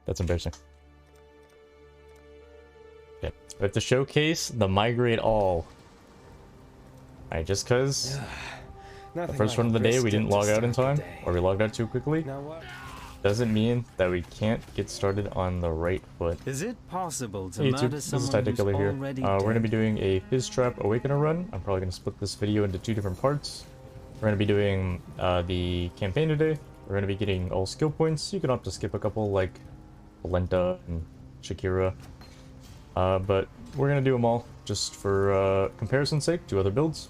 That's embarrassing. Okay, we have to showcase the migrate all. Alright, just because the first run of the day we didn't log out in time, or we logged out too quickly, doesn't mean that we can't get started on the right foot. Is it possible to Hey murder YouTube, this is someone Tactic who's Killer here. already We're going to dead? be doing a Phys Trap Awakener run. I'm probably going to split this video into 2 different parts. We're going to be doing the campaign today. We're going to be getting all skill points. You can opt to skip a couple like Valenta and Shakira. But we're going to do them all just for comparison's sake to other builds.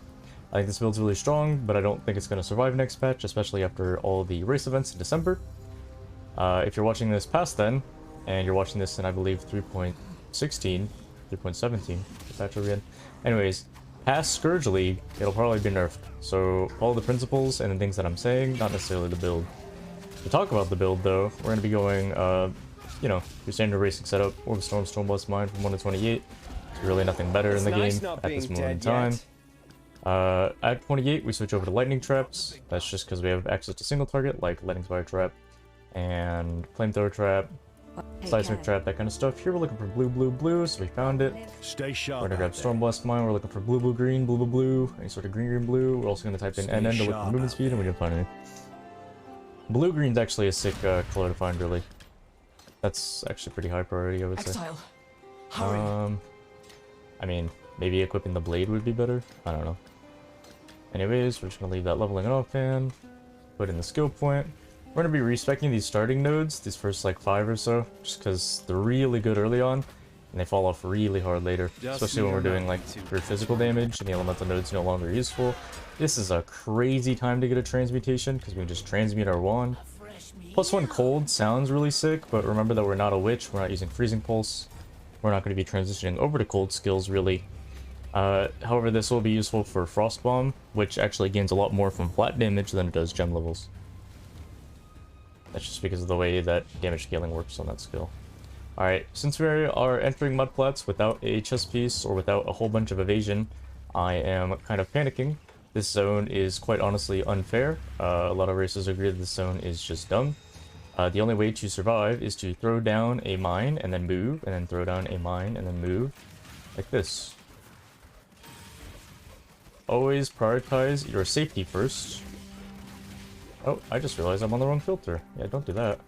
I think this build's really strong, but I don't think it's going to survive next patch, especially after all the race events in December. If you're watching this past then, and you're watching this in, I believe, 3.16, 3.17, the patch we're in. Anyways, past Scourge League, it'll probably be nerfed. So, follow the principles and the things that I'm saying, not necessarily the build. To talk about the build, though, we're going to be going, you know, your standard racing setup, Orb Storm, Stormblast Mine from 1 to 28. There's really nothing better in the game at this moment in time. At 28, we switch over to Lightning Traps. That's just because we have access to single target, like Lightning Spire Trap, and Flamethrower Trap, Seismic Trap, that kind of stuff. Here we're looking for blue, so we found it. Stay sharp. We're gonna grab Stormblast Mine, we're looking for blue, blue, any sort of green, blue. We're also gonna type in NN to look for movement speed, and we didn't find any. Blue-green's actually a sick color to find, really. That's actually pretty high priority, I would say. Exile. Hurry. I mean, maybe equipping the blade would be better. I don't know. Anyways, we're just gonna leave that leveling it off and put in the skill point. We're going to be respecing these starting nodes, these first like 5 or so, just because they're really good early on, and they fall off really hard later, especially when we're doing like pure physical damage and the elemental node's no longer useful. This is a crazy time to get a transmutation, because we can just transmute our wand. +1 cold sounds really sick, but remember that we're not a witch, we're not using freezing pulse, we're not going to be transitioning over to cold skills really. However, this will be useful for frost bomb, which actually gains a lot more from flat damage than it does gem levels. That's just because of the way that damage scaling works on that skill. Alright, since we are entering Mudflats without a chest piece or without a whole bunch of evasion, I am kind of panicking. This zone is quite honestly unfair. A lot of races agree that this zone is just dumb. The only way to survive is to throw down a mine and then move, and then throw down a mine and then move, like this. Always prioritize your safety first. Oh, I just realized I'm on the wrong filter. Yeah, don't do that.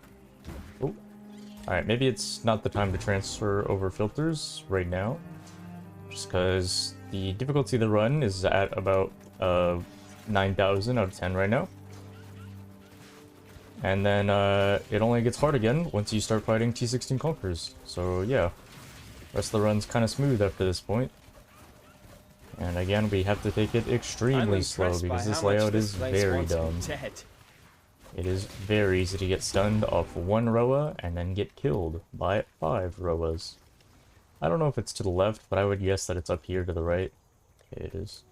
Oh. Alright, maybe it's not the time to transfer over filters right now. Just because the difficulty of the run is at about 9,000 out of 10 right now. And then it only gets hard again once you start fighting T16 Conquerors. So yeah, rest of the run's kind of smooth after this point. And again, we have to take it extremely slow because this layout is very dumb. It is very easy to get stunned off 1 Roa and then get killed by 5 Roas. I don't know if it's to the left, but I would guess that it's up here to the right. Okay, it is.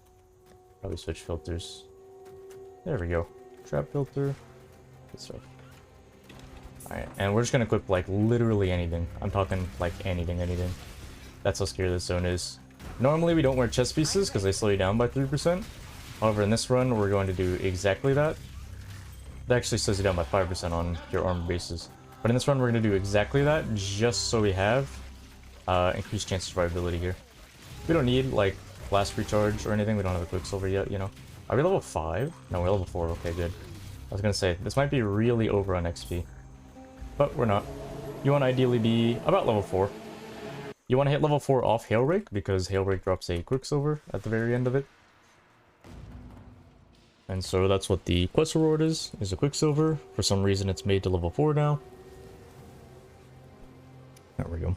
Probably switch filters. There we go. Trap filter. Good stuff. Alright, and we're just gonna equip like literally anything. I'm talking like anything. That's how scary this zone is. Normally we don't wear chest pieces because they slow you down by 3%. However, in this run we're going to do exactly that. That actually slows you down by 5% on your armor bases. But in this run we're going to do exactly that just so we have increased chance of survivability here. We don't need like blast recharge or anything. We don't have a Quicksilver yet, you know. Are we level 5? No, we're level 4. Okay, good. I was going to say, this might be really over on XP. But we're not. You want to ideally be about level 4. You want to hit level 4 off Hail Rake because Hail Rake drops a Quicksilver at the very end of it. And so that's what the quest reward is a Quicksilver. For some reason it's made to level 4 now. There we go.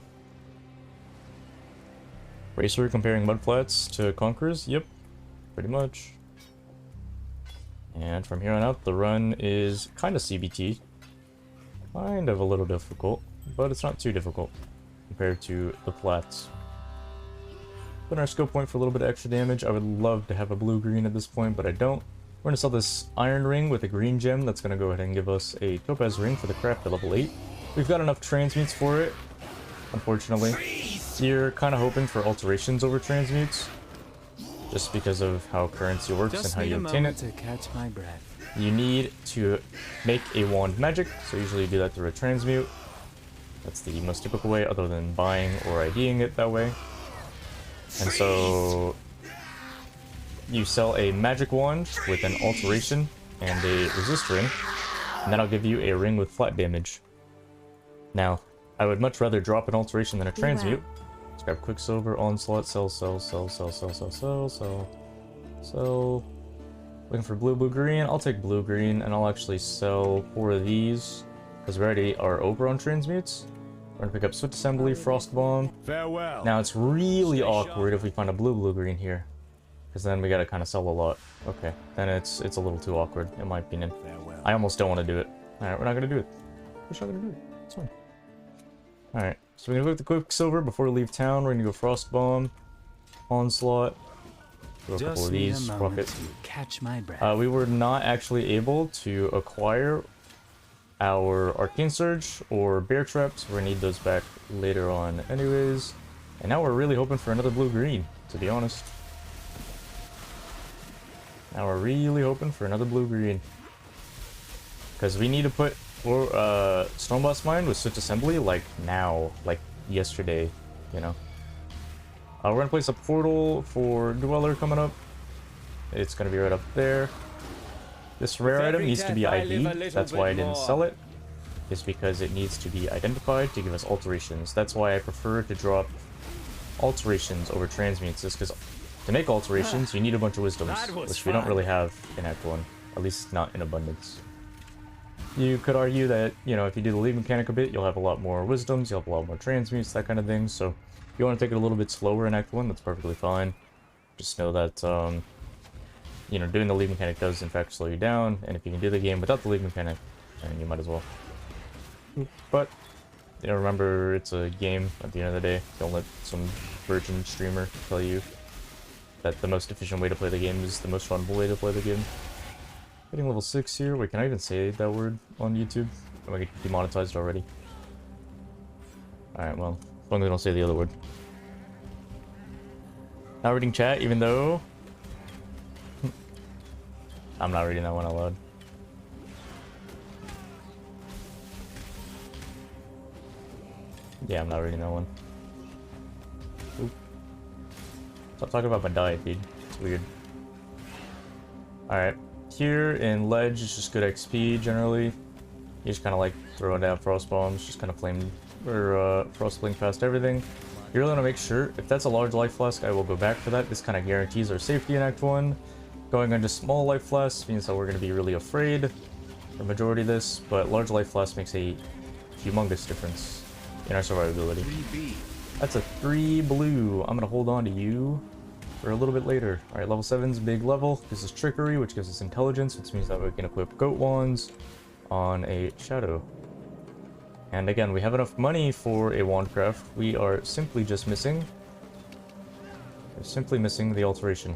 Racer comparing Mudflats to Conquerors? Yep, pretty much. And from here on out, the run is kind of CBT. Kind of a little difficult, but it's not too difficult compared to the flats. Put in our skill point for a little bit of extra damage. I would love to have a blue-green at this point, but I don't. We're going to sell this iron ring with a green gem. That's going to go ahead and give us a topaz ring for the craft at level 8. We've got enough transmutes for it, unfortunately. You're kind of hoping for alterations over transmutes, just because of how currency works and how you obtain it. To catch my breath. You need to make a wand magic, so usually you do that through a transmute. That's the most typical way, other than buying or IDing it that way. And so you sell a magic wand with an alteration and a resist ring, and that'll give you a ring with flat damage. Now, I would much rather drop an alteration than a transmute. Let's grab Quicksilver, Onslaught, sell. Looking for blue, green. I'll take blue, green, and I'll actually sell 4 of these, because we already are over on transmutes. We're gonna pick up Swift Assembly, Frost Bomb. Farewell. Now it's really awkward if we find a blue, green here, because then we gotta kind of sell a lot. Okay, then it's a little too awkward, in my opinion. Farewell. I almost don't want to do it. Alright, we're not gonna do it. We're not gonna do it. It's fine. Alright, so we're gonna look at the Quicksilver before we leave town. We're gonna go Frost Bomb, Onslaught. Throw a couple of these, rocket. Catch my breath. We were not actually able to acquire our Arcane Surge or Bear Traps. We're gonna need those back later on anyways. And now we're really hoping for another blue-green, to be honest. Now we're really hoping for another blue-green. Because we need to put Stormblast Mine with Swift Assembly, like, now. Like, yesterday, you know? We're gonna place a portal for Dweller coming up. It's gonna be right up there. This rare item needs to be ID. That's why I didn't sell it. It's because it needs to be identified to give us alterations. That's why I prefer to drop alterations over transmutes. Is because to make alterations, you need a bunch of wisdoms, which we don't really have in Act 1. At least not in abundance. You could argue that, you know, if you do the league mechanic a bit, you'll have a lot more wisdoms, you'll have a lot more transmutes, that kind of thing. So if you want to take it a little bit slower in Act 1, that's perfectly fine. Just know that, you know, doing the league mechanic does in fact slow you down, and if you can do the game without the league mechanic, then you might as well. But, you know, remember, it's a game at the end of the day. Don't let some virgin streamer tell you that the most efficient way to play the game is the most runnable way to play the game. Hitting level 6 here. Wait, can I even say that word on YouTube? Am I get demonetized already? Alright, well, as long as I don't say the other word. Not reading chat, even though I'm not reading that one out loud. Yeah, I'm not reading that one. Oop. Stop talking about my diet, dude. It's weird. Alright. Here in Ledge, it's just good XP generally. You just kind of like throwing down frost bombs, just kind of flame or frost blink past everything. You really want to make sure, if that's a large life flask, I will go back for that. This kind of guarantees our safety in Act 1. Going into small life flasks means that we're going to be really afraid for the majority of this, but large life flask makes a humongous difference in our survivability. 3B. That's a 3 blue. I'm going to hold on to you for a little bit later. Alright, level 7's big level. This is Trickery, which gives us intelligence, which means that we can equip Goat Wands on a Shadow. And again, we have enough money for a wand craft. We are simply just missing... We're simply missing the alteration.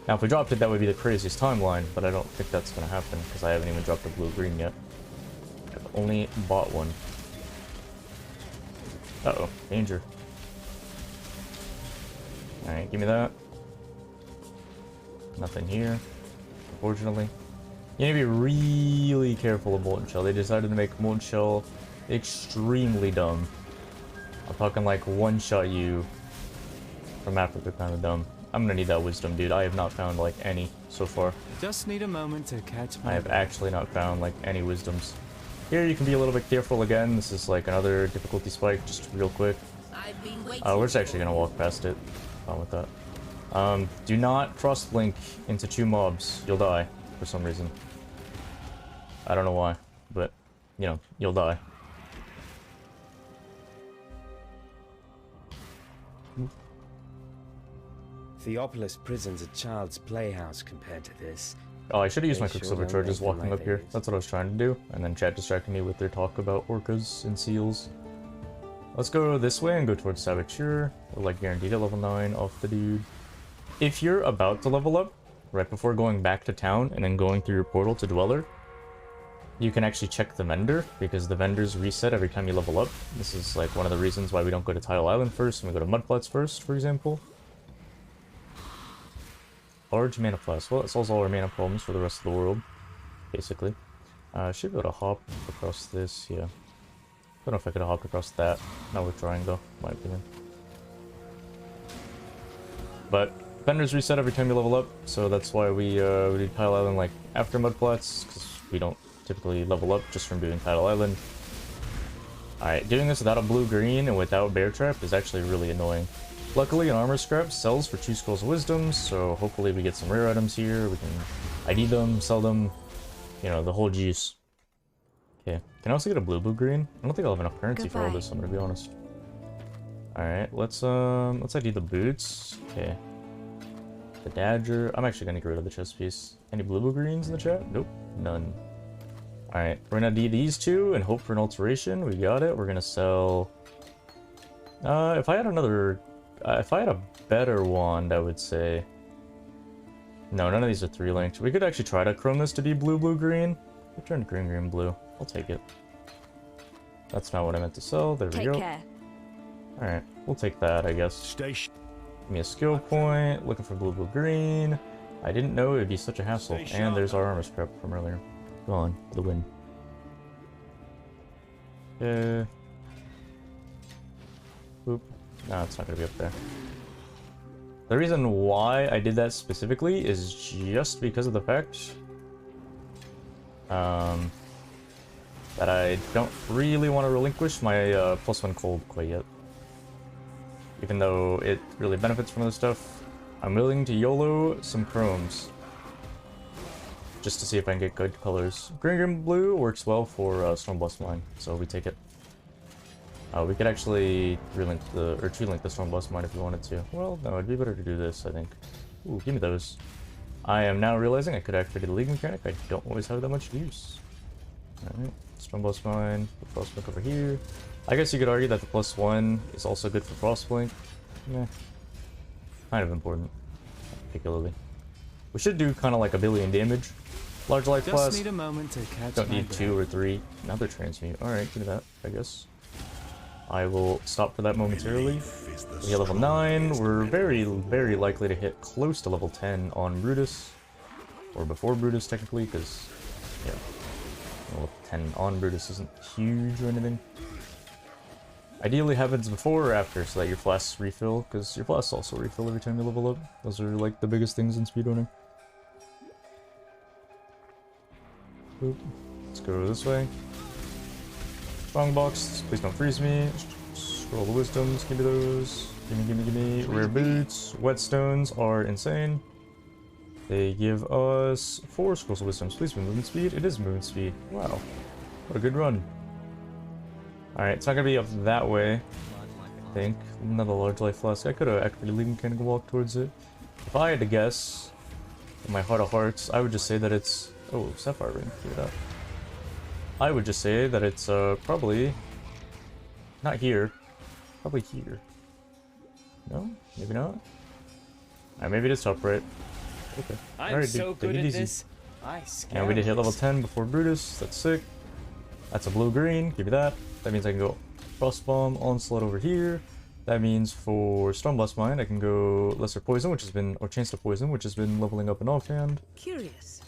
Now, if we dropped it, that would be the craziest timeline, but I don't think that's going to happen, because I haven't even dropped a blue-green yet. I've only bought one. Uh-oh, danger. Alright, give me that. Nothing here, unfortunately. You need to be really careful of Molten Shell. They decided to make Molten Shell extremely dumb. I'm talking like one-shot you from Africa kind of dumb. I'm gonna need that wisdom, dude. I have not found like any so far. Just need a moment to catch my I have actually not found like any wisdoms. Here you can be a little bit careful again. This is like another difficulty spike, just real quick. We're just actually gonna walk past it. Fine with that. Do not cross blink into 2 mobs. You'll die for some reason. I don't know why, but you know, you'll die. Theopolis Prison's a child's playhouse compared to this. Oh, I should have used my They Quicksilver sure charges don't make walking them up here. like That's what I was trying to do. And then chat distracted me with their talk about orcas and seals. Let's go this way and go towards Saboteur. We're like guaranteed at level 9 off the dude. If you're about to level up, right before going back to town and then going through your portal to Dweller, you can actually check the vendor, because the vendors reset every time you level up. This is like one of the reasons why we don't go to Tile Island first and we go to Mudflats first, for example. Large mana plus. Well, it solves all our mana problems for the rest of the world, basically. Should be able to hop across this, yeah. Don't know if I could have hopped across that. Not worth trying though, in my opinion. But Fenders reset every time you level up, so that's why we did Tidal Island like after Mudflats, because we don't typically level up just from doing Tidal Island. Alright, doing this without a blue-green and without Bear Trap is actually really annoying. Luckily, an armor scrap sells for 2 Scrolls of Wisdom, so hopefully we get some rare items here. We can ID them, sell them, you know, the whole juice. Okay, can I also get a blue-green? I don't think I'll have enough currency for all this, I'm gonna be honest. Alright, let's ID the boots. Okay. The Dagger. I'm actually gonna get rid of the chest piece. Any blue-greens in the chat? Nope, none. Alright, we're gonna ID these 2 and hope for an alteration. We got it. We're gonna sell... if I had another... if I had a better wand, I would say... No, none of these are 3-linked. We could actually try to chrome this to be blue-green. We turned green-blue. I'll take it. That's not what I meant to sell. There we go. Alright, we'll take that, I guess. Give me a skill point. Looking for blue-green. I didn't know it would be such a hassle. And there's our armor scrap from earlier. Go on, for the win. Okay. Oop. No, it's not gonna be up there. The reason why I did that specifically is just because of the fact that I don't really want to relinquish my +1 cold quite yet. Even though it really benefits from other stuff, I'm willing to YOLO some chromes. Just to see if I can get good colors. Green blue works well for Stormblast Mine, so we take it. We could actually relink the, or 2-link the Stormblast Mine if we wanted to. Well, no, it'd be better to do this, I think. Ooh, give me those. I am now realizing I could activate the League mechanic. I don't always have that much use. Alright, Stormblast Mine, put Frostblink over here. I guess you could argue that the +1 is also good for Frostblink. Meh. Kind of important, particularly. We should do kind of like a billion damage. Large life plus. Need a moment to catch don't need 2 or 3. Another transmute. Alright, give me that, I guess. I will stop for that momentarily. We hit level 9. We're very, very likely to hit close to level 10 on Brutus. Or before Brutus, technically, because, yeah. Level 10 on Brutus isn't huge or anything. Ideally happens before or after, so that your flasks refill, because your flasks also refill every time you level up. Those are like the biggest things in speedrunning. Oop. Let's go this way. Strong box, please don't freeze me. Scroll the wisdoms, give me those. Give me. Rare boots. Whetstones are insane. They give us 4 scrolls of wisdoms. Please be movement speed. It is movement speed. Wow. What a good run. Alright, it's not gonna be up that way, I think. Another large life flask. I could have activated League Mechanic and walked towards it. If I had to guess, in my heart of hearts, I would just say that it's... Oh, Sapphire Ring. Look at that. I would just say that it's probably... Not here. Probably here. No? Maybe not? Alright, maybe it is top right. Okay. I'm so good at this. And we did hit level 10 before Brutus. That's sick. That's a blue-green. Give me that. That means I can go Frost Bomb, Onslaught over here. That means for Stormblast Mine, I can go Lesser Poison, which has been, or Chance to Poison, which has been leveling up in offhand. Curious.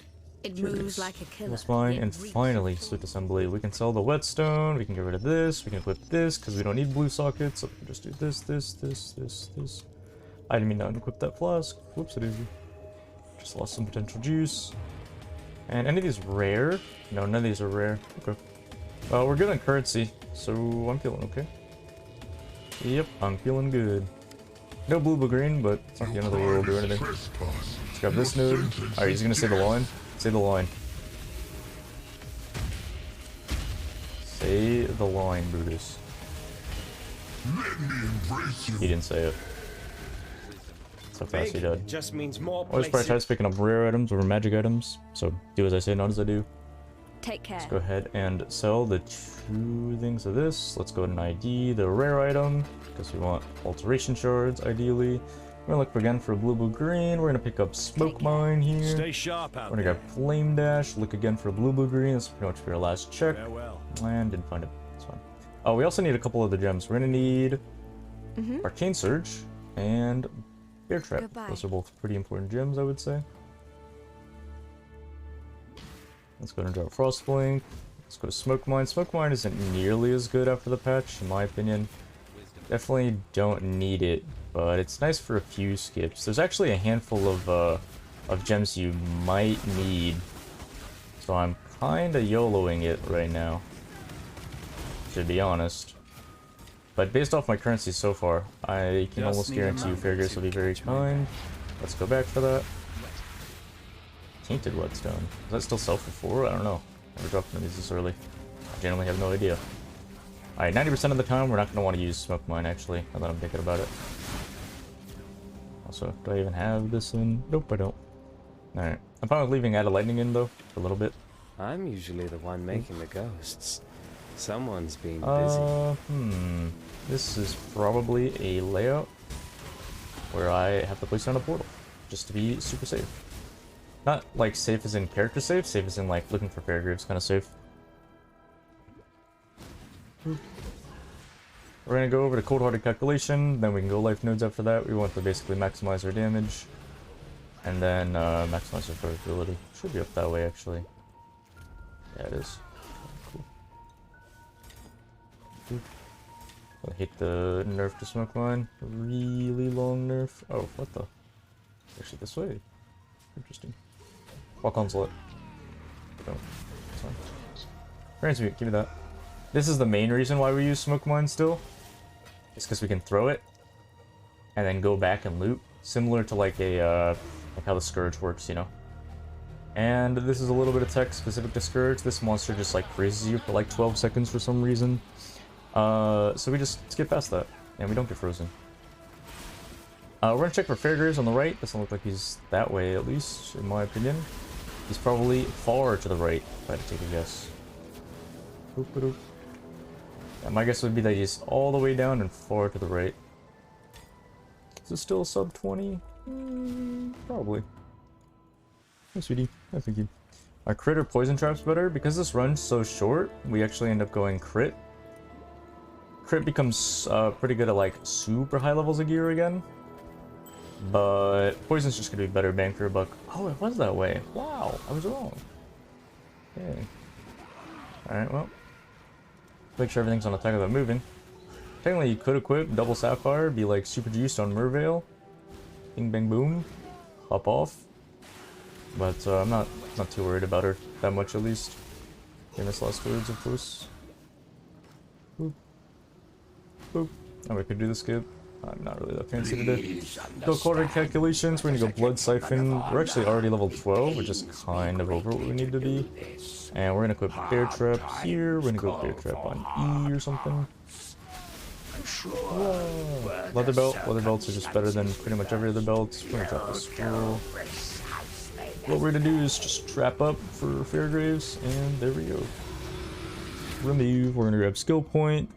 It moves like a killer. Mine, and finally, Swift Assembly. We can sell the Whetstone, we can get rid of this, we can equip this, because we don't need blue sockets, so we can just do this. I didn't mean to unequip that flask. Whoops, it is. Just lost some potential juice. And any of these rare? No, none of these are rare. Okay. Well, we're good on currency, so I'm feeling okay. Yep, I'm feeling good. No blue green, but it's not the end of the world or anything. Let's grab this node. Alright, he's gonna say the line. Say the line. Say the line, Brutus. He didn't say it. That's how fast he did. Just means more Always prioritize picking up rare items over magic items, so do as I say, not as I do. Take care. Let's go ahead and sell the 2 things of this. Let's go ahead and ID the rare item, because we want alteration shards, ideally. We're gonna look again for blue green. We're gonna pick up Smoke Mine here. Stay sharp out We're gonna grab Flame Dash. Look again for blue green. That's pretty much for your last check. Farewell. And didn't find it. That's fine. Oh, we also need a couple of the gems. We're gonna need Arcane Surge and Bear Trap. Goodbye. Those are both pretty important gems, I would say. Let's go ahead and drop Frostblink. Let's go to Smoke Mine. Smoke Mine isn't nearly as good after the patch, in my opinion. Definitely don't need it, but it's nice for a few skips. There's actually a handful of gems you might need, so I'm kinda YOLOing it right now, to be honest. But based off my currency so far, I can almost guarantee you Fairgraves will be very kind. Let's go back for that. Tainted Whetstone. Does that still sell for 4? I don't know. Never dropped one of these this early. I genuinely have no idea. Alright, 90% of the time we're not going to want to use Smoke Mine, actually, now that I'm thinking about it. Also, do I even have this in? Nope, I don't. Alright. I'm fine with leaving Add a Lightning in, though, for a little bit. I'm usually the one making the ghosts. Someone's being busy. This is probably a layout where I have to place down a portal, just to be super safe. Not like safe as in character safe, safe as in like looking for Fairgraves kind of safe. We're gonna go over to Cold-Hearted Calculation, then we can go Life Nodes after that. We want to basically maximize our damage, and then maximize our durability. Should be up that way, actually. Yeah, it is. Cool. I hate the nerf to Smoke Mine. Really long nerf. Oh, what the? Actually, this way. Interesting. Walk on slot. No, it's fine. Transmute, give me that. This is the main reason why we use Smoke Mine still. It's because we can throw it and then go back and loot, similar to like a like how the Scourge works, you know. And this is a little bit of tech specific to Scourge. This monster just like freezes you for like 12 seconds for some reason. So we just skip past that, and we don't get frozen. We're gonna check for Fairgraves on the right. Doesn't look like he's that way, at least, in my opinion. He's probably far to the right, if I had to take a guess. Boop-a-doop. Yeah, my guess would be that he's all the way down and far to the right. Is it still sub 20? Probably. Hey, sweetie. I thank you. Our crit or poison trap's better. Because this run's so short, we actually end up going crit. Crit becomes pretty good at like super high levels of gear again. But poison's just gonna be better bang for a buck. Oh, it was that way. Wow, I was wrong. Okay. Alright, well. Make sure everything's on attack without moving. Technically, you could equip double sapphire, be like super juiced on Merveil. Bing bang boom. Hop off. But I'm not too worried about her that much, at least. Famous last words, of course. Boop. Boop. And we could do the skip. I'm not really that fancy today. Go quarter calculations. We're gonna go Blood Siphon. We're actually already level 12, which is kind of over what we need to be. And we're gonna equip Bear Trap here. We're gonna go Bear Trap on E or something. Whoa. Leather Belt. Leather Belts are just better than pretty much every other belt. We're gonna drop the scroll. What we're gonna do is just trap up for Fairgraves, and there we go. Remove. We're gonna grab Skill Point.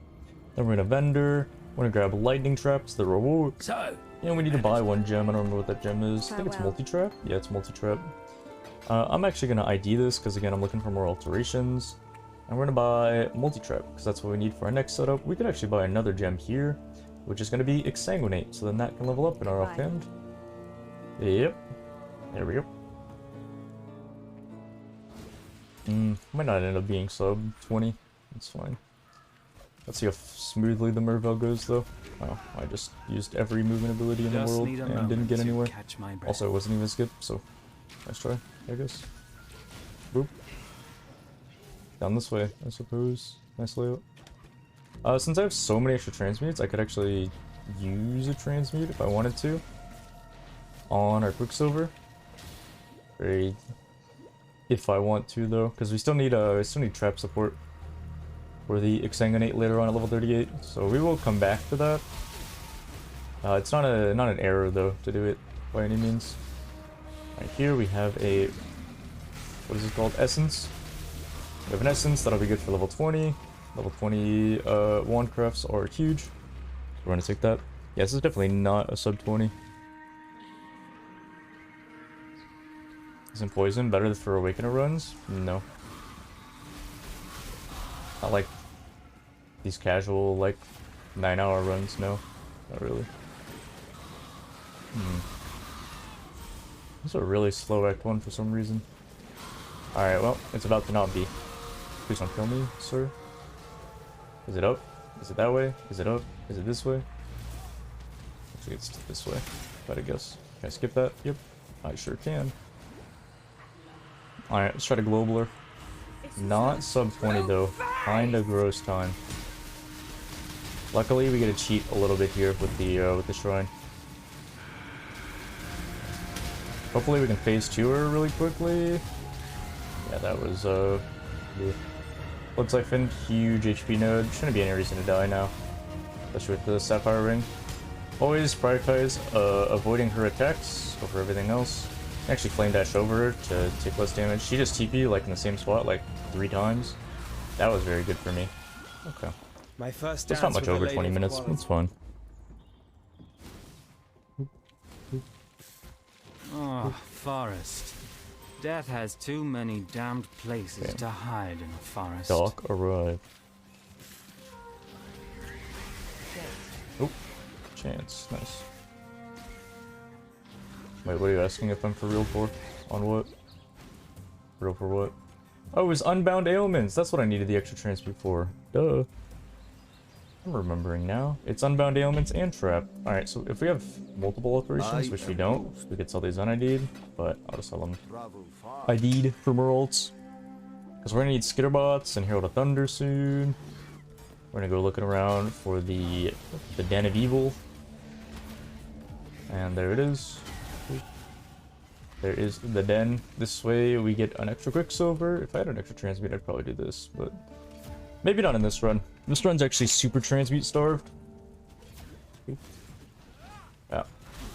Then we're gonna Vendor. We're gonna grab Lightning Traps, the reward. And we need to buy one gem. I don't remember what that gem is. I think it's Multi-Trap. Yeah, it's Multi-Trap. I'm actually gonna ID this because again, I'm looking for more alterations. And we're gonna buy Multi-Trap because that's what we need for our next setup. We could actually buy another gem here, which is gonna be Exsanguinate. So then that can level up in our offhand. Yep. There we go. Might not end up being sub 20. That's fine. Let's see how smoothly the Merveil goes, though. Oh, I just used every movement ability in the world and didn't get anywhere. Also, it wasn't even a skip, so nice try, I guess. Boop. Down this way, I suppose. Nice layout. Since I have so many extra transmutes, I could actually use a transmute if I wanted to on our Quicksilver. Very... If I want to, though, because we still need trap support for the Exsanguinate later on at level 38, so we will come back to that. It's not an error though to do it by any means. Right here we have a, what is it called? Essence. We have an essence that'll be good for level 20. Level 20 wand crafts are huge. We're gonna take that. Yeah, this is definitely not a sub 20. Isn't poison better for Awakener runs? No. Not like these casual, like, 9-hour runs, no. Not really. This is a really slow Act 1 for some reason. Alright, well, it's about to not be. Please don't kill me, sir. Is it up? Is it that way? Is it up? Is it this way? Actually, it's this way. But I guess. Can I skip that? Yep. I sure can. Alright, let's try to global her. Not sub 20 though. Kinda gross time. Luckily, we get to cheat a little bit here with the shrine. Hopefully, we can phase 2 her really quickly. Yeah, that was yeah. Looks like Finn, huge HP node. Shouldn't be any reason to die now, especially with the Sapphire Ring. Always prioritize avoiding her attacks over everything else. Actually flame dash over her to take less damage. She just TP like in the same spot like 3 times. That was very good for me. Okay. My first It's not much over 20 minutes. It's fine. Oh, forest. Death has too many damned places to hide in a forest. Doc arrived. Oh, chance. Nice. Wait, what are you asking if I'm for real for? On what? Real for what? Oh, it was Unbound Ailments. That's what I needed the extra transmute for. Duh. I'm remembering now. It's Unbound Ailments and Trap. Alright, so if we have multiple alterations, which we don't, we could sell these unID'd, but I'll just sell them ID'd for more ults. Because we're gonna need Skitterbots and Herald of Thunder soon. We're gonna go looking around for the Den of Evil. And there it is. There is the Den. This way we get an extra Quicksilver. If I had an extra transmute, I'd probably do this, but maybe not in this run. This run's actually super transmute starved. Yeah.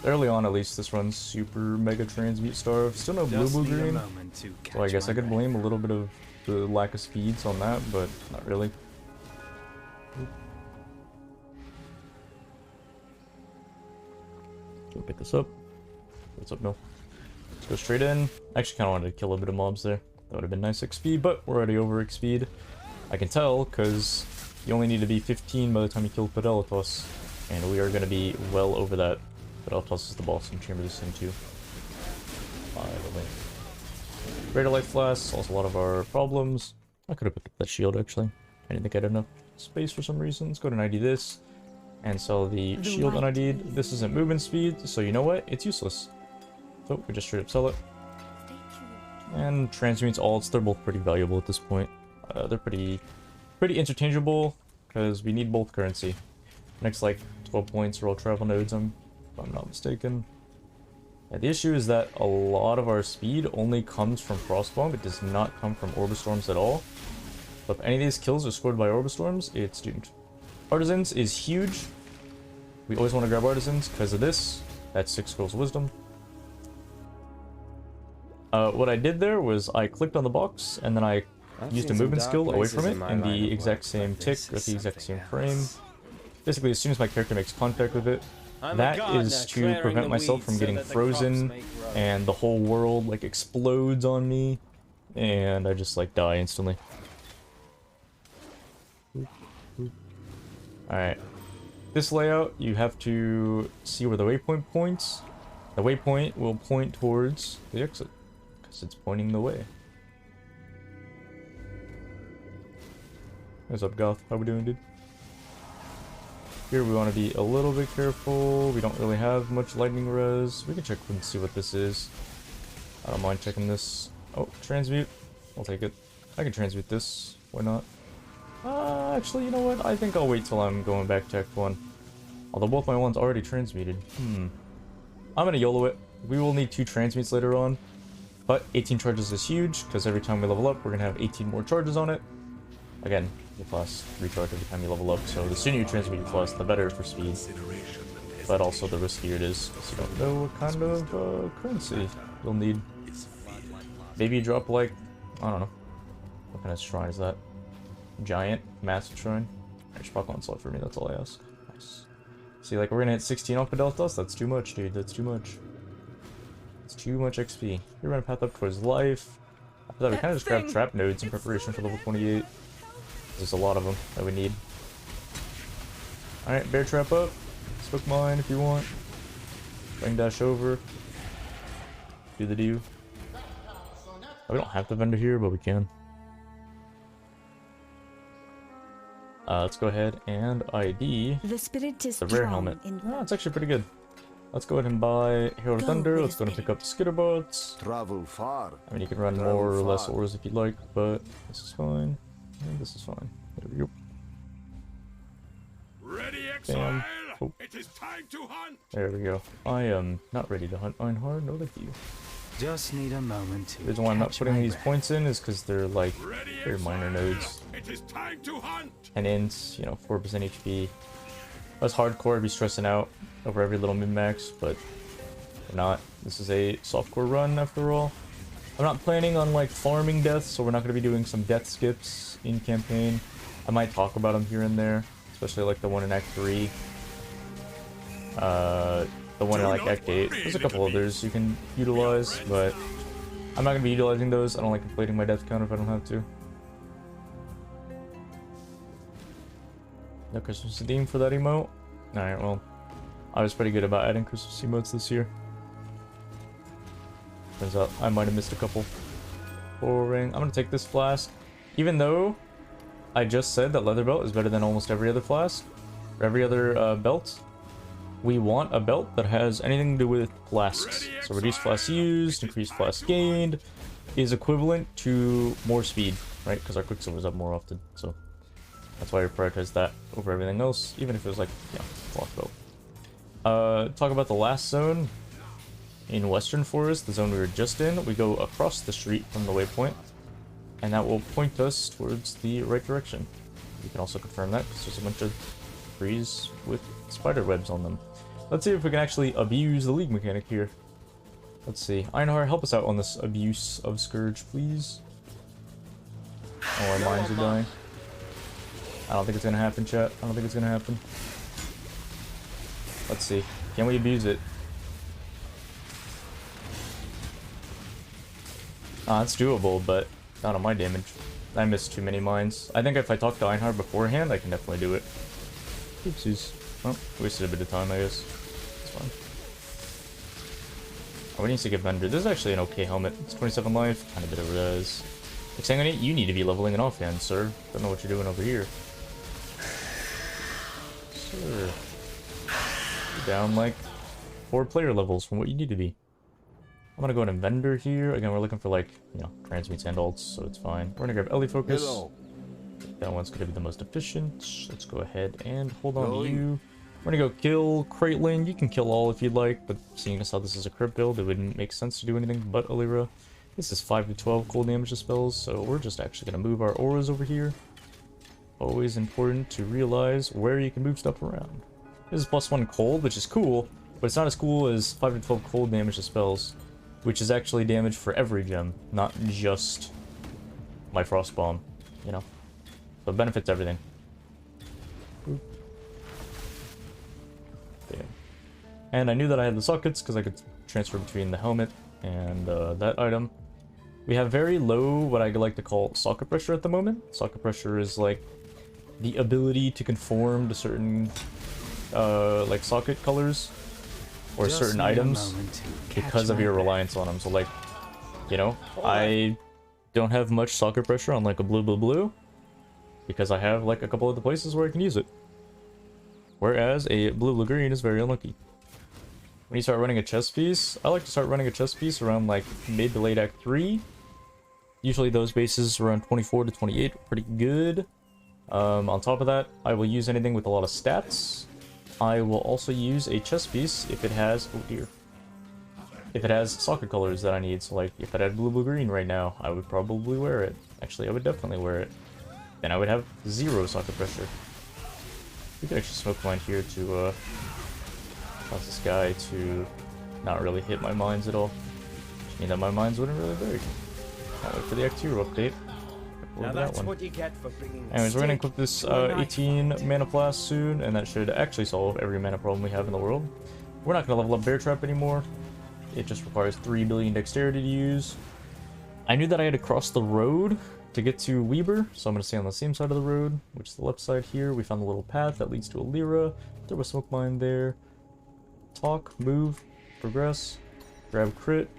Early on, at least, this run's super mega transmute starved. Still no blue green. So I guess I could blame a little bit of the lack of speeds on that, but not really. Go pick this up. What's up, no? Let's go straight in. I actually kind of wanted to kill a bit of mobs there. That would have been nice XP, but we're already over XP'd. I can tell, because you only need to be 15 by the time you kill Fidelitas, and we are going to be well over that. Fidelitas is the boss in Chamber of the Sin too. By the way. Greater Life Flask solves a lot of our problems. I could have picked up that shield actually. I didn't think I had enough space for some reason. Let's go to 90 this, and sell the shield unID'd. This isn't movement speed, so you know what? It's useless. So we just straight up sell it. And transmutes alts, they're both pretty valuable at this point. They're pretty interchangeable, because we need both currency. Next, like, 12 points are all travel nodes, if I'm not mistaken. Yeah, the issue is that a lot of our speed only comes from Frostbomb. It does not come from Orbistorms at all. So if any of these kills are scored by Orbistorms, it's doomed. Artisans is huge. We always want to grab Artisans because of this. That's 6 scrolls of wisdom. What I did there was I clicked on the box, and then I used a movement skill away from it in the exact same tick or the exact same frame. Basically, as soon as my character makes contact with it, that is to prevent myself from getting frozen and the whole world like explodes on me, and I just like die instantly. Alright. This layout, you have to see where the waypoint points. The waypoint will point towards the exit, because it's pointing the way. What's up, Goth? How we doing, dude? Here we want to be a little bit careful. We don't really have much lightning res. We can check and see what this is. I don't mind checking this. Oh, transmute. I'll take it. I can transmute this. Why not? Actually, you know what? I think I'll wait till I'm going back to Act 1. Although both my ones already transmuted. I'm gonna YOLO it. We will need 2 transmutes later on. But 18 charges is huge, because every time we level up, we're gonna have 18 more charges on it. Again, the class recharge every time you level up, so the sooner you transmute your class, the better for speed. But also the riskier it is, because you don't know what kind of currency you'll need. Maybe you drop like, I don't know. What kind of shrine is that? Giant? Massive shrine? Alright, Sprockle on slot for me, that's all I ask. Nice. See, like, we're gonna hit 16 off Fidelitas? That's too much, dude, that's too much. It's too much XP. You're gonna path up towards life. After that, we kind of just grab trap nodes in preparation for level 28. There's a lot of them that we need. Alright, bear trap up. Spook mine if you want. Bring dash over. Do the do. Oh, we don't have the vendor here, but we can. Let's go ahead and ID The spirit is the rare strong helmet. in Oh, it's actually pretty good. Let's go ahead and buy Hero Go Thunder. with Let's go ahead and pick up Skitterbots. Travel far. I mean, you can run Travel more or less far. ores if you'd like, but this is fine. And this is fine. There we go. Ready, Bam. exile? Oh. It is time to hunt. There we go. I am not ready to hunt Einhard. No, thank you. Just need a moment to The reason why I'm not catch putting my these breath. points in is because they're like Ready, very minor exile? nodes. It is time to hunt. 10 ints, you know, 4% HP. If I was hardcore, I'd be stressing out over every little min-max, but we're not. This is a softcore run after all. I'm not planning on like farming deaths, so we're not going to be doing some death skips in campaign. I might talk about them here and there, especially like the one in Act 3. The one in like Act 8. There's a couple others you can utilize, but I'm not going to be utilizing those. I don't like inflating my death count if I don't have to. No Christmas theme for that emote? Alright, well, I was pretty good about adding Christmas emotes this year. Turns out I might have missed a couple. Boring. I'm gonna take this flask. Even though I just said that leather belt is better than almost every other flask, or every other belt, we want a belt that has anything to do with flasks. So reduced flasks used, increased flasks gained, is equivalent to more speed, right? Because our quicksilver's up more often, so that's why we prioritize that over everything else, even if it was like, you know, cloth belt. Talk about the last zone. In Western Forest, the zone we were just in, we go across the street from the waypoint, and that will point us towards the right direction. You can also confirm that, because there's a bunch of trees with spider webs on them. Let's see if we can actually abuse the league mechanic here. Let's see. Einhar, help us out on this abuse of Scourge, please. Oh, our mines are dying. I don't think it's gonna happen, chat. I don't think it's gonna happen. Let's see. Can we abuse it? It's doable, but not on my damage. I missed too many mines. I think if I talk to Einhard beforehand, I can definitely do it. Oopsies. Well, wasted a bit of time, I guess. It's fine. Oh, we need to get Vendor. This is actually an okay helmet. It's 27 life, kind of bit of res. Exsanguinate, you need to be leveling an offhand, sir. Don't know what you're doing over here. Sir. You're down like 4 player levels from what you need to be. I'm gonna go in Vendor here. Again, we're looking for like, you know, transmutes and ults, so it's fine. We're gonna grab Ellie Focus. Hello. That one's gonna be the most efficient. Let's go ahead and hold on to you. We're gonna go kill Caitlyn. You can kill all if you'd like, but seeing as how this is a crit build, it wouldn't make sense to do anything but Alira. This is 5 to 12 cold damage to spells, so we're just actually gonna move our auras over here. Always important to realize where you can move stuff around. This is +1 cold, which is cool, but it's not as cool as 5 to 12 cold damage to spells, which is actually damage for every gem, not just my frost bomb, you know. So it benefits everything. Oop. Okay. And I knew that I had the sockets because I could transfer between the helmet and that item. We have very low, what I like to call socket pressure at the moment. Socket pressure is like the ability to conform to certain like socket colors or Just certain need a items moment to because catch of my your breath. reliance on them. So like, you know, I don't have much socket pressure on like a blue because I have like a couple of the places where I can use it. Whereas a blue green is very unlucky. When you start running a chess piece, I like to start running a chess piece around like mid to late Act 3. Usually those bases around 24 to 28 are pretty good. On top of that, I will use anything with a lot of stats. I will also use a chess piece if it has, oh dear, if it has socket colors that I need. So like if it had blue green right now, I would probably wear it. Actually, I would definitely wear it. Then I would have 0 socket pressure. We could actually smoke mine here to cause this guy to not really hit my mines at all. Which means that my mines wouldn't really break. Can't wait for the Act 2 update. Now that's what you get for bringing. Anyways, we're gonna equip this 18 mana flask soon, and that should actually solve every mana problem we have in the world. We're not gonna level up Bear Trap anymore. It just requires 3 billion dexterity to use. I knew that I had to cross the road to get to Weber, so I'm gonna stay on the same side of the road, which is the left side here. We found the little path that leads to a Lyra. Throw a smoke mine there. Talk, move, progress, grab crit,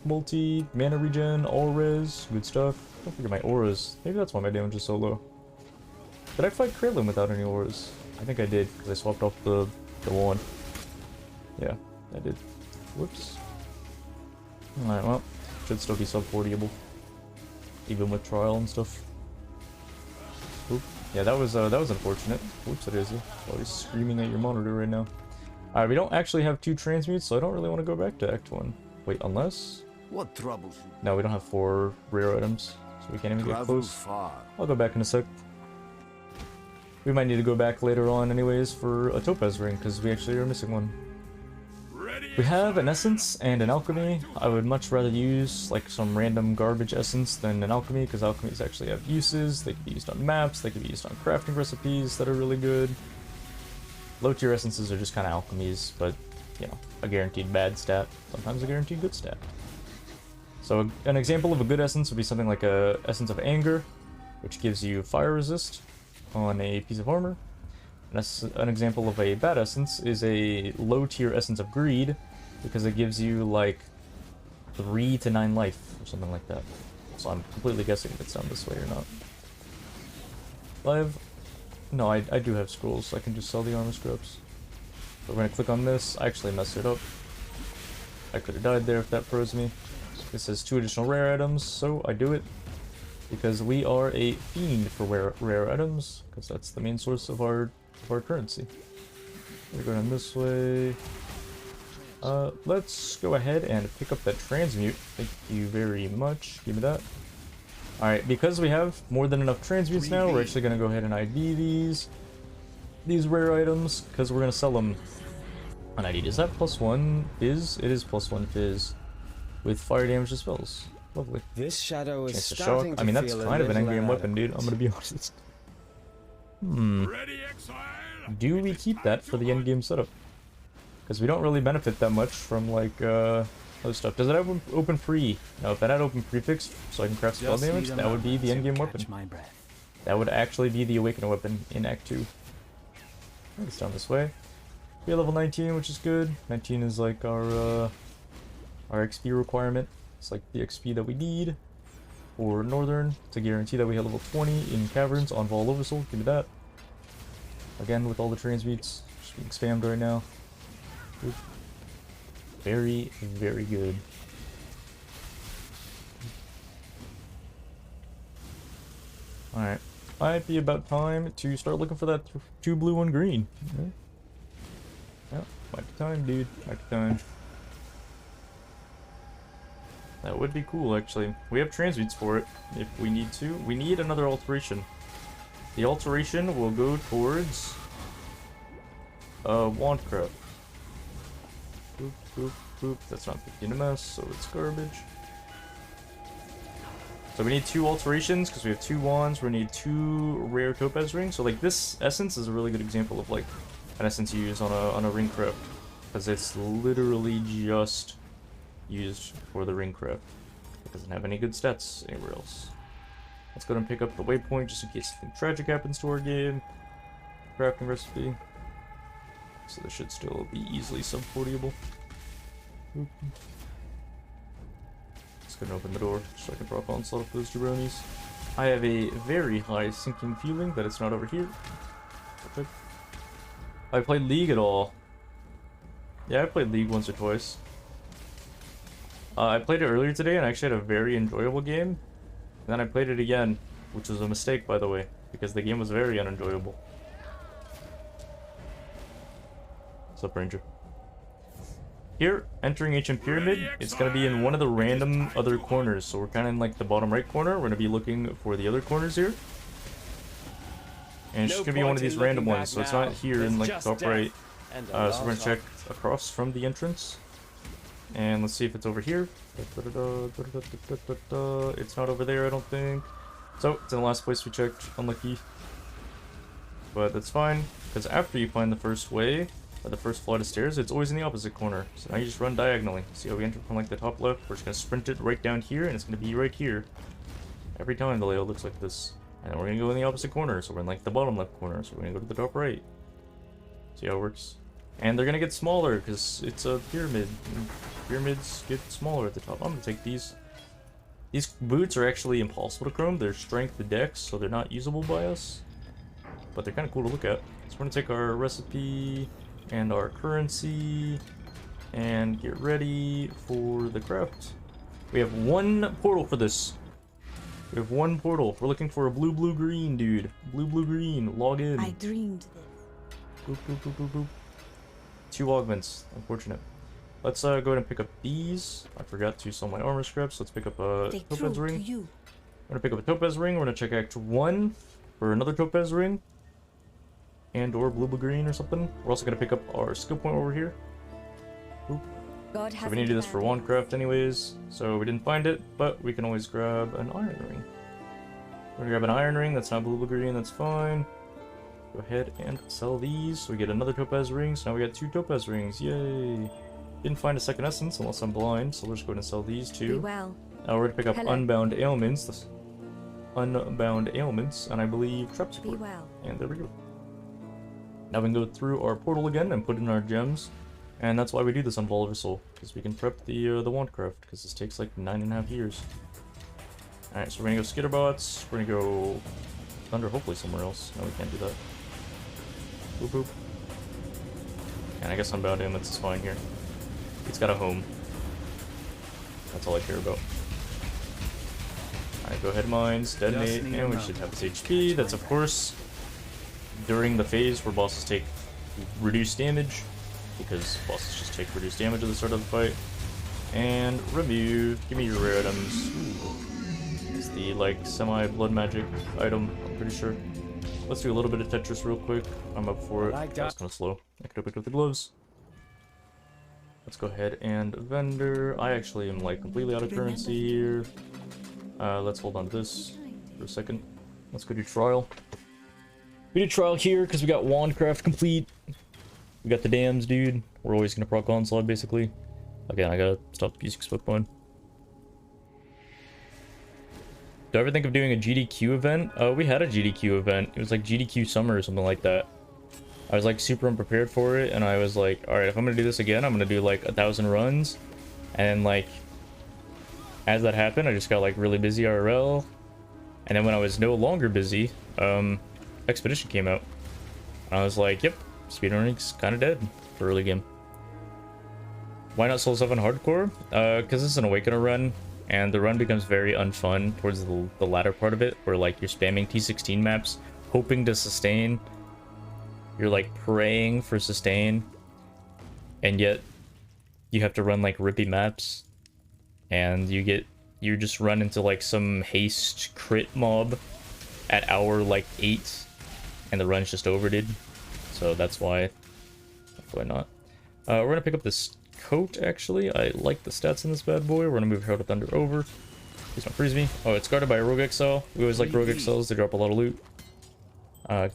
multi, mana regen, all res, good stuff. Don't forget my auras. Maybe that's why my damage is so low. Did I fight Krillin without any auras? I think I did, because I swapped off the one. Yeah, I did. Whoops. Alright, well, should still be sub-40able. Even with trial and stuff. Oop. Yeah, that was unfortunate. Whoops, it is. Always screaming at your monitor right now. Alright, we don't actually have 2 transmutes, so I don't really want to go back to Act 1. Wait, unless... What troubles you? No, we don't have 4 rare items, so we can't even get close. Far. I'll go back in a sec. We might need to go back later on anyways for a topaz ring, because we actually are missing one. We have an essence and an alchemy. I would much rather use like some random garbage essence than an alchemy, because alchemies actually have uses. They can be used on maps, they can be used on crafting recipes that are really good. Low tier essences are just kind of alchemies, but you know, a guaranteed bad stat, sometimes a guaranteed good stat. So an example of a good essence would be something like a Essence of Anger, which gives you fire resist on a piece of armor. An example of a bad essence is a low tier Essence of Greed, because it gives you like 3 to 9 life or something like that. So I'm completely guessing if it's down this way or not. Live? No, I do have scrolls, so I can just sell the armor scraps. But we're gonna click on this. I actually messed it up. I could have died there if that froze me. This has 2 additional rare items, so I do it. Because we are a fiend for rare items, because that's the main source of our currency. We're going this way. Let's go ahead and pick up that transmute. Thank you very much. Give me that. Alright, because we have more than enough transmutes now, we're actually going to go ahead and ID these rare items, because we're going to sell them on ID. Is that +1 Phys? It is +1 Phys with fire damage to spells. Lovely. This shadow is Chance to starting shock. to I mean, that's feel kind of an a little endgame weapon, dude. I'm gonna be honest. Do we keep that for the endgame setup? Because we don't really benefit that much from, like, other stuff. Does it have open free? No, if that had open prefix, so I can craft spell damage, that would be the endgame weapon. That would actually be the Awakener weapon in Act 2. It's down this way. We have level 19, which is good. 19 is like our XP requirement. It's like the XP that we need for Northern to guarantee that we hit level 20 in Caverns on Vol Oversoul. Give me that. Again, with all the transmutes just being spammed right now. Oop. Very, very good. Alright. Might be about time to start looking for that 2 blue, 1 green. Yeah, might be time, dude. Might be time. That would be cool, actually. We have transmutes for it, if we need to. We need another alteration. The alteration will go towards... Wandcraft. Boop, boop, boop. That's not 15 MS, so it's garbage. So we need 2 alterations, because we have 2 wands. We need 2 rare topaz rings. So, like, this essence is a really good example of, like, an essence you use on a ring craft. Because it's literally just... used for the ring craft. It doesn't have any good stats anywhere else. Let's go and pick up the waypoint just in case something tragic happens to our game. Crafting recipe. So this should still be easily sub-40able. Let's go and open the door so I can drop onslaught of those jabronis. I have a very high sinking feeling that it's not over here. Perfect. I played League at all. Yeah, I played League once or twice. I played it earlier today and I actually had a very enjoyable game. And then I played it again, which was a mistake, by the way, because the game was very unenjoyable. What's up, Ranger? Here, entering Ancient Pyramid, it's going to be in one of the random other corners. So we're kind of in like the bottom right corner. We're going to be looking for the other corners here. And it's just going to be one of these random ones, so it's not here in like top right. So we're going to check across from the entrance. And let's see if it's over here. It's not over there, I don't think. So, it's in the last place we checked. Unlucky. But that's fine, because after you find the first way, or the first flight of stairs, it's always in the opposite corner. So now you just run diagonally. See how we enter from like the top left? We're just going to sprint it right down here, and it's going to be right here. Every time the layout looks like this. And then we're going to go in the opposite corner, so we're in like the bottom left corner, so we're going to go to the top right. See how it works? And they're gonna get smaller because it's a pyramid. And pyramids get smaller at the top. I'm gonna take these. These boots are actually impossible to chrome. They're strength to dex, so they're not usable by us. but they're kind of cool to look at. So we're gonna take our recipe and our currency and get ready for the craft. We have one portal for this. We have one portal. We're looking for a blue, blue, green, dude. Blue, blue, green. Log in. I dreamed this. Boop, boop, boop, boop, boop. 2 augments. Unfortunate. Let's go ahead and pick up these. I forgot to sell my armor scraps. Let's pick up a topaz ring. We're gonna pick up a topaz ring. We're gonna check Act 1 for another topaz ring. And or blue, blue, green or something. We're also gonna pick up our skill point over here. Boop. So we need to do this for wandcraft anyways, so we didn't find it, but we can always grab an iron ring. We're gonna grab an iron ring, that's not blue, blue, green, that's fine. Go ahead and sell these, so we get another topaz ring, so now we got 2 topaz rings, yay! Didn't find a second essence unless I'm blind, so let's go ahead and sell these 2. Well. Now we're gonna pick up unbound ailments, unbound ailments, and I believe trap support. Well. And there we go. Now we can go through our portal again and put in our gems. And that's why we do this on Volver Soul, because we can prep the wandcraft, because this takes like 9.5 years. Alright, so we're gonna go skitterbots, we're gonna go thunder hopefully somewhere else. No, we can't do that. Boop boop. And I guess unbound ailments is fine here. It's got a home. That's all I care about. Alright, go ahead mines, detonate, and we should have this HP. That's of course during the phase where bosses take reduced damage, because bosses just take reduced damage at the start of the fight. And remove. Give me your rare items. It's the like semi-blood magic item, I'm pretty sure. Let's do a little bit of Tetris real quick. I'm up for it. That's kind of slow. I could open it with the gloves. Let's go ahead and vendor. I actually am like completely out of currency here. Let's hold on to this for a second. Let's go do trial. We did trial here because we got wandcraft complete. We got the dams, dude. We're always gonna proc onslaught, basically. Again, I gotta stop using Spookbone. Do I ever think of doing a GDQ event? We had a GDQ event. It was like GDQ Summer or something like that. I was like super unprepared for it, and I was like, alright, if I'm gonna do this again, I'm gonna do like 1,000 runs. And like, as that happened, I just got like really busy IRL. And then when I was no longer busy, Expedition came out. And I was like, yep. Speedrunning's kind of dead for early game. Why not Soul 7 Hardcore? Because it's an Awakener run, and the run becomes very unfun towards the latter part of it, where like you're spamming T16 maps, hoping to sustain. You're like praying for sustain, and yet you have to run like rippy maps, and you just run into like some haste crit mob at hour like 8, and the run's just over, dude. So that's why not. We're gonna pick up this coat, actually. I like the stats in this bad boy. We're gonna move Herald of Thunder over. Please don't freeze me. Oh, it's guarded by a Rogue XL. We always like Rogue XLs, they drop a lot of loot.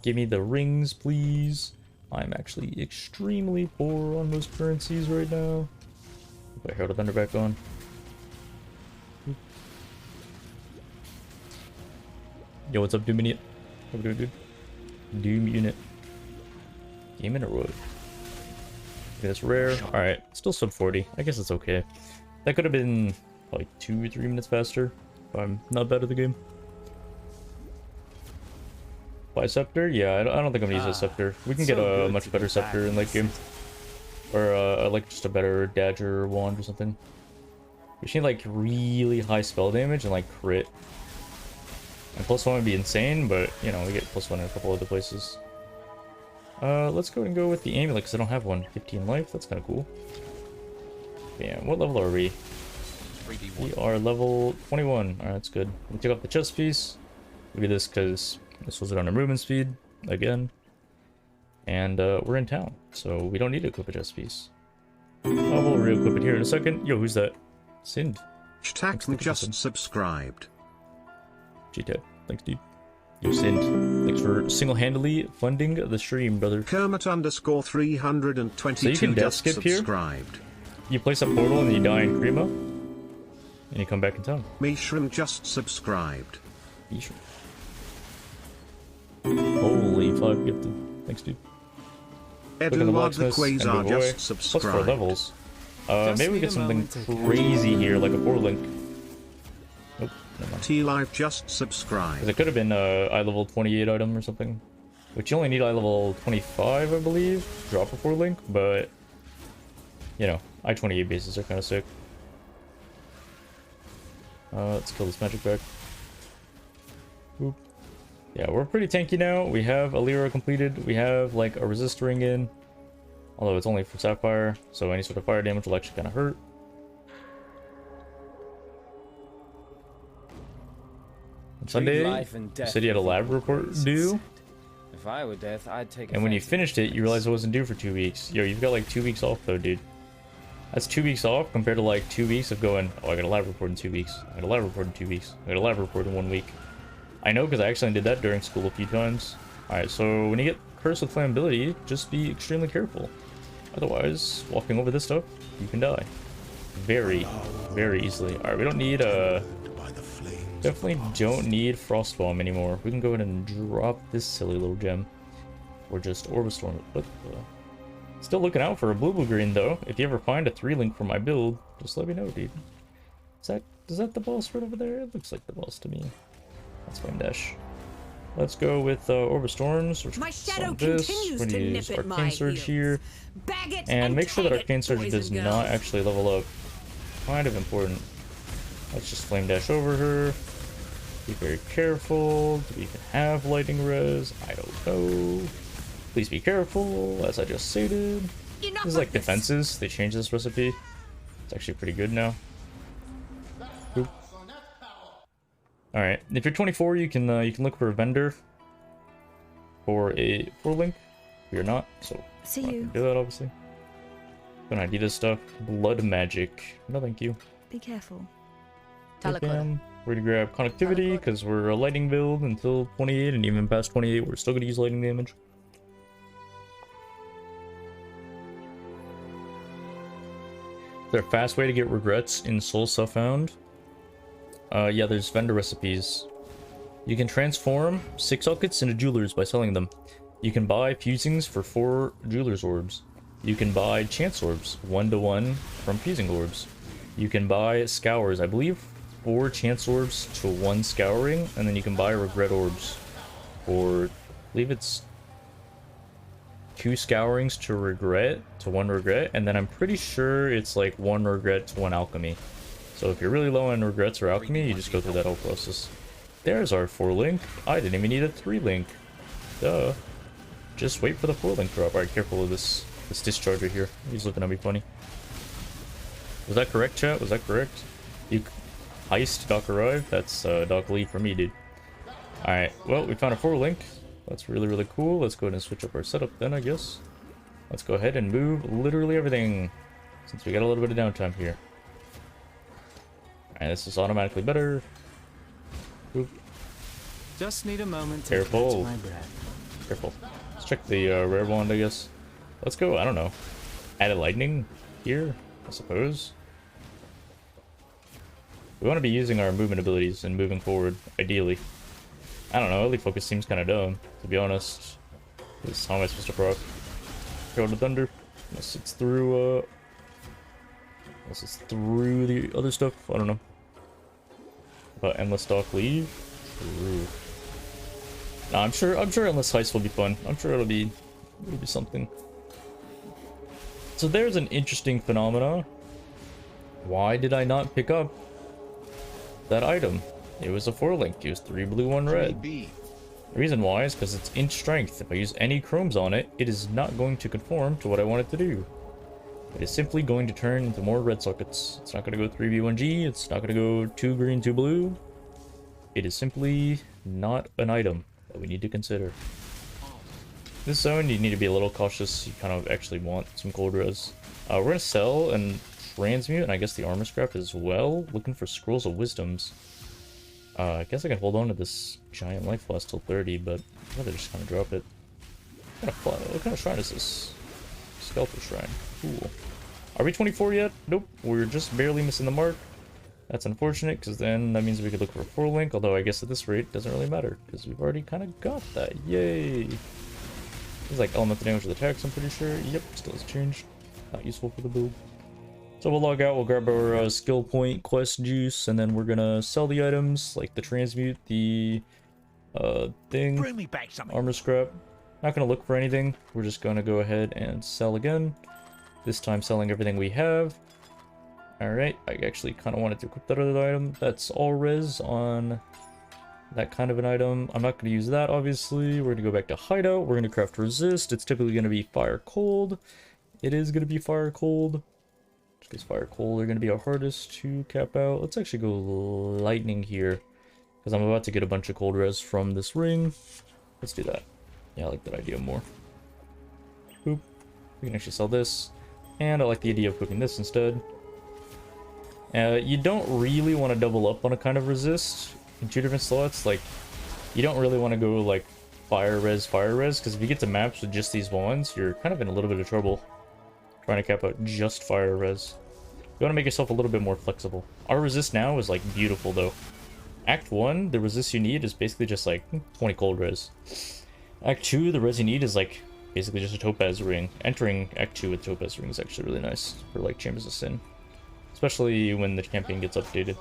Give me the rings, please. I'm actually extremely poor on most currencies right now. Put Herald of Thunder back on. Yo, what's up, Doom Unit? How we doing, dude? Doom Unit. Game in a row. Okay, that's rare. Alright, still sub 40. I guess it's okay. That could have been like 2 or 3 minutes faster. If I'm not bad at the game. Buy Scepter? Yeah, I don't think I'm gonna use a Scepter. We can get a much better Scepter in late game. Or like just a better Dagger wand or something. We need like really high spell damage and like crit. And +1 would be insane, but you know, we get +1 in a couple other places. Let's go and go with the amulet because I don't have one. 15 life, that's kind of cool. Damn, what level are we? We are level 21. Alright, that's good. We took off the chest piece. We do this because this was on our movement speed again. And we're in town, so we don't need to equip a chest piece. We'll re-equip it here in a second. Yo, who's that? Sind. Taxman just subscribed. G-Tab. Thanks, dude. You Sind. Thanks for single-handedly funding the stream, brother. Kermit_322 so you can death skip subscribed. Here. You place a portal and you die in Cremo. And you come back in town. Mishram just subscribed. Mishram. Holy 5 gifted. Thanks, dude. Eduard the Quasar just subscribed. Plus 4 levels. Maybe we get something crazy here, like a 4-link. Nope, never mind. T-Live just subscribed. Because it could have been I level 28 item or something. which you only need eye level 25, I believe, drop a 4 link, but you know, I-28 bases are kind of sick. Let's kill this magic back. Oop. Yeah, we're pretty tanky now. We have a Lyra completed. We have like a resist ring in, although it's only for Sapphire, so any sort of fire damage will actually kind of hurt. On Sunday, you said you had a lab report due. If I were death, I'd take. And when you finished it, you realized it wasn't due for 2 weeks. Yo, you've got like 2 weeks off though, dude. That's 2 weeks off compared to like 2 weeks of going, oh, I got a lab report in 2 weeks. I got a lab report in 2 weeks. I got a lab report in 1 week. I know because I actually did that during school a few times. Alright, so when you get cursed with flammability, just be extremely careful. Otherwise, walking over this stuff, you can die. Very, very easily. Alright, we don't need definitely don't need Frost Bomb anymore. We can go ahead and drop this silly little gem. Or just Orb Storm it. But, still looking out for a blue green though. If you ever find a 3-link for my build, just let me know, dude. Is that the boss right over there? It looks like the boss to me. That's Flame Dash. Let's go with Orb of Storms. My shadow this. continues We're to gonna nip use at my Arcane Surge heels. here. Bag it And make sure that tag it, Arcane Surge boys does and not girls. actually level up. Kind of important. Let's just Flame Dash over her. Be very careful. Do we even have Lightning Res? I don't know. Please be careful, as I just stated. Enough This is like of this. defenses. They changed this recipe. It's actually pretty good now. Oop. All right, if you're 24, you can look for a vendor for a 4-link. If you're not, so See I'm not you. gonna do that obviously. When I need this stuff, blood magic. No, thank you. Be careful. Bam. We're gonna grab connectivity because we're a lightning build until 28, and even past 28, we're still gonna use lightning damage. Is there a fast way to get regrets in Soul Self-Found? Yeah, there's vendor recipes. You can transform 6 Alkits into jewelers by selling them. You can buy fusings for 4 jewelers orbs. You can buy chance orbs, 1-to-1 from fusing orbs. You can buy scours, I believe 4 chance orbs to 1 scouring, and then you can buy regret orbs for, I believe it's 2 scourings to regret to 1 regret, and then I'm pretty sure it's like 1 regret to 1 alchemy. So if you're really low on regrets or alchemy, you just go through that whole process. There's our 4-link. I didn't even need a 3-link. Duh. Just wait for the 4-link drop. Alright, careful of this discharger here. He's looking at me funny. Was that correct, chat? Was that correct? You heist Doc arrive? That's Doc Lee for me, dude. Alright, well, we found a 4-link. That's really, really cool. Let's go ahead and switch up our setup then, I guess. Let's go ahead and move literally everything, since we got a little bit of downtime here. Alright, this is automatically better. Oop. Just need a moment to Careful. catch my breath. Careful. Let's check the rare wand, I guess. Let's go, I don't know. Added lightning here, I suppose. We want to be using our movement abilities and moving forward, ideally. I don't know, early focus seems kind of dumb, to be honest. Because how am I supposed to proc? Go to Thunder. Unless it's through, the other stuff, I don't know. But Endless Dock Leave? True. Nah, I'm sure Endless Heist will be fun. I'm sure it'll be something. So there's an interesting phenomena. Why did I not pick up that item? It was a 4-link. It was 3 blue, 1 red. The reason why is because it's inch strength. If I use any chromes on it, it is not going to conform to what I want it to do. It is simply going to turn into more red sockets. It's not going to go 3v1g. It's not going to go 2 green, 2 blue. It is simply not an item that we need to consider. This zone, you need to be a little cautious. You kind of actually want some cold res. We're going to sell and transmute, and I guess the armor scrap as well. Looking for scrolls of wisdoms. I guess I can hold on to this giant life flask till 30, but I'd rather just kind of drop it. What kind of shrine is this? Skeletal shrine. Cool. Are we 24 yet? Nope. We're just barely missing the mark. That's unfortunate, because then that means we could look for a 4-link, although I guess at this rate, it doesn't really matter, because we've already kind of got that. Yay! It's like elemental damage with attacks, I'm pretty sure. Yep, still has changed. Not useful for the build. So we'll log out, we'll grab our skill point quest juice, and then we're gonna sell the items, like the transmute, the Bring me back something. armor scrap. Not gonna look for anything. We're just gonna go ahead and sell again. This time selling everything we have. Alright, I actually kind of wanted to equip that other item. That's all res on that kind of an item. I'm not going to use that, obviously. We're going to go back to hideout. We're going to craft resist. It's typically going to be fire cold. It is going to be fire cold. Because fire cold are going to be our hardest to cap out. Let's actually go lightning here. Because I'm about to get a bunch of cold res from this ring. Let's do that. Yeah, I like that idea more. Boop. We can actually sell this. And I like the idea of cooking this instead. You don't really want to double up on a kind of resist in 2 different slots. Like, you don't really want to go like fire res, because if you get to maps with just these ones, you're kind of in a little bit of trouble trying to cap out just fire res. You want to make yourself a little bit more flexible. Our resist now is like beautiful though. Act 1, the resist you need is basically just like 20 cold res. Act 2, the res you need is like basically just a topaz ring. Entering Act 2 with topaz ring is actually really nice for like Chambers of Sin. Especially when the campaign gets updated.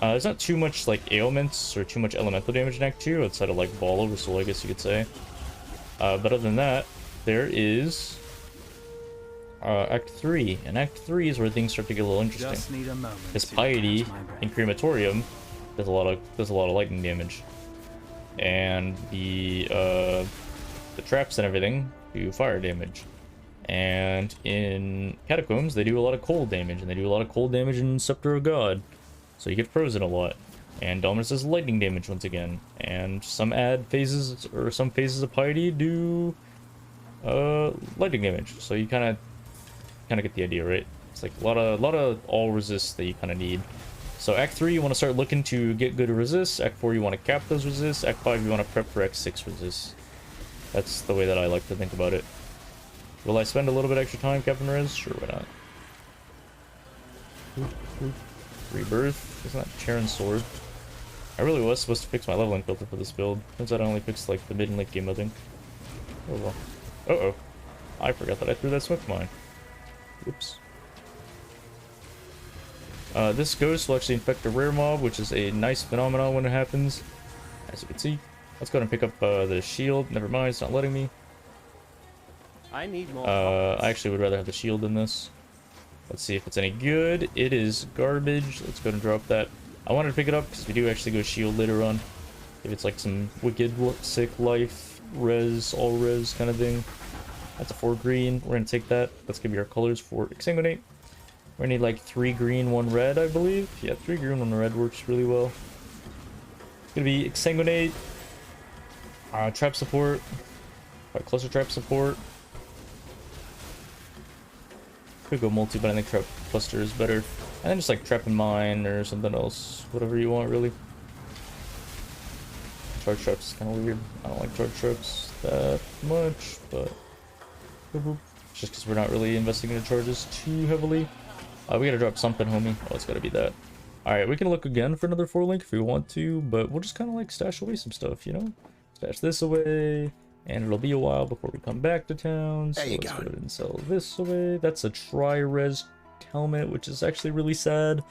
There's not too much like ailments or too much elemental damage in Act 2 outside of like ball over soul, I guess you could say. But other than that, there is Act 3, and Act 3 is where things start to get a little interesting. Because Piety in Crematorium does a lot of lightning damage, and the traps and everything do fire damage. And in Catacombs, they do a lot of cold damage, and they do a lot of cold damage in Scepter of God. So you get frozen a lot. And Dominus does lightning damage once again. And some phases of Piety do lightning damage. So you kind of get the idea, right? It's like a lot of all resists that you kind of need. So Act 3, you want to start looking to get good resists. Act 4, you want to cap those resists. Act 5, you want to prep for Act 6 resists. That's the way that I like to think about it. Will I spend a little bit extra time, Captain Rez? Sure, why not? Rebirth. Isn't that Charon's sword? I really was supposed to fix my leveling filter for this build. Turns out I only fixed like the mid and late game, I think. Oh well. Uh-oh. I forgot that I threw that smoke mine. Oops. This ghost will actually infect a rare mob, which is a nice phenomenon when it happens. As you can see. Let's go ahead and pick up the shield. Never mind, it's not letting me. I need more. I actually would rather have the shield than this. Let's see if it's any good. It is garbage. Let's go ahead and drop that. I wanted to pick it up because we do actually go shield later on. If it's like some wicked, sick life, res, all res kind of thing. That's a 4 green. We're going to take that. That's going to be our colors for Exsanguinate. We're going to need like 3 green, 1 red, I believe. Yeah, 3 green, 1 red works really well. It's going to be Exsanguinate, trap support, cluster trap support. Could go multi, but I think trap cluster is better. And then just like trap and mine or something else, whatever you want really. Charge traps is kind of weird. I don't like charge traps that much, but just because we're not really investing in the charges too heavily. We gotta drop something, homie. Oh, it's gotta be that. All right, we can look again for another 4 link if we want to, but we'll just kind of like stash away some stuff, you know? Stash this away. And it'll be a while before we come back to town. So let's go ahead and sell this away. That's a tri-res helmet, which is actually really sad.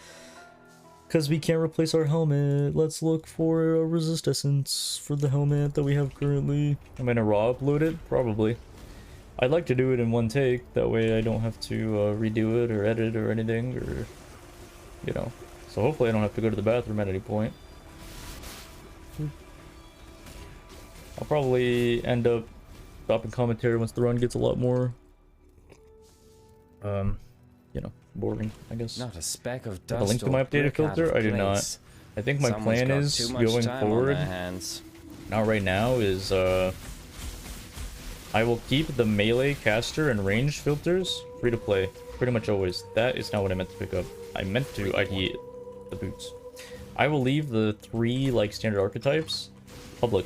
Because we can't replace our helmet. Let's look for a resist essence for the helmet that we have currently. I'm going to raw upload it? Probably. I'd like to do it in one take. That way I don't have to redo it or edit or anything. Or, you know. So hopefully I don't have to go to the bathroom at any point. I'll probably end up dropping commentary once the run gets a lot more, you know, boring, I guess. Not a speck of Have dust. a link to my updated filter? I do not. I think my plan is going forward. Now, right now is I will keep the melee, caster, and range filters free to play, pretty much always. That is not what I meant to pick up. I meant to ID the boots. I will leave the 3 like standard archetypes public.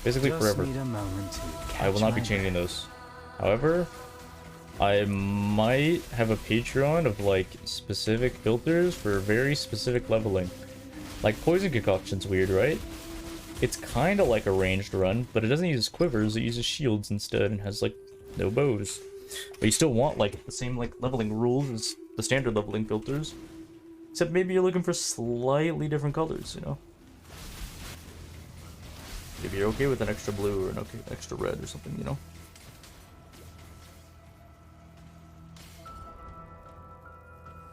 Basically forever. I will not be changing those. However, I might have a Patreon of like specific filters for very specific leveling. Like Poison Concoction's weird, right? It's kind of like a ranged run, but it doesn't use quivers, it uses shields instead and has like no bows. But you still want like the same like leveling rules as the standard leveling filters. Except maybe you're looking for slightly different colors, you know? If you're okay with an extra blue or an extra red or something, you know.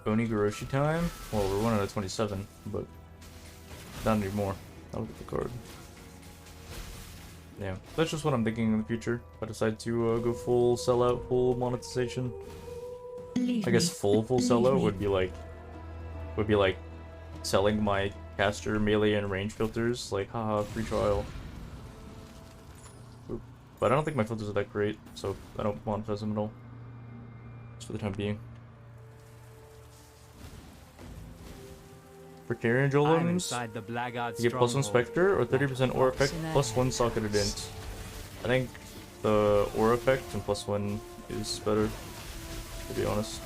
Onigoroshi time? Well, we're 1 out of 27, but not anymore. I'll get the card. Yeah, that's just what I'm thinking in the future. If I decide to go full sellout, full monetization. I guess full sellout would be like selling my caster, melee, and range filters. Like, haha, free trial. Oop. But I don't think my filters are that great, so I don't monetize them at all. Just for the time being. For carrying golems, you get +1 Spectre or 30% aura effect +1 socketed int. I think the aura effect and +1 is better, to be honest.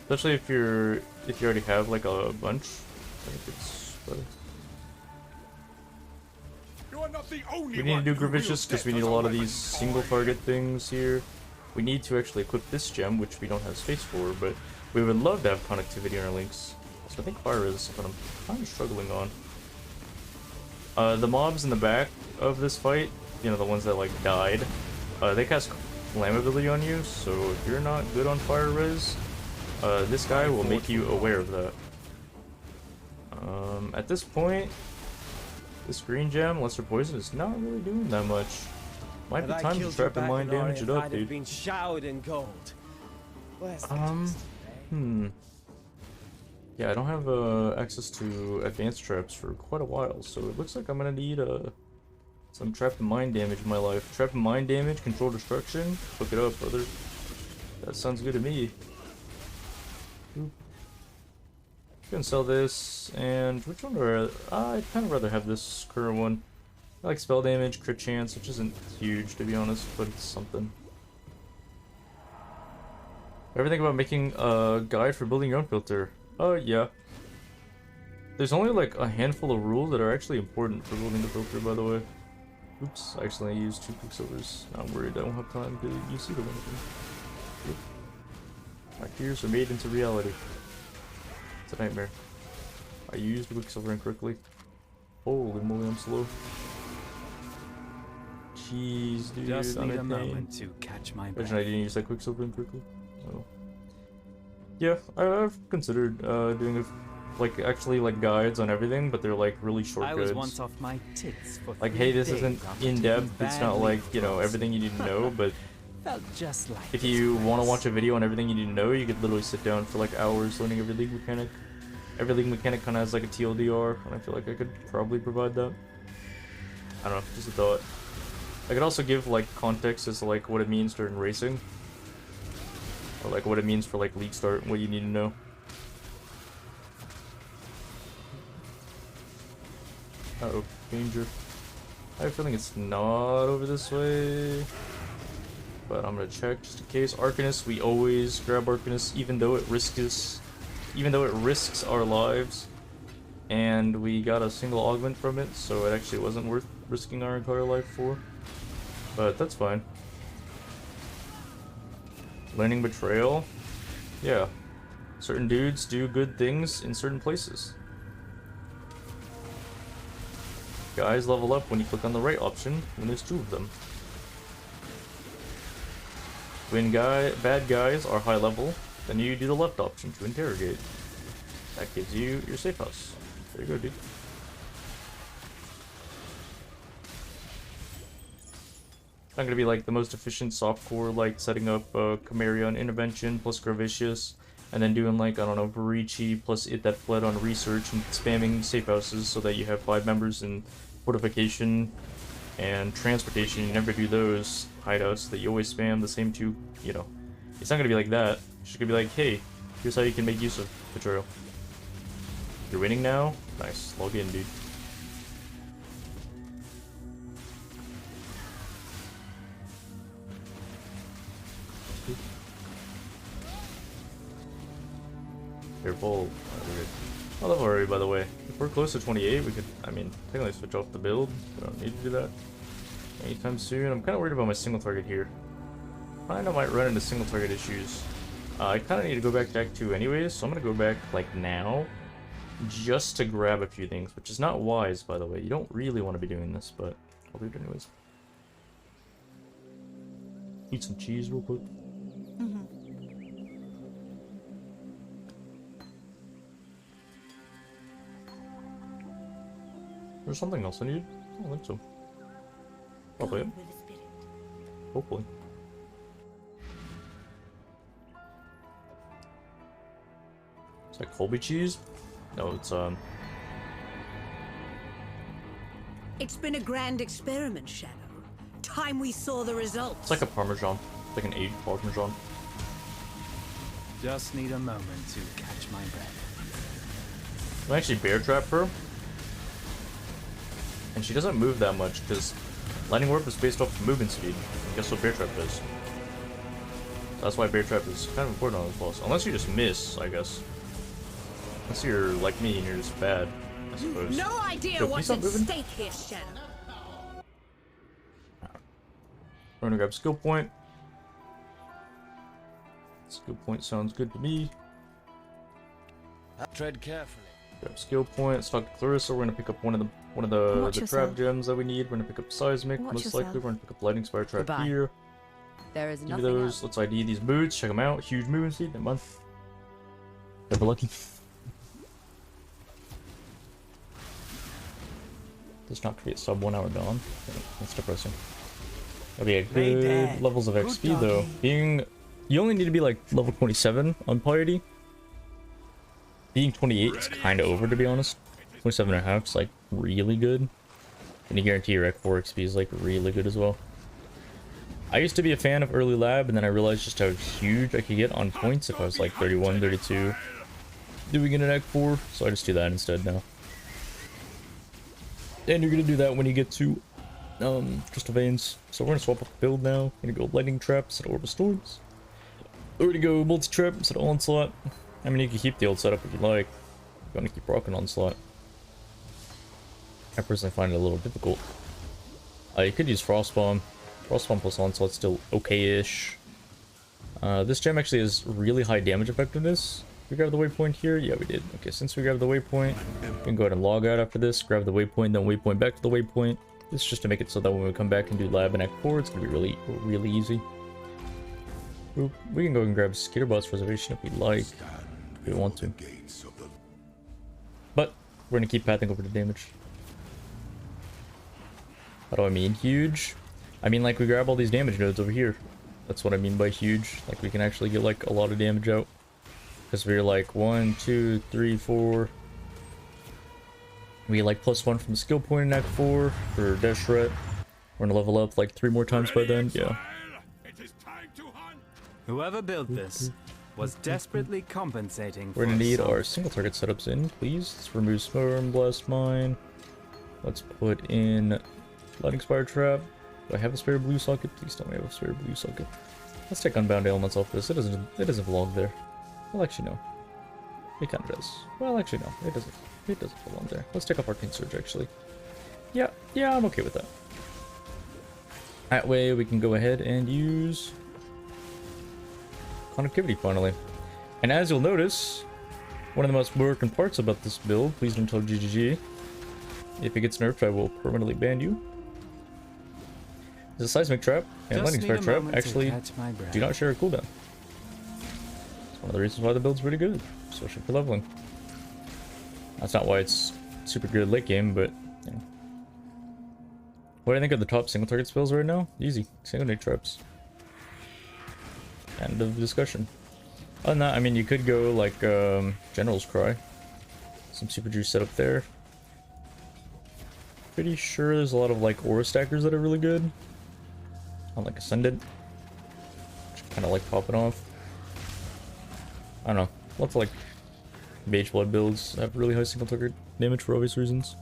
Especially if you already have like a bunch, I think it's better. We need to do Gravicious because we need a lot of these single target things here. We need to actually equip this gem, which we don't have space for, but we would love to have connectivity in our links. So I think fire is something I'm kind of struggling on. The mobs in the back of this fight, you know, the ones that like died, they cast flammability on you, so if you're not good on fire res, this guy will make you aware of that. At this point, this green gem, Lesser Poison, is not really doing that much. Might be time to trap and mind damage it up, dude. Been showered in gold. Yeah, I don't have access to advanced traps for quite a while, so it looks like I'm gonna need some trap and mind damage in my life. Trap and mind damage, control destruction, hook it up, brother. That sounds good to me. Oop. Gonna sell this, and which one do I'd kind of rather have this current one. I like spell damage, crit chance, which isn't huge to be honest, but it's something. Ever think about making a guide for building your own filter? Oh, yeah. There's only like a handful of rules that are actually important for building the filter, by the way. Oops, I accidentally used 2 quicksilvers. Now I'm worried I won't have time to use either one of them. Yep. My fears are made into reality. It's a nightmare. I used quicksilver incorrectly. Holy moly, I'm slow. Jeez, dude, Just I'm need a in moment to catch my breath. Imagine I didn't use that quicksilver incorrectly. Oh. Yeah, I've considered doing actually like guides on everything, but they're like really short I guides. was once off my tits for Like, 3 hey, this days isn't after in depth. being It's not badly like, you know, frozen. everything you need to know. But Felt just like if you want to watch a video on everything you need to know, you could literally sit down for like hours learning every league mechanic. Every league mechanic kind of has like a TLDR, and I feel like I could probably provide that. I don't know, just a thought. I could also give like context as to like what it means during racing, or like what it means for like league start, what you need to know. Uh-oh, danger. I have a feeling it's not over this way, but I'm gonna check just in case. Arcanist, we always grab Arcanist, even though it risks our lives, and we got a single augment from it, so it actually wasn't worth risking our entire life for. But that's fine. Learning Betrayal. Yeah. Certain dudes do good things in certain places. Guys level up when you click on the right option when there's 2 of them. When bad guys are high level, then you do the left option to interrogate. That gives you your safe house. There you go, dude. Not gonna be like the most efficient softcore, like setting up Chimerion Intervention plus Gravicious, and then doing like, I don't know, Varici plus It That Fled on research and spamming safe houses so that you have 5 members in fortification and transportation. You never do those hideouts that you always spam the same 2, you know. It's not gonna be like that. It's just gonna be like, hey, here's how you can make use of Betrayal. You're winning now? Nice. Log in, dude. Careful. I love already, by the way. If we're close to 28, we could, I mean, technically switch off the build. We don't need to do that anytime soon. I'm kind of worried about my single target here. I might run into single target issues. I kind of need to go back to Act 2 anyways, so I'm going to go back, like, now. just to grab a few things, which is not wise, by the way. You don't really want to be doing this, but I'll do it anyways. Eat some cheese real quick. There's something else I need? I don't think so. Probably. Hopefully. Is that Colby cheese? No, it's It's been a grand experiment, Shadow. Time we saw the results. it's like a Parmesan. It's like an aged Parmesan. Just need a moment to catch my breath. I'm actually bear trap her. And she doesn't move that much because Lightning Warp is based off of movement speed. And guess what bear trap does? So that's why bear trap is kind of important on this boss. Unless you just miss, I guess. Unless you're like me and you're just bad, I suppose. No idea Yo, what's please at stop moving. stake here, Shadow. We're gonna grab skill point. Skill point sounds good to me. Tread carefully. Grab skill point. Let's talk to Clarissa. We're gonna pick up one of the Watch trap yourself. gems that we need. We're gonna pick up seismic. Watch Most likely, yourself. we're gonna pick up lightning spire trap Goodbye. here. There is Give me nothing those. else. Let's ID these boots. Check them out. Huge movement speed. Never mind. Never lucky. Does not create sub 1 hour dawn. That's depressing. Okay, good levels of XP though. You only need to be like level 27 on piety. Being 28 is kind of over, to be honest. 27 and a half is like really good. And you guarantee your X4 XP is like really good as well. I used to be a fan of early lab, and then I realized just how huge I could get on points if I was like 31, 32 doing it in X4, so I just do that instead now. And you're gonna do that when you get to Crystal Veins. So we're gonna swap up the build now. We're gonna go Lightning Trap instead of Orb of Storms. We're gonna go Multi-Trap instead of Onslaught. I mean, you can keep the old setup if you like. You're gonna keep rocking Onslaught. I personally find it a little difficult. You could use Frost Bomb. Frost Bomb plus Onslaught's still okay-ish. This gem actually has really high damage effectiveness. We grabbed the waypoint here? Yeah, we did. Okay, since we grabbed the waypoint, we can go ahead and log out after this, grab the waypoint, then waypoint back to the waypoint. This is just to make it so that when we come back and do lab and Act 4, it's gonna be really, really easy. Oop, we can go and grab Skater Boss Reservation if we like, if we want to. But we're gonna keep pathing over to damage. How do I mean huge? I mean like we grab all these damage nodes over here. That's what I mean by huge. Like we can actually get like a lot of damage out. Because we're like 1, 2, 3, 4. We get like +1 from the skill point in Act 4 for Deshret. We're gonna level up like 3 more times by then. Yeah. It is time to hunt. Whoever built this was desperately compensating for We're gonna need something. our single target setups in, please. Let's remove Storm Blast Mine. Let's put in Lightning Spire Trap. Do I have a spare blue socket? Please tell me I have a spare blue socket. Let's take Unbound Elements off this. It doesn't belong there. Well, actually, no. It kind of does. Well, actually, no. It doesn't. It doesn't belong there. Let's take off Arcane Surge, actually. Yeah, I'm okay with that. That way, we can go ahead and use Connectivity, finally. And as you'll notice, one of the most broken parts about this build, please don't tell GGG, if it gets nerfed, I will permanently ban you. Is a Seismic Trap and Just Lightning need Spire a Trap moment to actually catch my breath. do not share a cooldown. It's one of the reasons why the build's pretty good, especially for leveling. That's not why it's super good late game, but you know. What do I think of the top single target spells right now? Easy. Single nade traps. End of discussion. Other than that, I mean, you could go like General's Cry. Some super juice set up there. Pretty sure there's a lot of like aura stackers that are really good. On like Ascendant. Kind of like popping off. I don't know. Lots of like Mage Blood builds have really high single target damage for obvious reasons.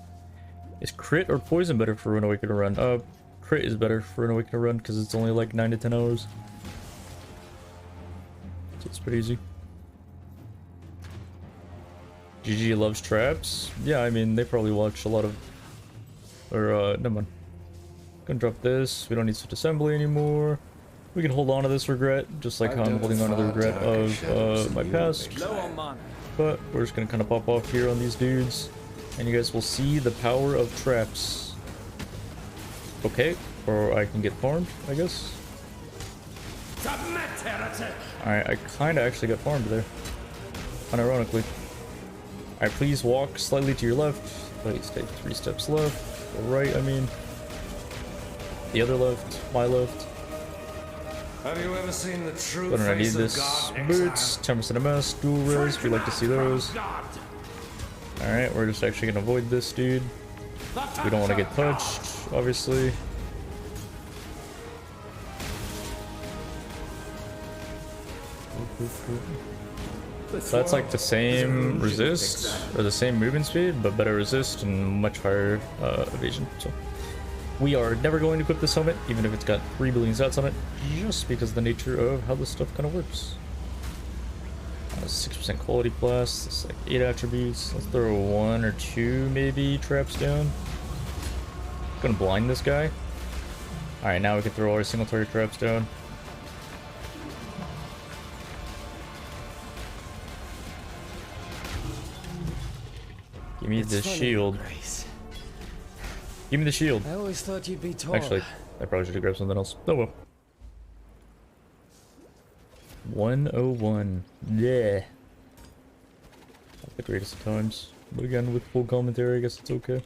Is crit or poison better for an Awakener run? Crit is better for an Awakener run because it's only like 9 to 10 hours. So it's pretty easy. GG loves traps. Yeah, I mean, they probably watch a lot of... Or, never mind. Gonna drop this. We don't need Swift Assembly anymore. We can hold on to this regret, just like how I'm holding on to the regret of my past. But we're just gonna kind of pop off here on these dudes, and you guys will see the power of traps. Okay, or I can get farmed, I guess. Alright, I kinda actually got farmed there. Unironically. Alright, please walk slightly to your left. Please take 3 steps left. Or right, I mean. The other left, my left. Have you ever seen the true But I need face of this God, boots, 10% MS, dual res, we like to see those. Alright, we're just actually gonna avoid this dude. We don't want to get touched, obviously. So that's like the same resist, or the same movement speed, but better resist and much higher evasion. So we are never going to equip this helmet, even if it's got 3 billion stats on it, just because of the nature of how this stuff kind of works. 6% quality plus, it's like 8 attributes. Let's throw 1 or 2 maybe traps down. Gonna blind this guy. Alright, now we can throw our single target traps down. Give me the shield. Give me the shield. I always thought you'd be taller. Actually, I probably should have grabbed something else. Oh well. 101. Yeah. Not the greatest of times. But again, with full commentary, I guess it's okay.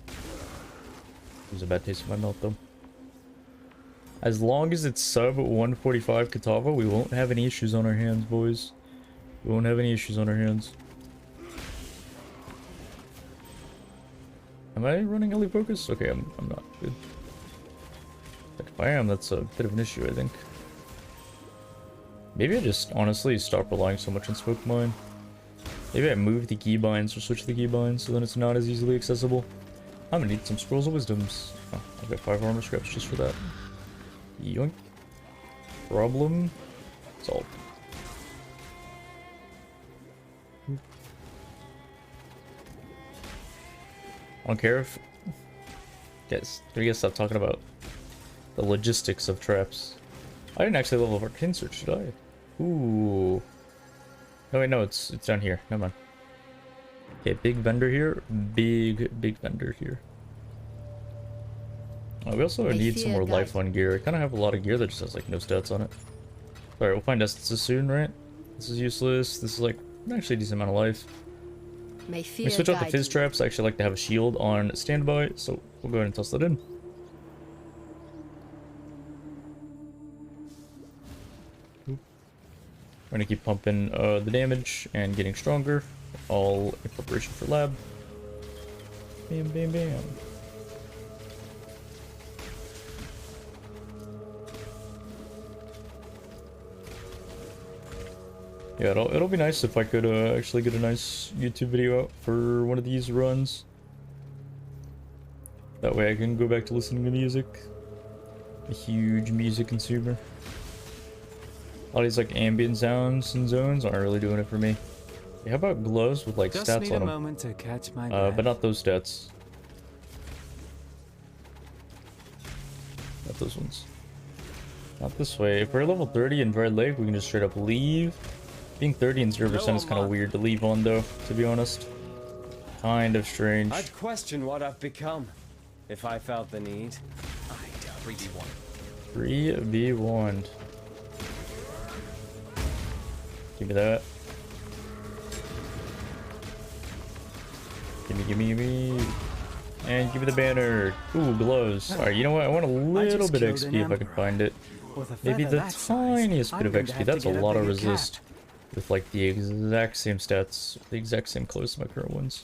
It was a bad taste in my mouth, though. As long as it's sub 145 Kitava, we won't have any issues on our hands, boys. We won't have any issues on our hands. Am I running LE focus? Okay, I'm not. Good. If I am, that's a bit of an issue, I think. Maybe I just honestly stop relying so much on smoke mine. Maybe I move the keybinds or switch the keybinds so then it's not as easily accessible. I'm gonna need some scrolls of wisdoms. Oh, I've got 5 armor scraps just for that. Yoink. Problem solved. I don't care if... Guys, we gotta stop talking about the logistics of traps. I didn't actually level up Arcane Search, did I? Ooh. No, wait, no, it's down here. Never mind. Okay, big vendor here. Big vendor here. We also need some more life on gear. I kind of have a lot of gear that just has like no stats on it. Alright, we'll find essences soon, right? This is useless. This is like actually a decent amount of life. May We switch out the Phys traps. I actually like to have a shield on standby, so we'll go ahead and toss that in. We're gonna keep pumping the damage and getting stronger, all in preparation for lab. Bam, bam, bam. Yeah, it'll be nice if I could actually get a nice YouTube video out for one of these runs. That way I can go back to listening to music. A huge music consumer. A lot of these like ambient sounds and zones aren't really doing it for me. Hey, how about gloves with like Just stats need on a them? moment to catch my breath. But not those stats. Not those ones. Not this way. If we're level 30 in Dry Lake, we can just straight up leave. Being 30 and 0% is kind of weird to leave on, though, to be honest. Kind of strange. I'd question what I've become if I felt the need. 3v1. Give me that. Give me. And give me the banner. Ooh, gloves. Alright, you know what? I want a little bit of XP if I can find it. Maybe the tiniest bit of XP. That's a lot of resist. With like the exact same stats, the exact same close to my current ones.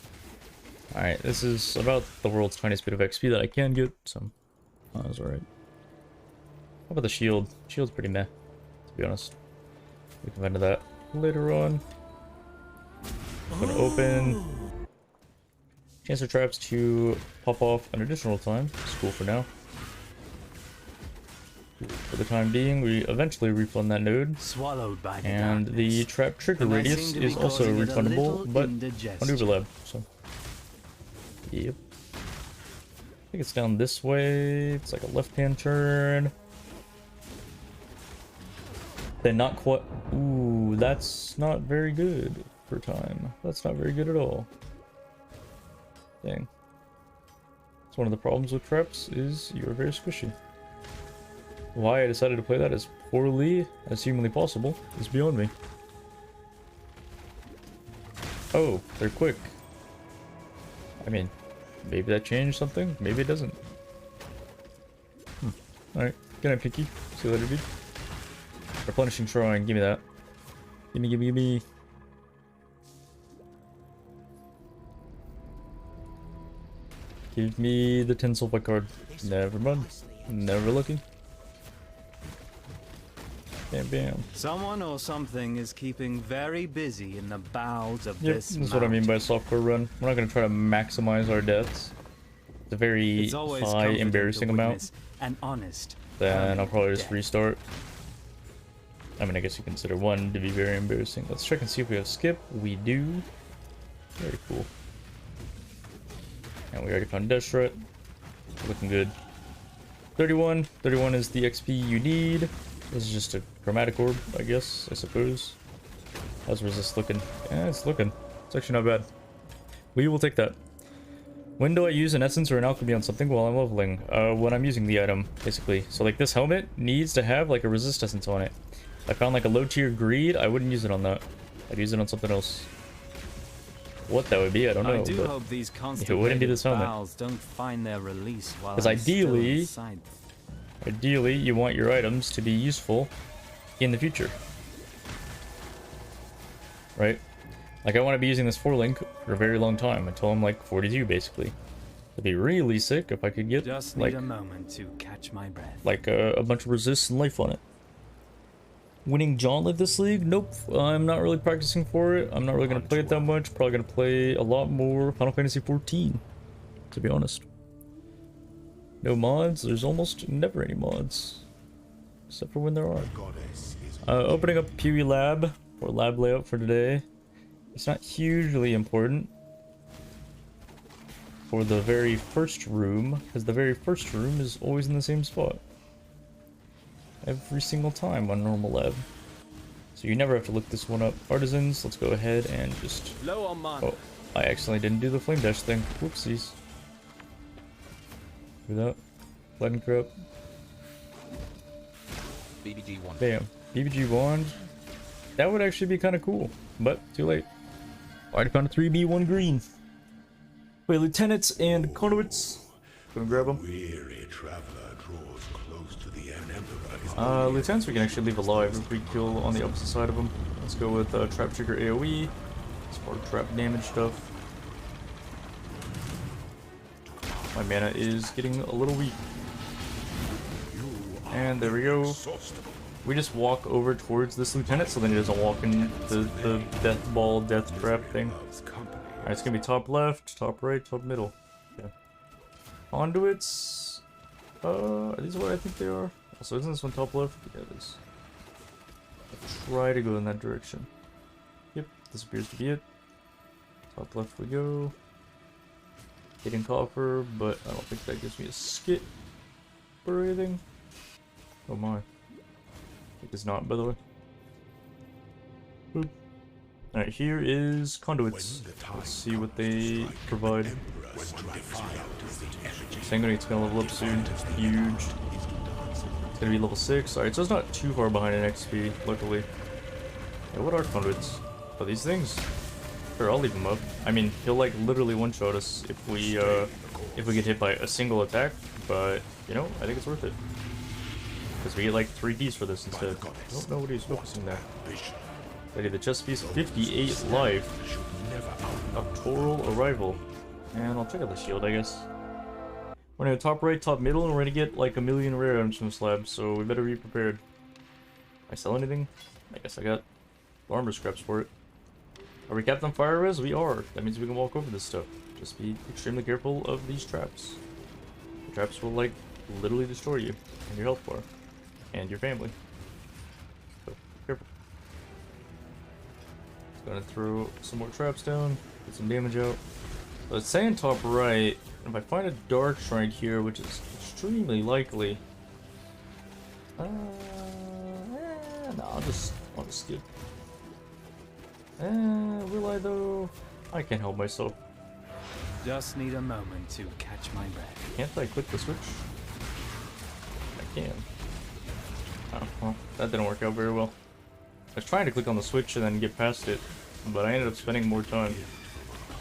Alright, this is about the world's tiniest bit of XP that I can get, so that was alright. How about the shield? Shield's pretty meh, to be honest. We can find that later on. Gonna open. Chance for traps to pop off an additional time. It's cool for now. For the time being, we eventually refund that node. Swallowed by the and darkness. the trap trigger radius is also refundable, but on Uber Lab, so. Yep. I think it's down this way. It's like a left-hand turn. Then not quite. Ooh, that's not very good for time. That's not very good at all. Dang. It's one of the problems with traps is you're very squishy. Why I decided to play that as poorly as humanly possible is beyond me. Oh, they're quick. I mean, maybe that changed something. Maybe it doesn't. Alright, good night, Pinky. See you later, dude. Replenishing shrine, give me that. Gimme, gimme, gimme. Give me the 10 sulfite card. Never mind. Never looking. Bam, bam. Someone or something is keeping very busy in the bowels of Yep, this that's what I mean by a softcore run. We're not going to try to maximize our deaths. It's a very high, embarrassing amount. An honest. Then I'll probably just restart. I mean, I guess you consider one to be very embarrassing. Let's check and see if we have skip. We do. Very cool. And we already found Death Threat. Looking good. 31. 31 is the XP you need. This is just a chromatic orb, I guess, I suppose. How's resist looking? Yeah, it's looking. It's actually not bad. We will take that. When do I use an essence or an alchemy on something while I'm leveling? When I'm using the item, basically. So like this helmet needs to have like a resist essence on it. If I found like a low tier greed, I wouldn't use it on that. I'd use it on something else. What that would be, I don't know. I do but hope these it wouldn't be this helmet. don't find their release while because ideally, you want your items to be useful in the future. Right? Like, I want to be using this 4-link for a very long time, until I'm like 42, basically. It'd be really sick if I could get, just like, need a moment to catch my breath. Like a bunch of resist and life on it. Winning Gauntlet this league? Nope. I'm not really practicing for it. I'm not really going to play it that much. Probably going to play a lot more Final Fantasy 14, to be honest. No mods? There's almost never any mods. Except for when there are. Opening up Pewee Lab, or lab layout for today. It's not hugely important for the very first room, because the very first room is always in the same spot. Every single time on normal lab. So you never have to look this one up. Artisans, let's go ahead and just... Low on mana. Oh, I accidentally didn't do the flame dash thing. Whoopsies. Do that. Lightning crap. BBG wand. Bam. BBG wand. That would actually be kind of cool, but too late. Already found a 3B1 green. Wait, lieutenants and conduits. Gonna grab them. Weary traveler draws close to the end. Lieutenants we can actually leave alive if we kill on the opposite side of them. Let's go with trap trigger AoE. It's for trap damage stuff. My mana is getting a little weak. And there we go. We just walk over towards this lieutenant so then he doesn't walk in the death ball, death trap thing. Alright, it's gonna be top left, top right, top middle. Okay. Conduits. Are these what I think they are? Also, isn't this one top left? Yeah, it is. I'll try to go in that direction. Yep, this appears to be it. Top left we go. Hidden coffer, but I don't think that gives me a skip or anything. Oh my. It does not, by the way. Boop. Alright, here is conduits. Let's see what they provide. Sanguinate's gonna level up soon. Huge. It's gonna be level 6. Alright, so it's not too far behind in XP, luckily. Yeah, what are conduits? Oh, these things? Sure, I'll leave them up. I mean, he'll like literally one-shot us if we get hit by a single attack, but you know, I think it's worth it. Because we get like 3 Ds for this instead. I don't know what he's focusing there. Lady the chest piece, 58 life. Noctoral arrival. And I'll check out the shield, I guess. We're gonna go top right, top middle, and we're gonna get like 1,000,000 rare items from slabs, so we better be prepared. I sell anything? I guess I got armor scraps for it. Are we Captain Fire Res? We are. That means we can walk over this stuff. Just be extremely careful of these traps. The traps will like literally destroy you and your health bar. And your family. So, careful. Just gonna throw some more traps down, get some damage out. So it's saying top right. If I find a dark shrine here, which is extremely likely. I'm I'll just skip. Will I though? I can't help myself. Just need a moment to catch my breath. Can't I click the switch? I can. Oh, well, that didn't work out very well. I was trying to click on the switch and then get past it, but I ended up spending more time.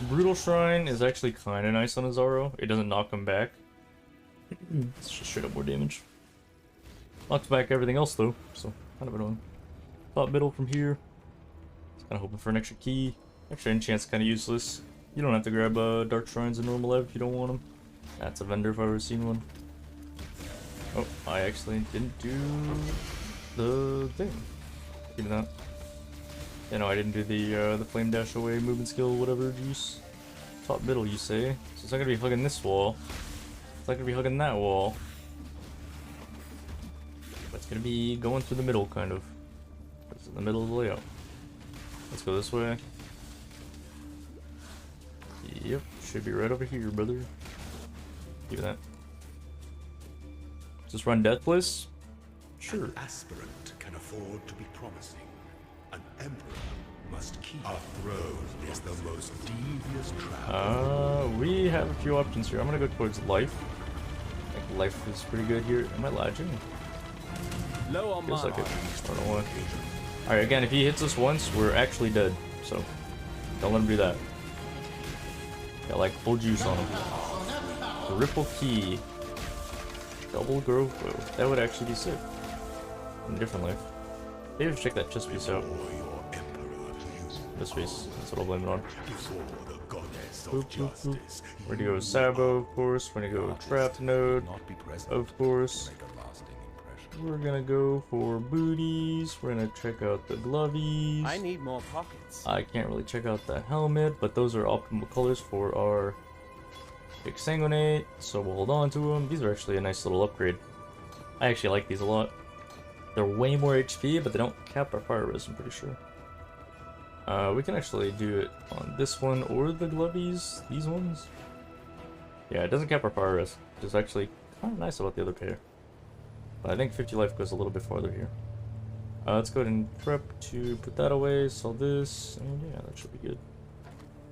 Brutal Shrine is actually kind of nice on Azaro. It doesn't knock him back. It's just straight up more damage. Knocks back everything else though, so kind of annoying. Top middle from here. Just kind of hoping for an extra key. Extra enchant's kind of useless. You don't have to grab Dark Shrines in normal Lab if you don't want them. That's a vendor if I've ever seen one. Oh, I actually didn't do the thing. Give me that. Yeah, no, I didn't do the flame dash away movement skill, whatever juice. Top middle, you say? So it's not gonna be hugging this wall. It's not gonna be hugging that wall. But it's gonna be going through the middle, kind of. It's in the middle of the layout. Let's go this way. Yep, should be right over here, brother. Give me that. Just run Deathless? Sure. An aspirant can afford to be promising. An emperor must keep. A throne is the most devious trap. We have a few options here. I'm gonna go towards life. I think life is pretty good here. Am I lagging? Low on Feels my like it. I don't know why. Alright, again, if he hits us once, we're actually dead. So, don't let him do that. Got like full juice on him. Ripple Key. Double growth bow. That would actually be sick. In a different life. Maybe we should check that chest piece out. This piece. That's what I'll blame it on. Boop, boop, boop. We're gonna go Sabo, of course. We're gonna go Trap Node, of course. We're gonna go for booties. We're gonna check out the glovies. I need more pockets. I can't really check out the helmet, but those are optimal colors for our Exsanguinate, so we'll hold on to them. These are actually a nice little upgrade. I actually like these a lot. They're way more HP, but they don't cap our fire res, I'm pretty sure. We can actually do it on this one or the glovies, these ones. Yeah, it doesn't cap our fire res, which is actually kind of nice about the other pair. But I think 50 life goes a little bit farther here. Let's go ahead and prep to put that away, sell this, and yeah, that should be good.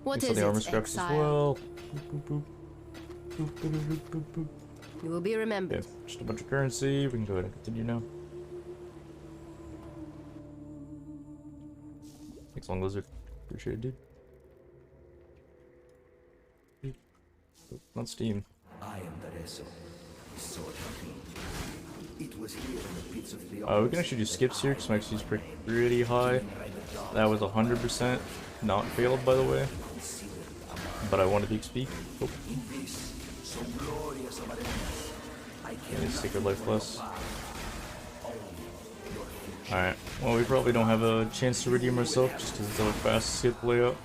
What sell is the armor it, scraps exile? as well. Boop, boop, boop. Boop, boop, boop, boop, boop. You will be remembered. Yeah, just a bunch of currency. We can go ahead and continue now. Thanks, Long Lizard. Appreciate it, dude. Oh, not Steam. I am the Reso, sword king. It was here in the pits of the We can actually do skips here because my XP is pretty high. That was 100% not failed, by the way. But I wanted the XP. Oh. Yeah, Sacred Life Plus. Alright, well, we probably don't have a chance to redeem ourselves just because it's a fast skip layout.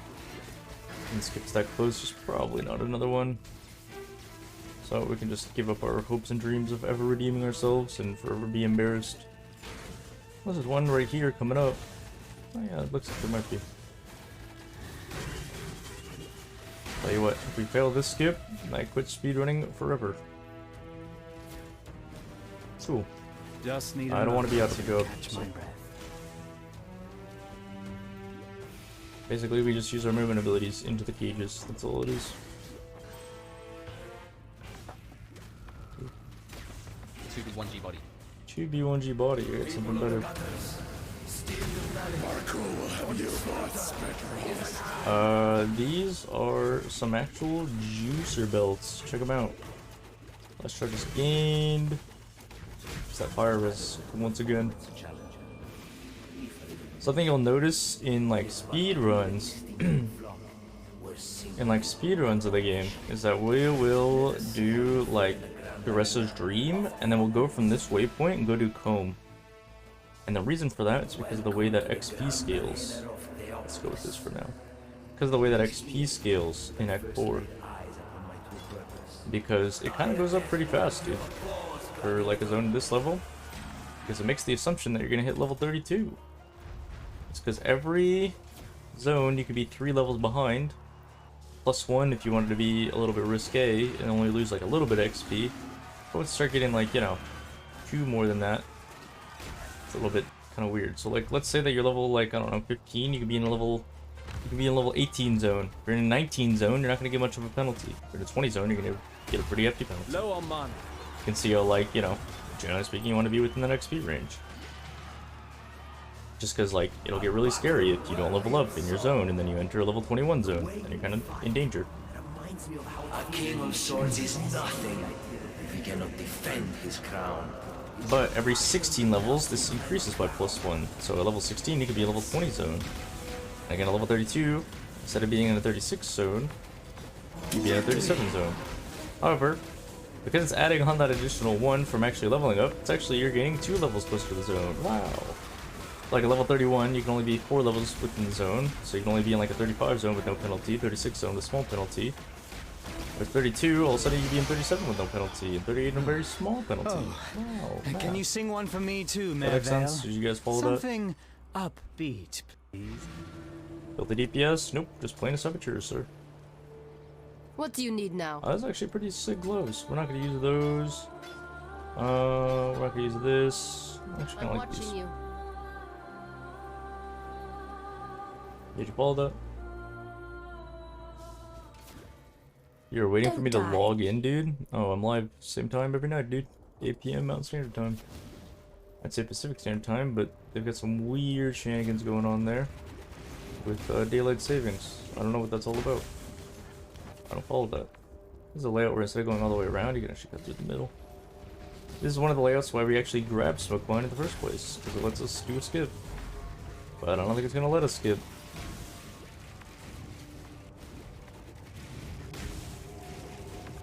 And skips that close, just probably not another one. So we can just give up our hopes and dreams of ever redeeming ourselves and forever be embarrassed. Well, there's one right here coming up. Oh yeah, it looks like there might be. Tell you what, if we fail this skip, I quit speedrunning forever. Cool. Just need I don't want to be out of the go. catch my breath. Basically, we just use our movement abilities into the cages. That's all it is. 2B1G body. 2B1G body. I got something better. These are some actual juicer belts. Check them out. Last charge is gained. It's that fire res once again. Something you'll notice in like speed runs, of the game, is that we will do like Duresa's Dream, and then we'll go from this waypoint and go to Comb. And the reason for that is because of the way that XP scales. Let's go with this for now. Because of the way that XP scales in Act 4. Because it kind of goes up pretty fast, dude. For like a zone this level. Because it makes the assumption that you're going to hit level 32. It's because every zone you could be 3 levels behind. +1 if you wanted to be a little bit risque and only lose like a little bit of XP. But once you start getting like, you know, 2 more than that, it's a little bit kind of weird. So like, let's say that you're level like, I don't know, 15, you could be in a level 18 zone. If you're in a 19 zone, you're not going to get much of a penalty. If you're in a 20 zone, you're going to get a pretty hefty penalty. Low on mana. You can see how, like, you know, generally speaking, you want to be within that XP range. Just because, like, it'll get really scary if you don't level up in your zone, and then you enter a level 21 zone, and you're kind of in danger. A king of swords is nothing if he cannot defend his crown. But every 16 levels, this increases by +1. So at level 16, you could be a level 20 zone. And again, at level 32, instead of being in a 36 zone, you'd be in a 37 zone. However, because it's adding on that additional 1 from actually leveling up, it's actually, you're gaining 2 levels closer to the zone. Wow. Like at level 31, you can only be 4 levels within the zone, so you can only be in like a 35 zone with no penalty, 36 zone with a small penalty. With 32, all of a sudden you'd be in 37 with no penalty, and 38 in a very small penalty. Oh. Wow. Can you sing one for me too, That makes Merveil? sense. Did you guys follow Something upbeat, please. that? Build the DPS? Nope, just plain saboteur, sir. What do you need now? That's actually pretty sick gloves. We're not gonna use those. We're not gonna use this. I'm actually I'm gonna like watching these. you. Did you follow that? You're waiting for me to log in, dude? Oh, I'm live same time every night, dude. 8 p.m. Mountain Standard Time. I'd say Pacific Standard Time, but they've got some weird shenanigans going on there with daylight savings. I don't know what that's all about. I don't follow that. This is a layout where instead of going all the way around, you can actually cut through the middle. This is one of the layouts why we actually grabbed Smoke Mine in the first place, because it lets us do a skip. But I don't think it's gonna let us skip.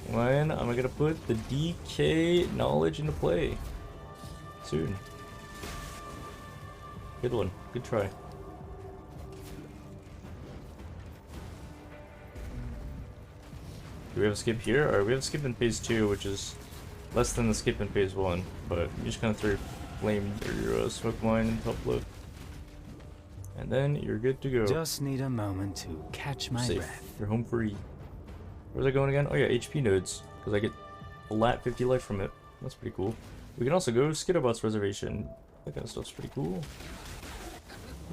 When am I gonna put the DK knowledge into play? Soon. Good one. Good try. Do we have a skip here? Alright, we have a skip in phase 2, which is less than the skip in phase 1. But you just kind of throw your flame or your smoke mine in top left. And then you're good to go. Just need a moment to catch my Safe. breath. You're home free. Where's that going again? Oh yeah, HP nodes. Because I get a lat 50 life from it. That's pretty cool. We can also go Skitterbot's reservation. That kind of stuff's pretty cool.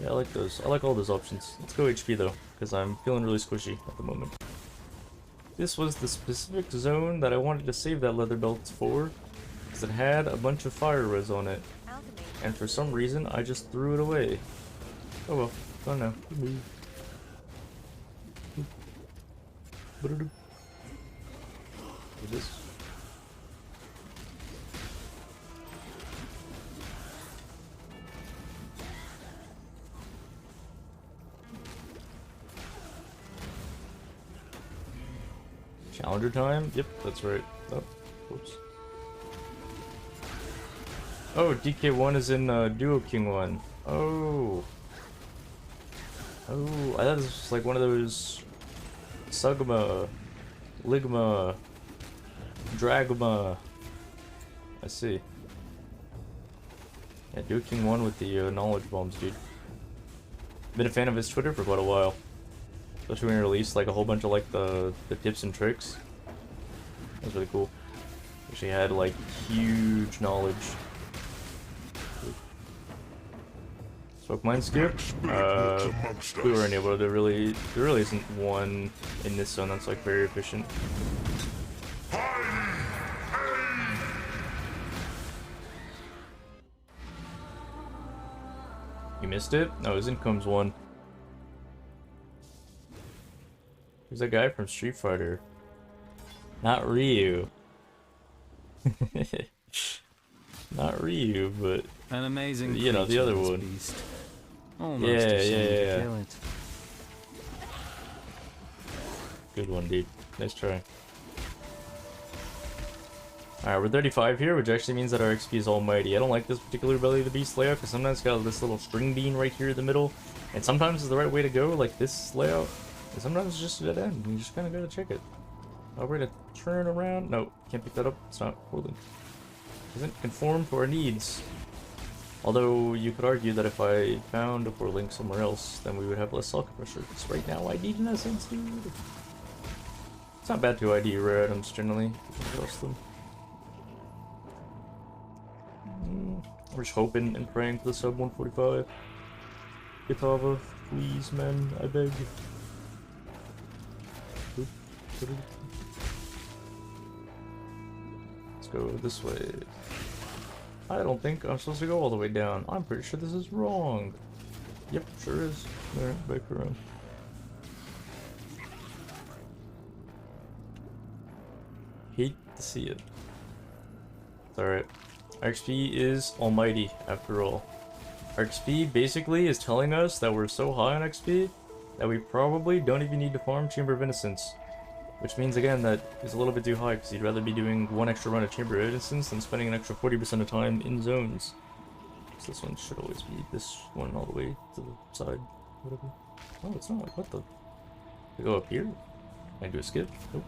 Yeah, I like those. I like all those options. Let's go HP though, because I'm feeling really squishy at the moment. This was the specific zone that I wanted to save that leather belt for, because it had a bunch of fire res on it. And for some reason, I just threw it away. Oh well, I don't know. This. Challenger time? Yep, that's right. Oh, whoops. Oh, DK1 is in Duo King 1. Oh. Oh, I thought this was like one of those Sugma, Ligma, Dragma. I see. Yeah, Duo King 1 with the knowledge bombs, dude. Been a fan of his Twitter for quite a while. Especially when he released like a whole bunch of like the tips and tricks. That was really cool. Actually had like huge knowledge. Smoke mine skip. We weren't able to there really isn't one in this zone that's like very efficient. You missed it? No, his income's one. Who's that guy from Street Fighter? Not Ryu. Not Ryu, but an amazing, you know, the other one. Beast. Almost Yeah. kill it. Good one, dude. Nice try. Alright, we're 35 here, which actually means that our XP is almighty. I don't like this particular Belly of the Beast layout, because sometimes it's got this little string bean right here in the middle, and sometimes it's the right way to go, like this layout. And sometimes it's just a dead end, and you just kind of gotta check it. Oh, we're gonna turn around. No, can't pick that up. It's not holding. Doesn't conform to our needs. Although you could argue that if I found a 4 link somewhere else, then we would have less socket pressure. Because right now I need an essence, dude. It's not bad to ID rare items generally. You can trust them. We're just hoping and praying for the sub 145. Kitava, please, man, I beg. Let's go this way. I don't think I'm supposed to go all the way down. I'm pretty sure this is wrong. Yep, sure is. Alright, back around. Hate to see it. It's alright. RXP is almighty, after all. RXP basically is telling us that we're so high on XP that we probably don't even need to farm Chamber of Innocence. Which means, again, that is a little bit too high, because you'd rather be doing one extra run of Chamber of Innocence than spending an extra 40% of time in zones. So this one should always be this one all the way to the side. Whatever. Oh, it's not. What the? I go up here? Can I do a skip? Nope.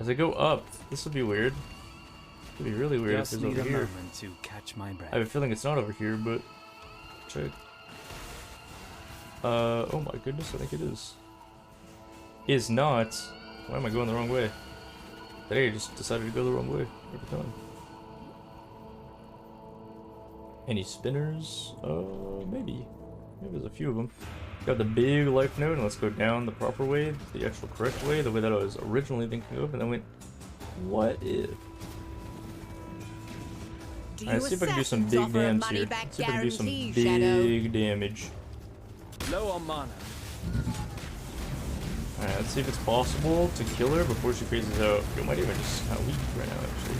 As I go up, this would be weird. It would be really weird if it's over here. To catch my breath. I have a feeling it's not over here, but check. Oh my goodness, I think it is. Is not. Why am I going the wrong way? Today I just decided to go the wrong way every time. Any spinners? Maybe. Maybe there's a few of them. Got the big life node, and let's go down the proper way, the actual correct way, the way that I was originally thinking of, and then went, what if? Alright, let's see if I can do some big damage here. Let's see if I can do some big damage. Low on mana. Alright, let's see if it's possible to kill her before she phases out. You might even just kind of weak right now, actually.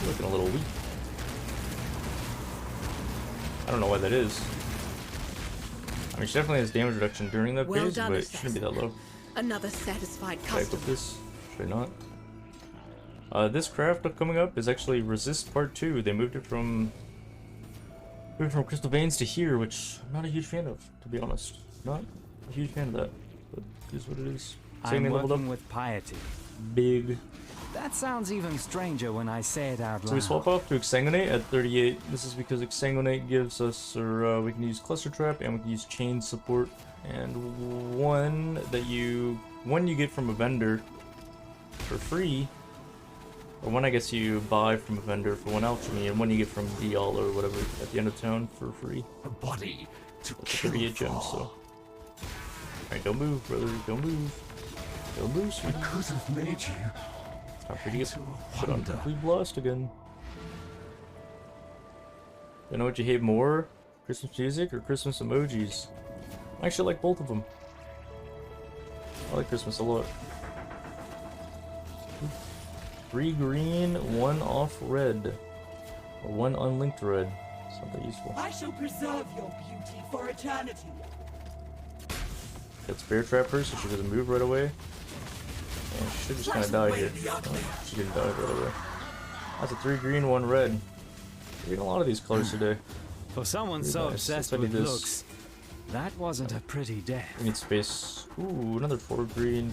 You're looking a little weak. I don't know why that is. I mean, she definitely has damage reduction during that phase, but it shouldn't be that low. Another satisfied Should I customer. equip this? Should I not? This craft coming up is actually Resist Part 2. They moved it from Crystal Veins to here, which I'm not a huge fan of, to be honest. Not a huge fan of that, but it is what it is. I'm working with piety. Big. That sounds even stranger when I say it out loud. So we swap off to Exsanguinate at 38. This is because Exsanguinate gives us, or we can use Cluster Trap and we can use Chain Support. And one you get from a vendor for free, or one I guess you buy from a vendor for 1 alchemy, and one you get from Dial or whatever at the end of town for free. A body to That's 38 gems, so. Alright, don't move, brother, don't move. Don't move, sweetie. could have made you. Time for you to get put on complete blast again. You know what you hate more? Christmas music or Christmas emojis? I actually like both of them. I like Christmas a lot. 3 green, 1 off red. Or 1 unlinked red. Something useful. I shall preserve your beauty for eternity. Got Spare Trap her so she doesn't move right away. And she should just kind of die here. Oh, she didn't die right away. That's a 3 green, 1 red. We're getting a lot of these colors today. For someone Really so nice. obsessed Let's with do this. looks, that wasn't a pretty death. We need space. Ooh, another 4 green.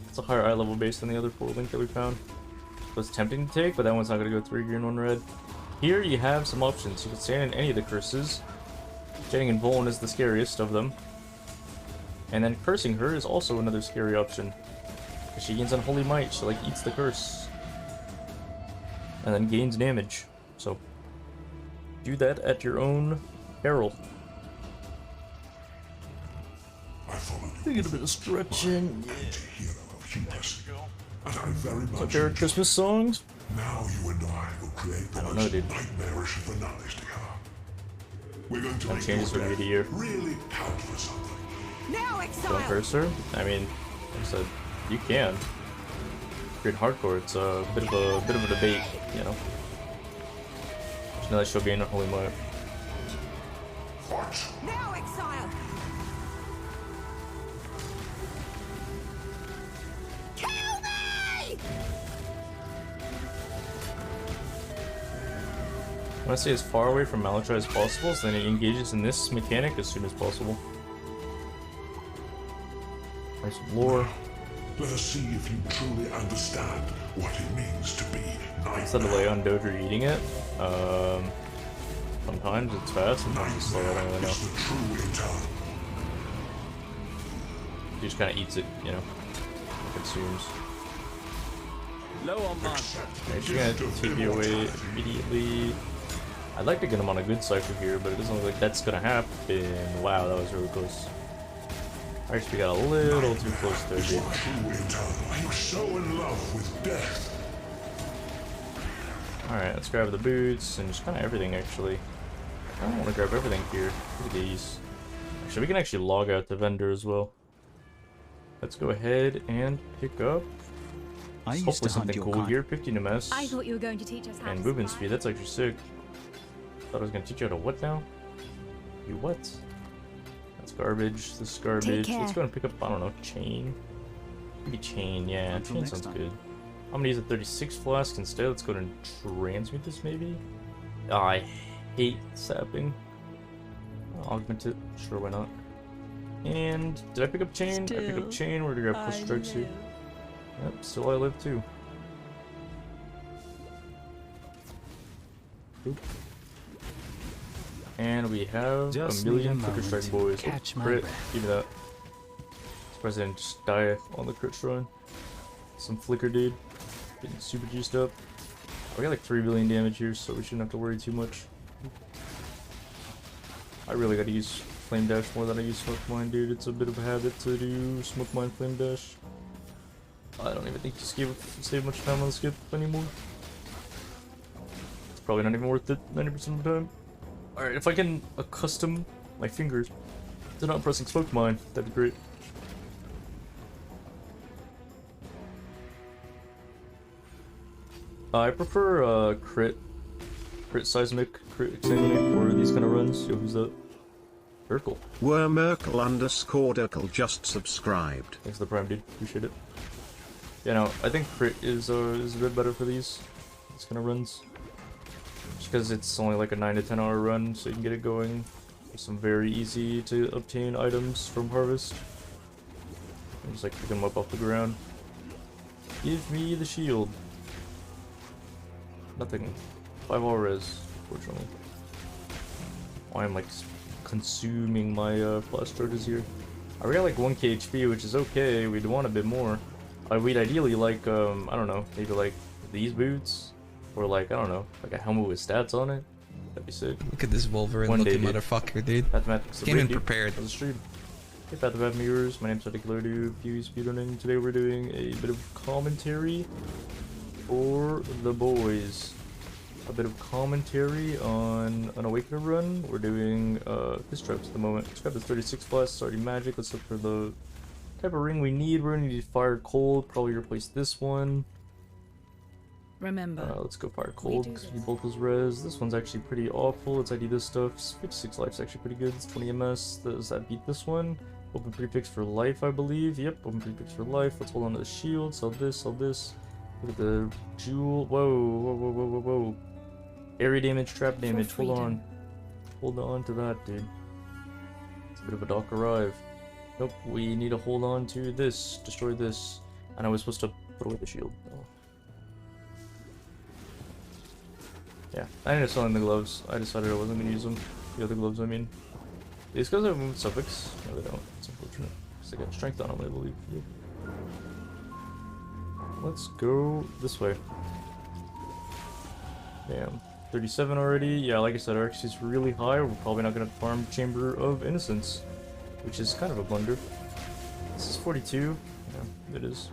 It's a higher eye level base than the other 4 link that we found. So it's tempting to take, but that one's not going to go 3 green, 1 red. Here you have some options. You can stand in any of the curses. Getting Invuln is the scariest of them. And then cursing her is also another scary option. Because she gains Unholy Might, she like eats the curse. And then gains damage. So do that at your own peril. Thinking a bit of stretching. And I very much Like there are Christmas songs? Now you and I will create the most nightmarish finales to come. We're going to That changes from year to year. really count for something. Now, Don't exile. curse her? I mean, like I said, you can. If you're in hardcore, it's a bit of a debate, you know. Just know that she'll gain Unholy Might. Now, exile. Kill me! I want to stay as far away from Malachai as possible, so then it engages in this mechanic as soon as possible. Nice lore. Let us see if you truly understand what it means to be Instead of lay on Doger eating it, sometimes it's fast, sometimes it's slow, I don't really know. He just kind of eats it, you know, consumes. Low on mana. Alright, she's gonna take you away immediately. I'd like to get him on a good cycle here, but it doesn't look like that's gonna happen. Wow, that was really close. Alright, so we got a little too close there, dude. I'm so in love with death. Alright, let's grab the boots and just kind of everything, actually. I don't want to grab everything here. Look at these. Actually, we can actually log out the vendor as well. Let's go ahead and pick up hopefully something cool here. 15 MS. I thought you were going to teach us how and to movement survive. speed. That's actually sick. Thought I was going to teach you how to what now? You what? That's garbage. This is garbage. Let's go and pick up, I don't know, chain. Maybe chain, yeah. Chain sounds good. I'm gonna use a 36 flask instead. Let's go and transmute this maybe. Oh, I hate sapping. Augment it. Sure, why not? And did I pick up chain? I picked up chain. We're gonna grab push strikes here. Yep, still I live too. Oop. And we have Just a million need a clicker strike moment boys. to catch my Crit. breath. Give me that. Surprised I didn't just die on the crit shrine. Some flicker, dude. Getting super juiced up. We got like 3 billion damage here, so we shouldn't have to worry too much. I really gotta use Flame Dash more than I use Smoke Mine, dude. It's a bit of a habit to do Smoke Mine, Flame Dash. I don't even think you save much time on the skip anymore. It's probably not even worth it 90% of the time. Alright, if I can accustom my fingers to not pressing Smoke Mine, that'd be great. I prefer crit seismic, crit exterminate for these kind of runs. Yo, who's that? Urkel. Were Merkel_Urkel just subscribed. Thanks for the prime, dude. Appreciate it. Yeah, no, I think crit is a bit better for these kind of runs. Just because it's only like a 9 to 10 hour run, so you can get it going. There's some very easy to obtain items from Harvest. And just like pick them up off the ground. Give me the shield. Nothing. 5 hour res, fortunately. Oh, I'm like consuming my flash charges here. We got like 1k HP, which is okay. We'd want a bit more. We'd ideally like, I don't know, maybe like these boots, or like, I don't know, like a helmet with stats on it. That'd be sick. Look at this Wolverine looking motherfucker, dude. Mathematics Came in prepared. How's the stream? Hey, Path of Bad Mirrors, my name's Particular Dude, Pew Speedrunning. Today we're doing a bit of commentary for the boys. A bit of commentary on an Awakener run. We're doing Phys traps at the moment. Let's grab the 36 flask, it's already magic. Let's look for the type of ring we need. We're gonna need fire cold, probably replace this one. Remember, let's go fire cold because we both those res. This one's actually pretty awful. Let's ID this stuff. 56 life's actually pretty good. It's 20 MS. Does that beat this one? Open prefix for life, I believe. Yep, open prefix for life. Let's hold on to the shield. Sell this, sell this. Look at the jewel. Whoa, whoa, whoa, whoa, whoa, whoa. Area damage, trap damage. Hold on. Hold on to that, dude. It's a bit of a dock arrive. Nope, we need to hold on to this. Destroy this. And I was supposed to put away the shield. Oh. Yeah, I ended up selling the gloves. I decided I wasn't going to use them. The other gloves, I mean. These guys have movement suffix. No, they don't. It's unfortunate. Because they got strength on them, I believe. Yep. Let's go this way. Damn. 37 already. Yeah, like I said, our XP is really high. We're probably not going to farm Chamber of Innocence, which is kind of a blunder. This is 42. Yeah, it is.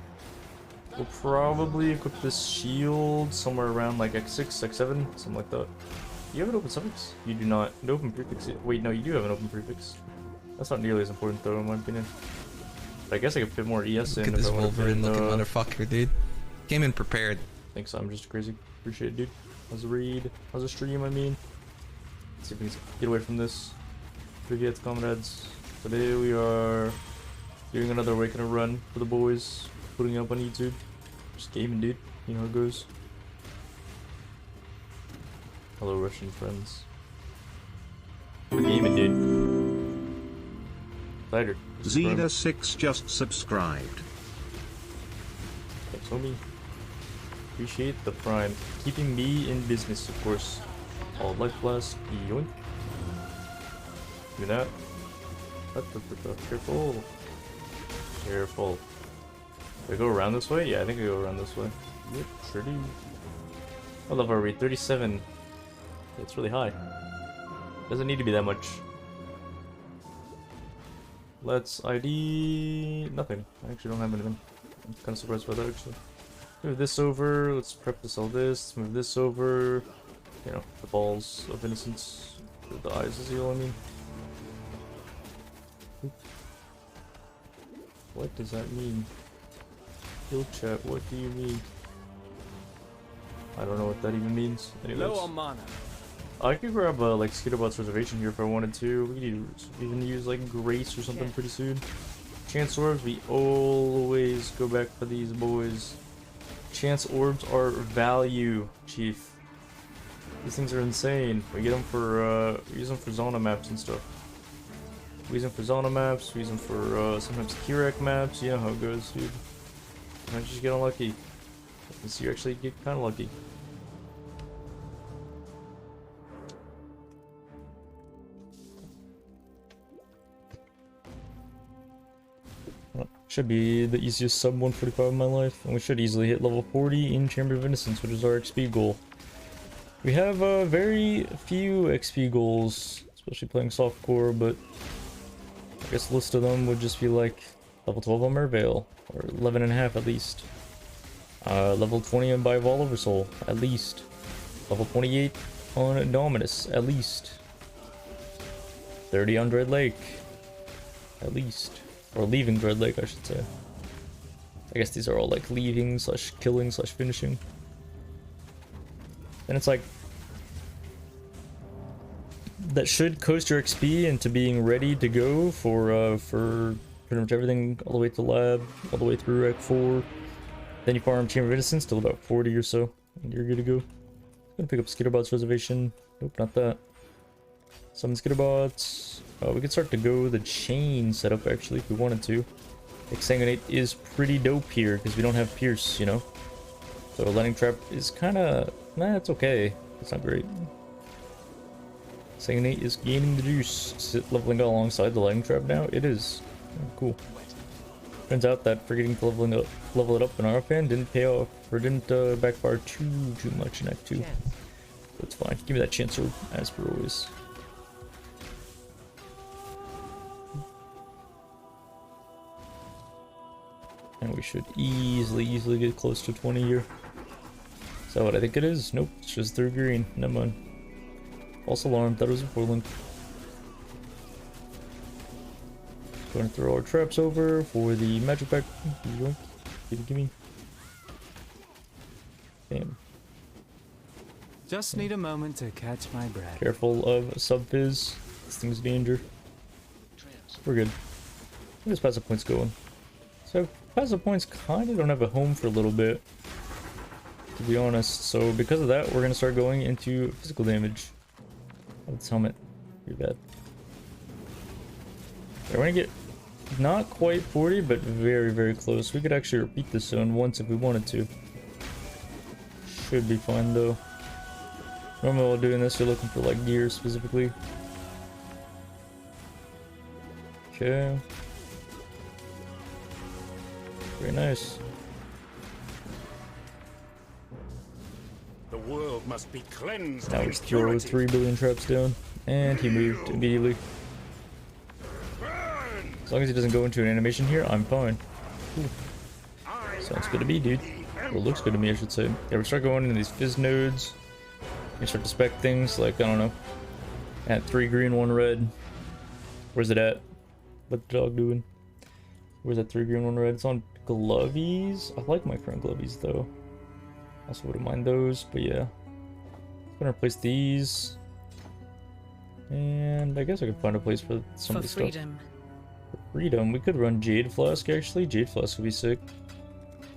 We'll probably equip this shield somewhere around like X6, X7, something like that. Do you have an open suffix? You do not. An open prefix. Wait, no, you do have an open prefix. That's not nearly as important though, in my opinion. But I guess I could fit more ES in. Look at this Wolverine looking motherfucker, dude. Came in prepared. Thanks, I'm just crazy. Appreciate it, dude. How's the read? How's the stream, I mean? Let's see if we can get away from this. Forget, comrades. Today we are doing another Awakener run for the boys. Putting it up on YouTube. Just gaming, dude. You know how it goes. Hello, Russian friends. We're gaming, dude. Tighter. Zeta6 just subscribed. Thanks, homie. Appreciate the prime. Keeping me in business, of course. All life blast. Yoink. Do that. Careful. Careful. Do I go around this way? Yeah, I think I go around this way. Yep, pretty. I love our read. 37. It's really high. Doesn't need to be that much. Let's ID... nothing. I actually don't have anything. I'm kind of surprised by that, actually. Move this over. Let's prep to sell this. Move this over. You know, the balls of innocence. The eyes is heal, I mean. What does that mean? Heal chat, what do you mean? I don't know what that even means. Anyways. Low on mana. I could grab like Skitterbot's reservation here if I wanted to. We could even use like Grace or something pretty soon. Chance orbs, we always go back for these boys. Chance orbs are value, Chief. These things are insane. We get them for we use them for Zona maps and stuff. We use them for Zona maps. We use them for sometimes Kirak maps. You know how it goes, dude. You might just get unlucky. So you actually get kind of lucky. Should be the easiest sub 145 of my life, and we should easily hit level 40 in Chamber of Innocence, which is our XP goal. We have very few XP goals, especially playing softcore, but I guess the list of them would just be like level 12 on Merveil, or 11.5 at least. Level 20 on Bioval Oversoul, at least. Level 28 on Dominus, at least. 30 on Dread Lake, at least. Or leaving Dread Lake, I should say. I guess these are all like leaving slash killing slash finishing. And it's like that should coast your XP into being ready to go for pretty much everything all the way to lab, all the way through Rec 4. Then you farm Chamber of Innocence till about 40 or so, and you're good to go. Gonna pick up Skitterbot's reservation. Nope, not that. Summon Skitterbots. We could start to go the chain setup actually if we wanted to. Exsanguinate is pretty dope here because we don't have Pierce, you know. So Lightning Trap is kind of, nah, it's okay. It's not great. Exsanguinate is gaining the juice. Leveling alongside the Lightning Trap now. It is cool. Turns out that forgetting to level it up in RFN didn't pay off, or didn't backfire too much in Act 2. So it's fine. Give me that chance orb as per always. And we should easily get close to 20 here. Is that what I think it is? Nope, it's just through green. Never mind. False alarm, thought it was a 4-link. Going to throw our traps over for the magic pack. Give me. Damn. Just need a moment to catch my breath. Careful of sub Phys. This thing's danger. We're good. Where's passive points going? So passive points kind of don't have a home for a little bit, to be honest. So because of that, we're gonna start going into physical damage. Oh, this helmet, pretty bad. We're gonna get not quite 40, but very close. We could actually repeat this zone once if we wanted to. Should be fine though. Normally while doing this, you're looking for like gear specifically. Okay. Very nice. The world must be cleansed. Now it's throw 3 billion traps down, and he moved immediately. As long as he doesn't go into an animation here, I'm fine. Ooh. Sounds good to me, dude. Or looks good to me, I should say. Yeah, we start going into these Phys nodes. We start to spec things like, I don't know, at 3 green, 1 red. Where's it at? What's the dog doing? Where's that 3 green, 1 red? It's on Glovies. I like my current Glovies though. Also wouldn't mind those, but yeah. I'm gonna replace these. And I guess I could find a place for some of the stuff. For freedom. We could run Jade Flask actually. Jade Flask would be sick.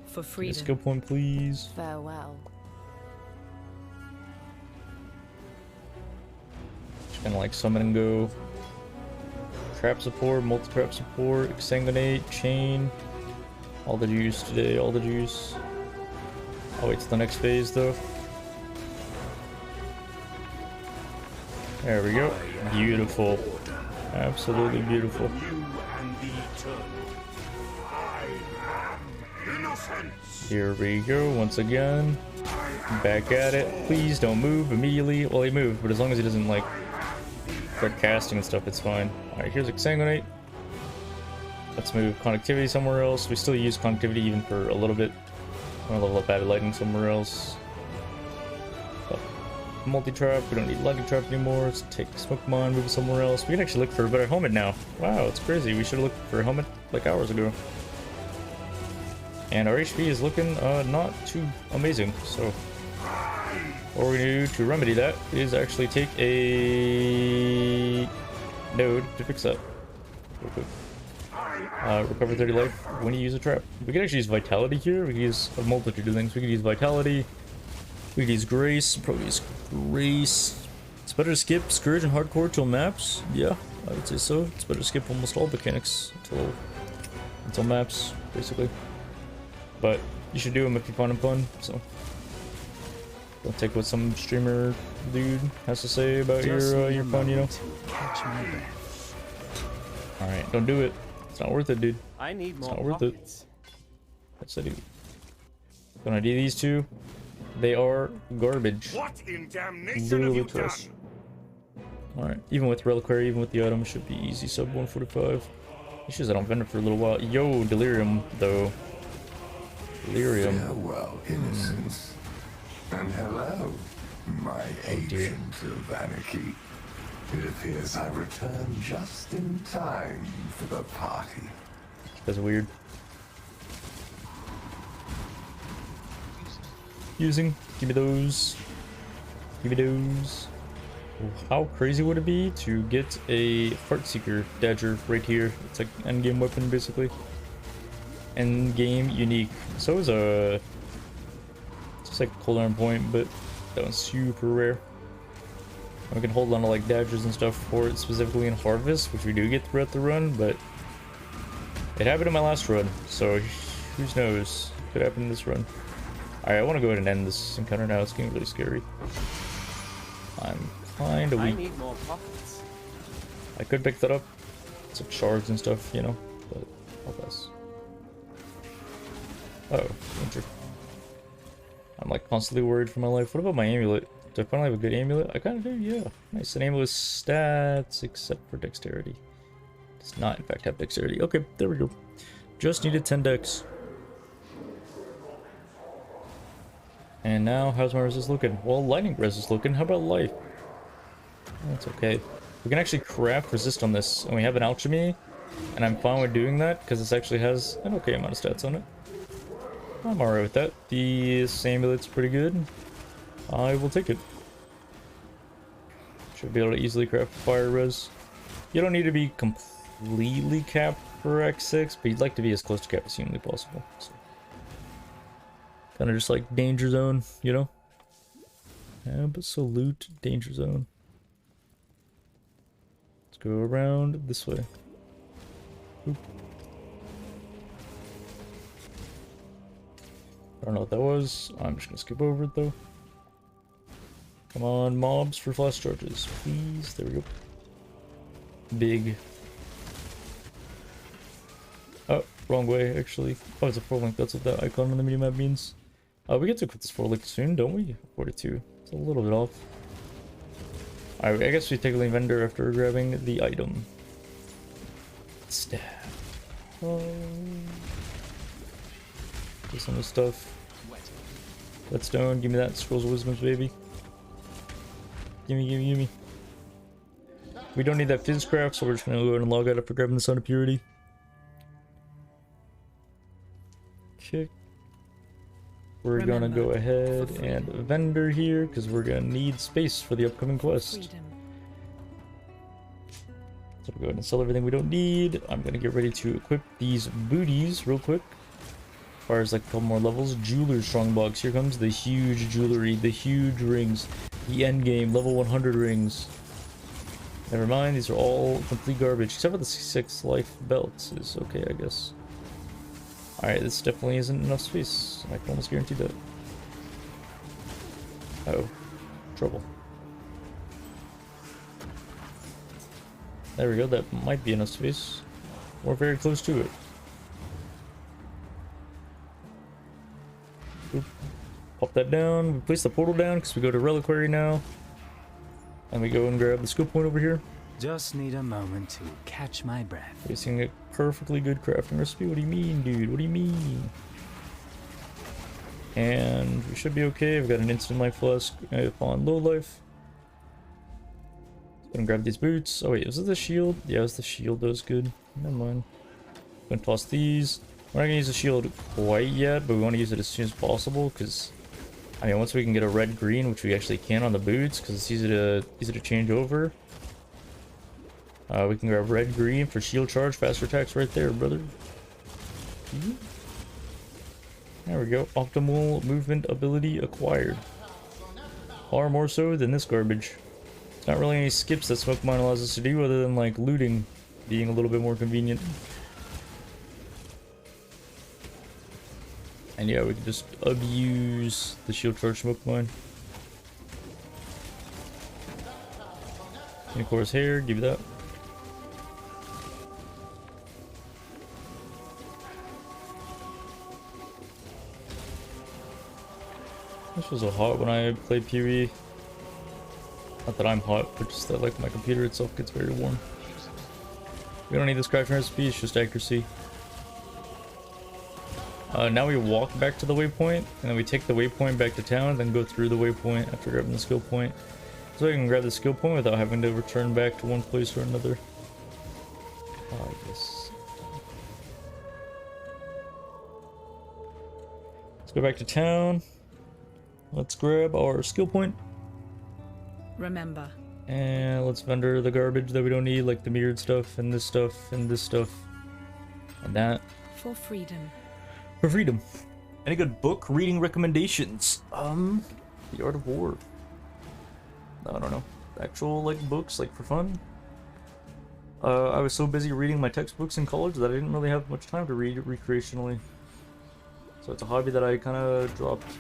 For freedom. Skill point, please. Farewell. Just kinda like summon and go. Trap support, multi-trap support, exsanguinate, chain. All the juice today, all the juice. I'll wait till the next phase though. There we go. Beautiful. Absolutely beautiful. Here we go once again. Back at it. Please don't move immediately. Well, he moved, but as long as he doesn't, like, start casting and stuff, it's fine. Alright, here's Exsanguinate. Let's move Connectivity somewhere else. We still use Connectivity even for a little bit. I'm gonna level up Added Lightning somewhere else. Multi-trap, we don't need lightning trap anymore. Let's take Smoke Mine, move it somewhere else. We can actually look for a better helmet now. Wow, it's crazy. We should have looked for a helmet like hours ago. And our HP is looking not too amazing. So what we're gonna do to remedy that is actually take a node to fix that real quick. Recover 30 life when you use a trap. We can actually use Vitality here. We can use a multitude of things. We can use Vitality. We can use Grace. Probably use Grace. It's better to skip Scourge and Hardcore till maps. Yeah, I would say so. It's better to skip almost all mechanics until maps, basically. But you should do them if you find them fun. So don't take what some streamer dude has to say about your fun, you know. All right, don't do it. It's not worth it, dude. I need more it's not worth pockets. it. That's it. Gonna do these two. They are garbage. What in damnation Literally have you done? trash. Alright, even with Reliquary, even with the item, should be easy sub 145. Issues I don't vendor for a little while. Yo, Delirium, though. Delirium. Farewell, innocence. And hello, my agent of anarchy. It appears I returned just in time for the party. That's weird. Using. Give me those. Give me those. How crazy would it be to get a Heartseeker Dagger right here? It's like endgame weapon, basically. Endgame unique. So is a... It's just like a cooldown point, but that one's super rare. We can hold on to like daggers and stuff for it, specifically in Harvest, which we do get throughout the run, but it happened in my last run, so who knows? Could happen in this run. Alright, I want to go ahead and end this encounter now. It's getting really scary. I'm kind of weak. I need more pockets. I could pick that up. It's like shards and stuff, you know, but I'll pass. Oh, danger. I'm like constantly worried for my life. What about my amulet? Do I finally have a good amulet? I kind of do, yeah. Nice. An amulet stats, except for dexterity. Does not, in fact, have dexterity. Okay, there we go. Just needed 10 dex. And now, how's my resist looking? Well, lightning resist looking. How about life? That's okay. We can actually craft resist on this, and we have an alchemy, and I'm fine with doing that because this actually has an okay amount of stats on it. I'm alright with that. The amulet's pretty good. I will take it. Should be able to easily craft fire res. You don't need to be completely capped for X6, but you'd like to be as close to cap as humanly possible. So. Kind of just like danger zone, you know? Absolute danger zone. Let's go around this way. Oop. I don't know what that was. I'm just gonna skip over it though. Come on, mobs for flash charges, please. There we go. Big. Oh, wrong way, actually. Oh, it's a 4-link. That's what that icon on the minimap means. We get to quit this 4-link soon, don't we? 42. It's a little bit off. Alright, I guess we take the vendor after grabbing the item. Stab. Get some of the stuff. Whetstone, give me that. Scrolls of Wisdoms, baby. Gimme, gimme, gimme. We don't need that Phys craft, so we're just gonna go ahead and log out after grabbing the Sun of Purity. Okay. We're gonna go ahead and vendor here, because we're gonna need space for the upcoming quest. So we'll go ahead and sell everything we don't need. I'm gonna get ready to equip these booties real quick. As far as like a couple more levels. Jeweler's Strongbox. Here comes the huge jewelry, the huge rings, the end game, level 100 rings. Never mind, these are all complete garbage, except for the 6 life belts is okay, I guess. Alright, this definitely isn't enough space. I can almost guarantee that. Oh, trouble. There we go, that might be enough space. We're very close to it. Oop. Pop that down. We place the portal down because we go to Reliquary now. And we go and grab the skill point over here. Just need a moment to catch my breath. Facing a perfectly good crafting recipe. What do you mean, dude? What do you mean? And we should be okay. I've got an instant life flask on low life. Gonna grab these boots. Oh wait, was it the shield? Yeah, it was the shield. That was good. Never mind. Gonna toss these. We're not gonna use the shield quite yet, but we want to use it as soon as possible because, I mean, once we can get a red-green, which we actually can on the boots, because it's easy to change over. We can grab red-green for shield charge, faster attacks right there, brother. There we go. Optimal movement ability acquired. Far more so than this garbage. There's not really any skips that Smoke Mine allows us to do other than like looting being a little bit more convenient. And yeah, we can just abuse the shield charge Smoke Mine. And of course here, give you that. This was a hot when I played PvE. Not that I'm hot, but just that like my computer itself gets very warm. We don't need this crafting recipe, it's just accuracy. Now we walk back to the waypoint, and then we take the waypoint back to town, then go through the waypoint after grabbing the skill point. So I can grab the skill point without having to return back to one place or another. Oh, yes. Let's go back to town. Let's grab our skill point. Remember. And let's vendor the garbage that we don't need, like the mirrored stuff, and this stuff, and this stuff. And that. For freedom. For freedom. Any good book reading recommendations? The Art of War. I don't know. Actual, like, books, like, for fun? I was so busy reading my textbooks in college that I didn't really have much time to read recreationally. So it's a hobby that I kind of dropped.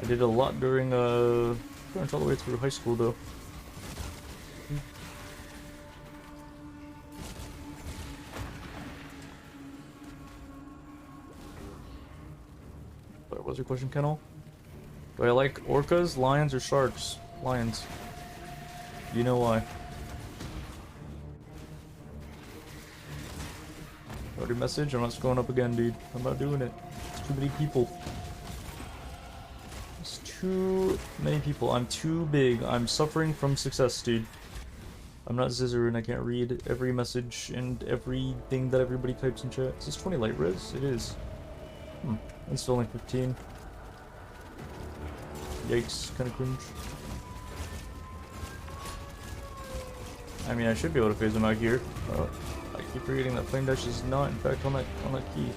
I did a lot during, pretty much all the way through high school, though. What was your question, Kennel? Do I like orcas, lions, or sharks? Lions. You know why. Already message? I'm not scrolling up again, dude. I'm not doing it. It's too many people. It's too many people. I'm too big. I'm suffering from success, dude. I'm not Zizzer and I can't read every message and everything that everybody types in chat. Is this 20 light res? It is. It's still only 15. Yikes, kind of cringe. I mean, I should be able to phase them out here. I keep forgetting that Flame Dash is not, in fact, on that key.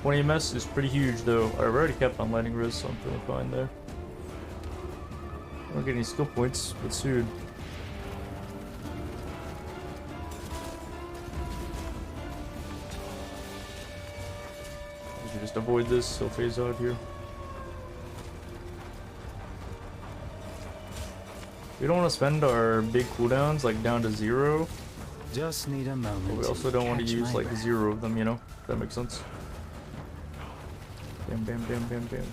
20 MS is pretty huge, though. I've already kept on lightning res, so I'm feeling fine there. I don't get any skill points, but soon. Just avoid this, he'll phase out here. We don't want to spend our big cooldowns like down to 0. Just need a moment. But we also don't want to use like 0 of them, you know? If that makes sense. Bam, bam, bam, bam, bam.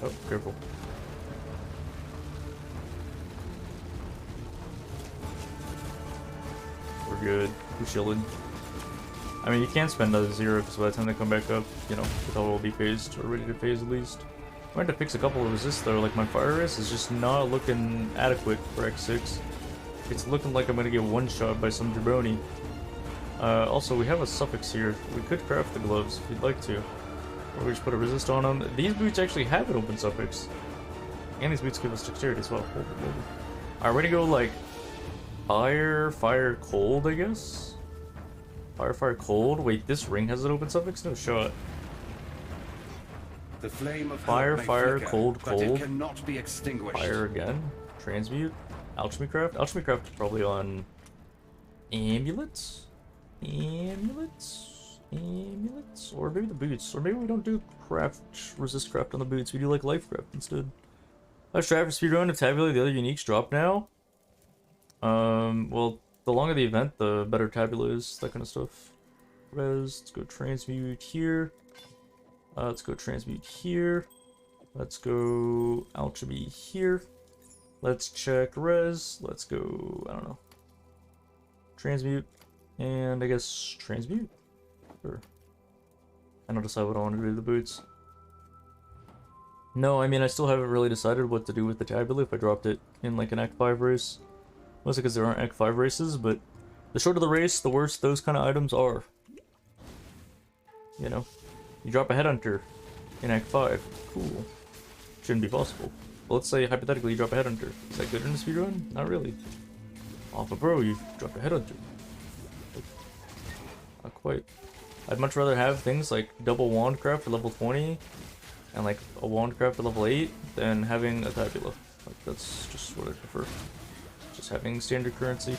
Oh, careful. We're good. We're chilling. I mean, you can't spend another 0 because by the time they come back up, you know, it'll all be phased, or ready to phase at least. I'm going to fix a couple of resists though, like my fire resist is just not looking adequate for X6. It's looking like I'm going to get one-shot by some jabroni. Also, we have a suffix here. We could craft the gloves if you'd like to. Or we just put a resist on them. These boots actually have an open suffix. And these boots give us dexterity as well. Alright, we're going to go like fire, cold, I guess? Fire, cold. Wait, this ring has an open suffix? No shot. The flame of fire, flicker, cold. It cannot be extinguished. Fire again. Transmute. Alchemy craft. Alchemy craft is probably on amulets? Amulets? Or maybe the boots. Or maybe we don't do resist craft on the boots. We do like life craft instead. Let's try for speedrun if tabulate the other uniques drop now. Well, the longer the event, the better tabula is, that kind of stuff. Res, let's go transmute here. Let's go transmute here. Let's go alchemy here. Let's check res. Let's go, I don't know, transmute. And I guess transmute? Sure. I don't decide what I want to do to the boots. No, I mean, I still haven't really decided what to do with the tabula if I dropped it in like an Act 5 race. Mostly because there aren't Act 5 races, but the shorter the race, the worse those kind of items are. You know? You drop a headhunter in Act 5. Cool. Shouldn't be possible. But let's say, hypothetically, you drop a headhunter. Is that good in a speedrun? Not really. Alpha Pro, you dropped a headhunter. Not quite. I'd much rather have things like double wandcraft for level 20 and like a wandcraft for level 8 than having a tabula. Like, that's just what I prefer. Just having standard currency.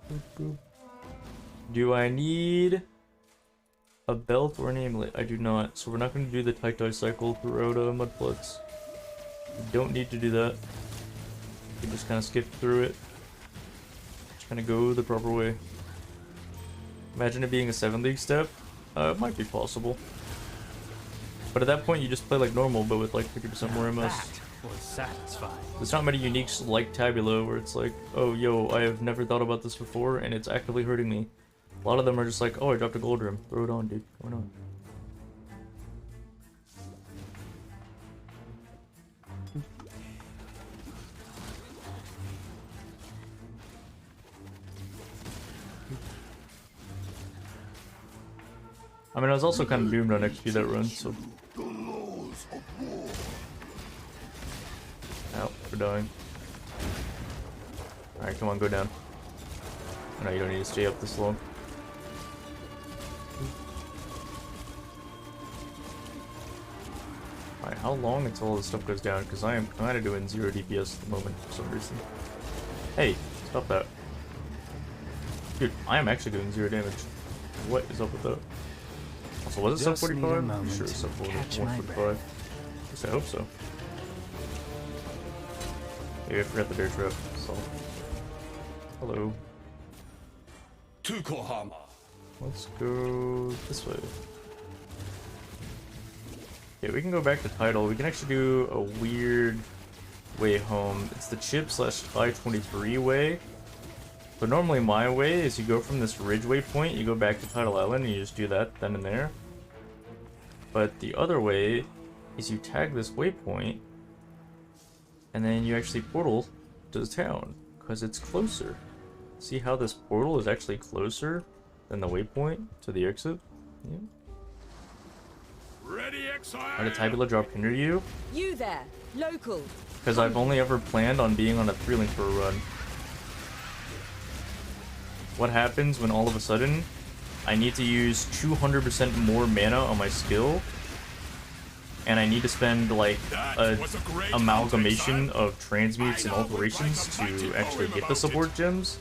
Boop, boop. Do I need a belt or an amulet? I do not, so we're not going to do the Tai cycle throughout Mudflats. We don't need to do that. We can just kind of skip through it. Just kind of go the proper way. Imagine it being a 7 league step. It might be possible. But at that point, you just play like normal, but with like 50% more MS. That was satisfying. There's not many uniques like tabula where it's like, oh, yo, I have never thought about this before, and it's actively hurting me. A lot of them are just like, oh, I dropped a gold rim. Throw it on, dude. Why not? I mean, I was also kind of doomed on XP that run, so... Ow, we're dying. Alright, come on, go down. No, you don't need to stay up this long. Alright, how long until all this stuff goes down? Because I am kind of doing 0 DPS at the moment for some reason. Hey, stop that. Dude, I am actually doing 0 damage. What is up with that? Also, was it sub 45? I'm sure it's sub 145. At least I hope so. Maybe I forgot the dirt trap, so... Hello. Let's go this way. Yeah, we can go back to title. We can actually do a weird way home. It's the chip / 523 way. But normally my way is you go from this ridge waypoint, you go back to Tidal Island, and you just do that then and there. But the other way is you tag this waypoint, and then you actually portal to the town, because it's closer. See how this portal is actually closer than the waypoint to the exit? Yeah. Ready, exile! How did tabula drop hinder you? You there, local. Because I've only ever planned on being on a 3-link for a run. What happens when all of a sudden I need to use 200% more mana on my skill, and I need to spend like a amalgamation of transmutes and alterations to actually get the support gems?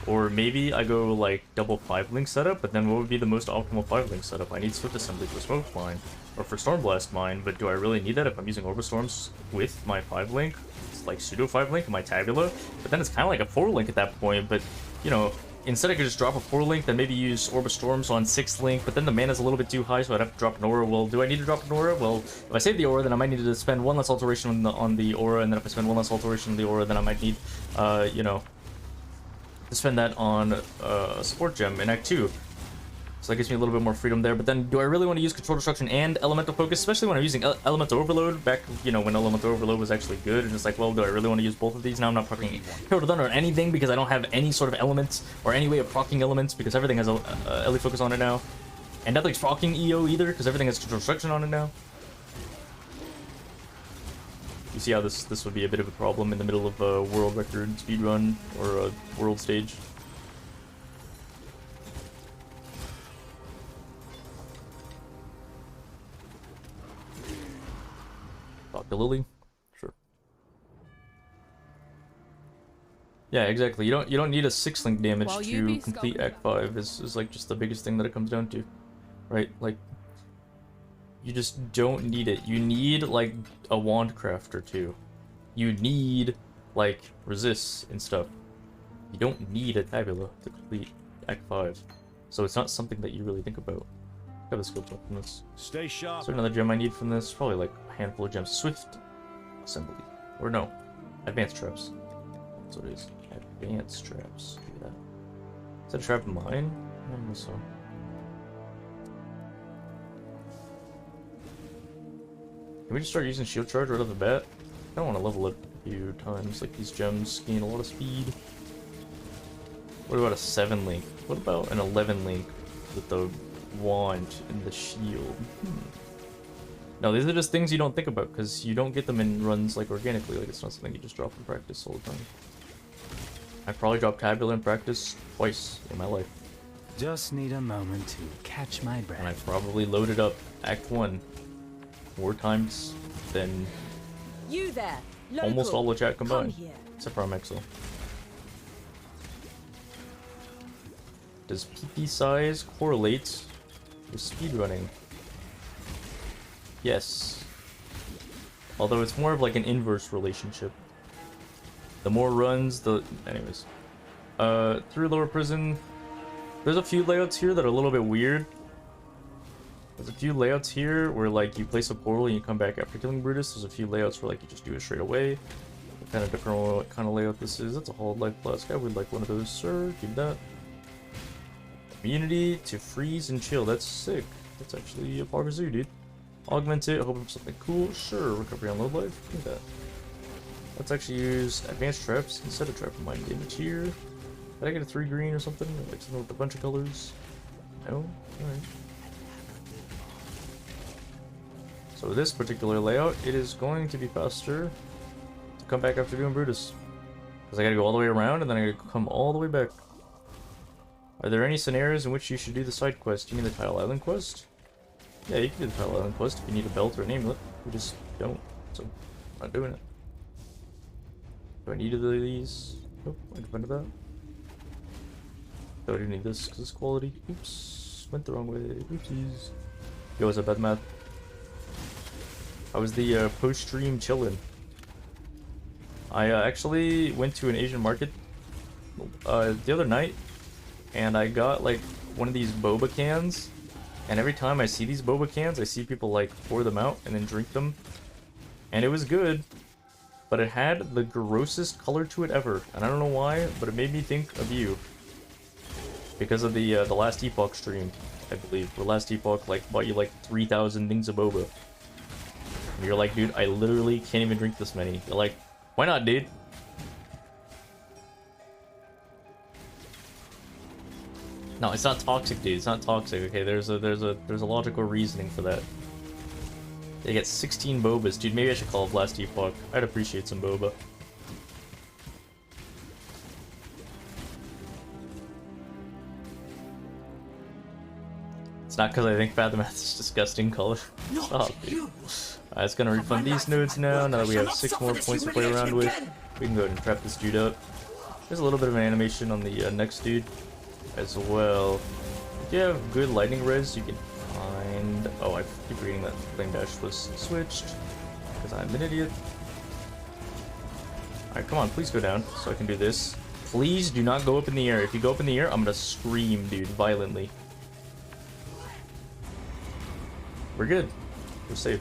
Or maybe I go like double 5-link setup, but then what would be the most optimal 5-link setup? I need Swift Assembly for Smoke Mine, or for Stormblast Mine, but do I really need that if I'm using Orbistorms with my 5-link? It's like pseudo 5-link in my tabula, but then it's kind of like a 4-link at that point, but you know, instead I could just drop a 4-link, then maybe use Orbistorms on 6-link, but then the mana's a little bit too high, so I'd have to drop an aura. Well, do I need to drop an aura? Well, if I save the aura, then I might need to spend 1 less alteration on the aura, and then if I spend 1 less alteration on the aura, then I might need, you know, to spend that on a support gem in Act 2. So that gives me a little bit more freedom there, but then do I really want to use Control Destruction and Elemental Focus, especially when I'm using Elemental Overload, back, you know, when Elemental Overload was actually good, and it's like, well, do I really want to use both of these? Now I'm not proccing Hero to Thunder or anything, because I don't have any sort of elements, or any way of proccing elements, because everything has Ele Focus on it now. And nothing's proccing EO either, because everything has Control Destruction on it now. You see how this would be a bit of a problem in the middle of a world record speedrun, or a world stage. Dr. Lily? Sure. Yeah, exactly. You don't need a 6-link damage to complete Act 5 is like just the biggest thing that it comes down to. Right? Like, you just don't need it. You need like a wandcraft or two. You need like resists and stuff. You don't need a tabula to complete Act 5, so it's not something that you really think about. Got the skill point from this. Stay sharp. Is there another gem I need from this? Probably like a handful of gems. Swift assembly. Or no. Advanced traps. That's what it is. Advanced traps. Look at that. Is that a trap of mine? I don't know so. Can we just start using shield charge right off the bat? I don't want to level it a few times. Like these gems gain a lot of speed. What about a 7 link? What about an 11 link with the wand and the shield? No, these are just things you don't think about because you don't get them in runs like organically. Like it's not something you just drop in practice all the time. I probably dropped tabula in practice twice in my life. Just need a moment to catch my breath. And I probably loaded up Act 1 more times than you there, almost all the chat combined. Except for Amexo. Does PP size correlate with speedrunning? Yes. Although it's more of like an inverse relationship. The more runs, the... Anyways. Through Lower Prison, there's a few layouts here that are a little bit weird. There's a few layouts here where like you place a portal and you come back after killing Brutus. There's a few layouts where like you just do it straight away. Kind of different what kind of layout this is. That's a whole life flask. I would like one of those, sir. Give that. Immunity to freeze and chill. That's sick. That's actually a Pogazoo, dude. Augment it. Hoping for something cool. Sure. Recovery on low life. Give that. Let's actually use advanced traps instead of trap of mind damage here. Did I get a 3 green or something? Like something with a bunch of colors? No? Alright. So this particular layout, it is going to be faster to come back after doing Brutus. Because I gotta go all the way around and then I gotta come all the way back. Are there any scenarios in which you should do the side quest? Do you mean the Tile Island quest? Yeah, you can do the Tile Island quest if you need a belt or an amulet. We just don't, so I'm not doing it. Do I need these? Nope, I can find that. Oh, I do need this because it's quality. Oops, went the wrong way. Oopsies. Yo, what's up, bad math? How was the post-stream chillin'? I actually went to an Asian market the other night, and I got like one of these boba cans. And every time I see these boba cans, I see people like pour them out and then drink them. And it was good, but it had the grossest color to it ever. And I don't know why, but it made me think of you. Because of the Last Epoch stream, I believe. Where Last Epoch like bought you like 3,000 things of boba. And you're like, dude, I literally can't even drink this many. You're like, why not, dude? No, it's not toxic, dude. It's not toxic. Okay, there's a logical reasoning for that. They get 16 bobas, dude. Maybe I should call it Last Epoch. I'd appreciate some boba. It's not because I think Bad Math is disgusting color. Stop, dude. It's gonna refund these nodes now that we have 6 more points to play around with. We can go ahead and trap this dude up. There's a little bit of an animation on the next dude as well. If you have good lightning res, you can find... Oh, I keep reading that Flame Dash was switched because I'm an idiot. Alright, come on, please go down so I can do this. Please do not go up in the air. If you go up in the air, I'm gonna scream, dude, violently. We're good. We're safe.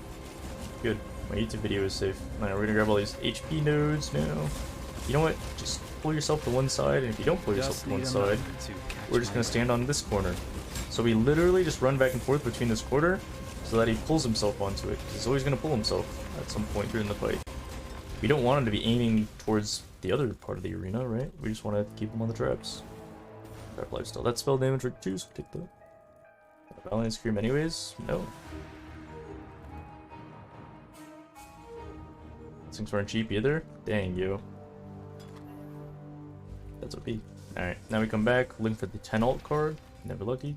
Good. My YouTube video is safe. Alright, we're gonna grab all these HP nodes now. You know what? Just pull yourself to one side, and if you don't pull yourself to one side, we're just gonna stand on this corner. So we literally just run back and forth between this corner so that he pulls himself onto it. He's always gonna pull himself at some point during the fight. We don't want him to be aiming towards the other part of the arena, right? We just want to keep him on the traps. Trap lifestyle. That's spell damage for 2, so take that. Valiant Scream anyways? No. These things weren't cheap either? Dang, yo. That's OP. Alright, now we come back, link for the 10 alt card. Never lucky.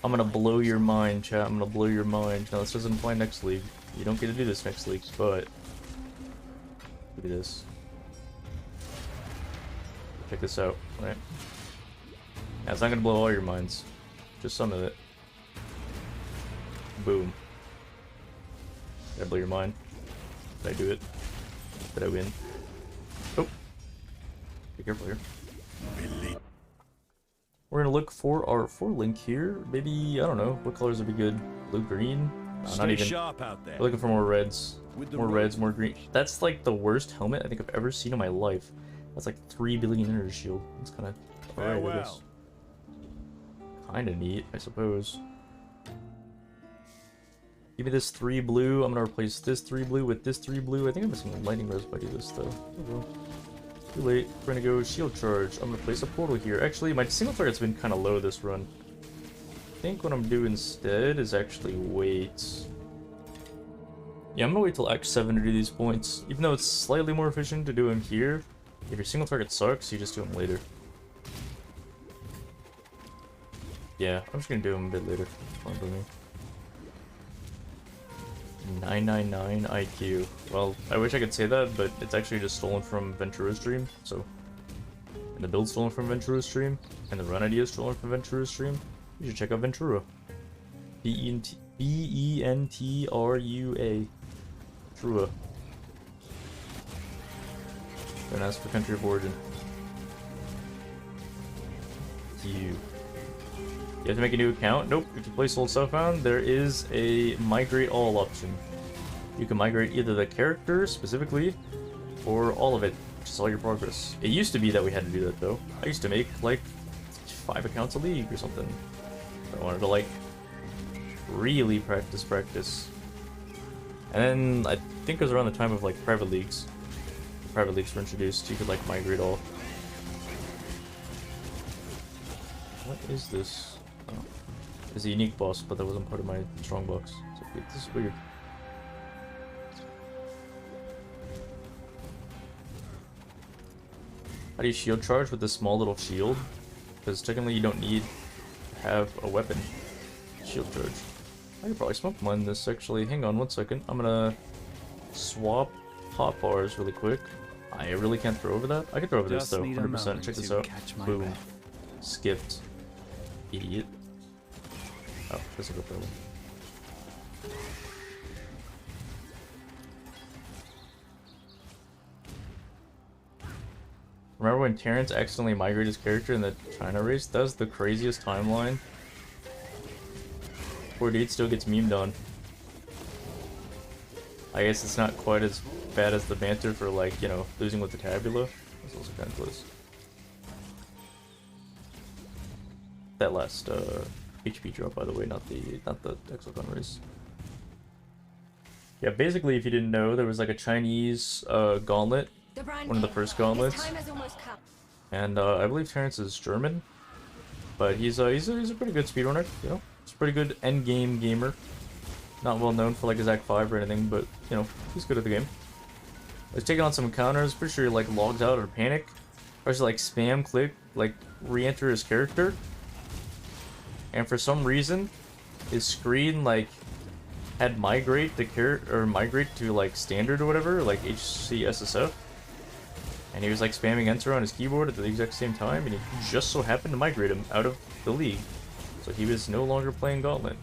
I'm gonna blow your mind, chat. I'm gonna blow your mind. Now this doesn't apply next league. You don't get to do this next league, but... Look at this. Check this out, right? Now it's not gonna blow all your minds. Just some of it. Boom. Did I blow your mind? Did I do it? Did I win? Be careful here. We're gonna look for our 4-link here. Maybe, I don't know, what colors would be good? Blue, green? Not even. Sharp out there. We're looking for more reds. More reds, more green. That's like the worst helmet I think I've ever seen in my life. That's like 3 billion energy shield. It's kind of alright, I guess. Kind of neat, I suppose. Give me this 3 blue. I'm gonna replace this 3 blue with this 3 blue. I think I'm missing lightning res if I do this though. Too late. We're gonna go shield charge. I'm gonna place a portal here. Actually, my single target's been kind of low this run. I think what I'm doing instead is actually wait. Yeah, I'm gonna wait till Act 7 to do these points. Even though it's slightly more efficient to do them here, if your single target sucks, you just do them later. Yeah, I'm just gonna do them a bit later. Fine for me. 999 IQ. Well, I wish I could say that, but it's actually just stolen from Ventura's stream, so... And the build's stolen from Ventura's stream, and the run idea is stolen from Ventura's stream. You should check out Ventura. B-E-N-T-R-U-A. Ventura. Don't ask for country of origin. You have to make a new account? Nope. If you play Soul Southbound, there is a migrate all option. You can migrate either the character specifically, or all of it, which is all your progress. It used to be that we had to do that though. I used to make like 5 accounts a league or something. I wanted to like really practice. And then I think it was around the time of like private leagues. Private leagues were introduced, you could like migrate all. What is this? Oh. It's a unique boss, but that wasn't part of my strong box. So, this is weird. How do you shield charge with this small little shield? Because technically you don't need to have a weapon. Shield charge. I could probably smoke one this actually. Hang on 1 second. I'm gonna swap hot bars really quick. I really can't throw over that. I can throw over this though, 100%. Check this out. Boom. Skipped. Idiot. Oh, this will go further. Remember when Terrence accidentally migrated his character in the China race? That was the craziest timeline. Poor dude still gets memed on. I guess it's not quite as bad as the banter for like, you know, losing with the tabula. That's also kind of close. That last HP drop, by the way, not the Exocon race. Yeah, basically, if you didn't know, there was like a Chinese gauntlet, one of the first gauntlets, and I believe Terrence is German, but he's a pretty good speedrunner. You know, he's a pretty good end game gamer. Not well known for like his Act 5 or anything, but you know, he's good at the game. He's taking on some encounters. Pretty sure he like logs out or panic, or just like spam click like re-enter his character. And for some reason, his screen like had migrate to like standard or whatever, like HCSSF, and he was like spamming enter on his keyboard at the exact same time, and he just so happened to migrate him out of the league, so he was no longer playing Gauntlet.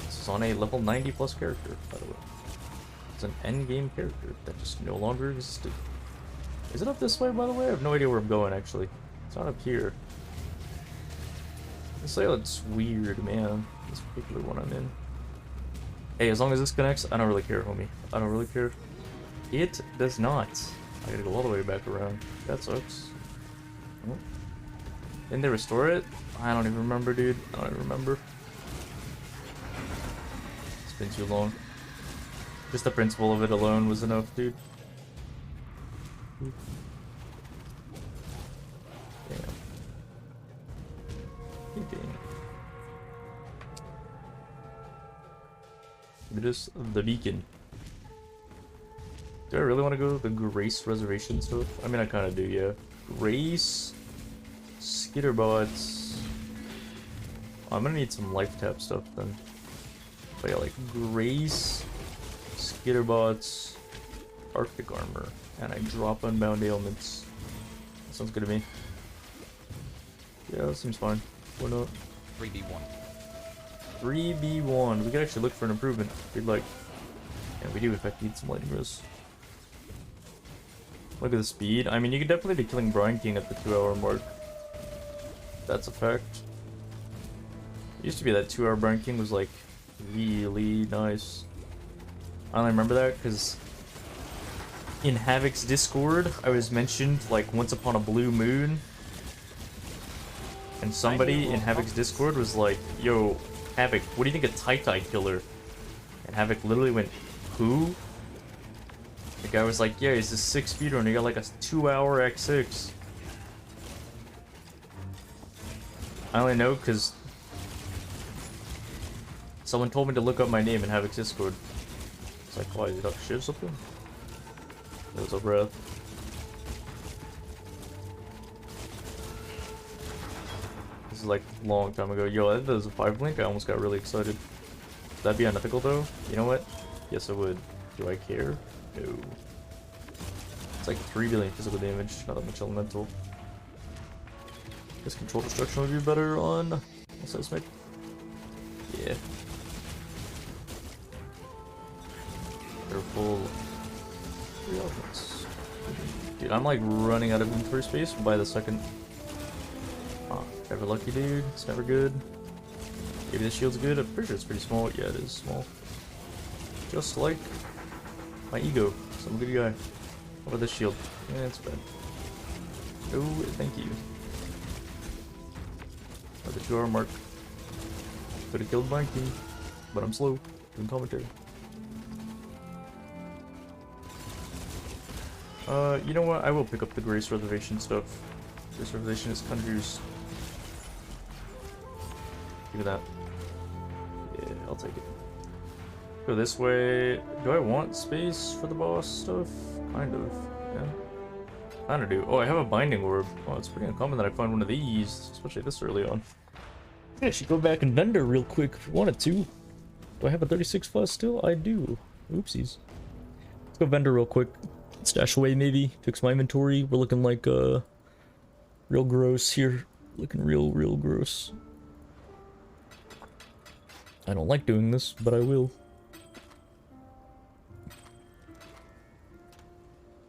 This is on a level 90 plus character, by the way. It's an end game character that just no longer existed. Is it up this way, by the way? I have no idea where I'm going actually. It's not up here. This layout's weird, man. This particular one I'm in. Hey, as long as this connects, I don't really care, homie. I don't really care. It does not. I gotta go all the way back around. That sucks. Oh. Didn't they restore it? I don't even remember, dude. I don't even remember. It's been too long. Just the principle of it alone was enough, dude. Brutus the Beacon. Do I really want to go the Grace Reservation stuff? I mean, I kind of do, yeah. Grace, Skitterbots. Oh, I'm gonna need some life tap stuff then. But yeah, like Grace, Skitterbots, Arctic Armor, and I drop Unbound Ailments. That sounds good to me. Yeah, that seems fine. Why not? 3B1. 3B1. We could actually look for an improvement if we'd like. Yeah, we do in fact need some lightning res. Look at the speed. I mean, you could definitely be killing Brine King at the 2-hour mark. That's a fact. It used to be that 2-hour Brine King was like really nice. I only remember that because in Havoc's Discord, I was mentioned like once upon a blue moon. And somebody in Havoc's Discord was like, yo, Havoc, what do you think of Tai Killer? And Havoc literally went, who? The guy was like, yeah, he's a 6 speedrun and he got like a 2-hour X6. I only know because someone told me to look up my name in Havoc's Discord. It's like, why, is it up shit or something? It was a breath. This is like a long time ago. Yo, that was a 5-link. I almost got really excited. Would that be unethical though? You know what? Yes, it would. Do I care? No. It's like 3 billion physical damage, not that much elemental. Guess control destruction would be better on seismic. Yeah. Careful. 3 elephants. Dude, I'm like running out of inventory space by the second. Ah, never lucky, dude. It's never good. Maybe the shield's good. I'm pretty sure it's pretty small. Yeah, it is small. Just like my ego. Some good guy. How about this shield? Yeah, it's bad. Oh, thank you. At the 2-hour mark. Could have killed Mikey, but I'm slow. Doing commentary. You know what? I will pick up the Grace Reservation stuff. Grace Reservation is Conjure's. Give me that. Yeah, I'll take it. Go this way. Do I want space for the boss stuff? Kind of. Yeah. Kinda do. Oh, I have a binding orb. Oh, it's pretty uncommon that I find one of these, especially this early on. Yeah, I should go back and vendor real quick if you wanted to. Do I have a 36 fuss still? I do. Oopsies. Let's go vendor real quick. Stash away maybe. Fix my inventory. We're looking like real gross here. Looking real gross. I don't like doing this, but I will.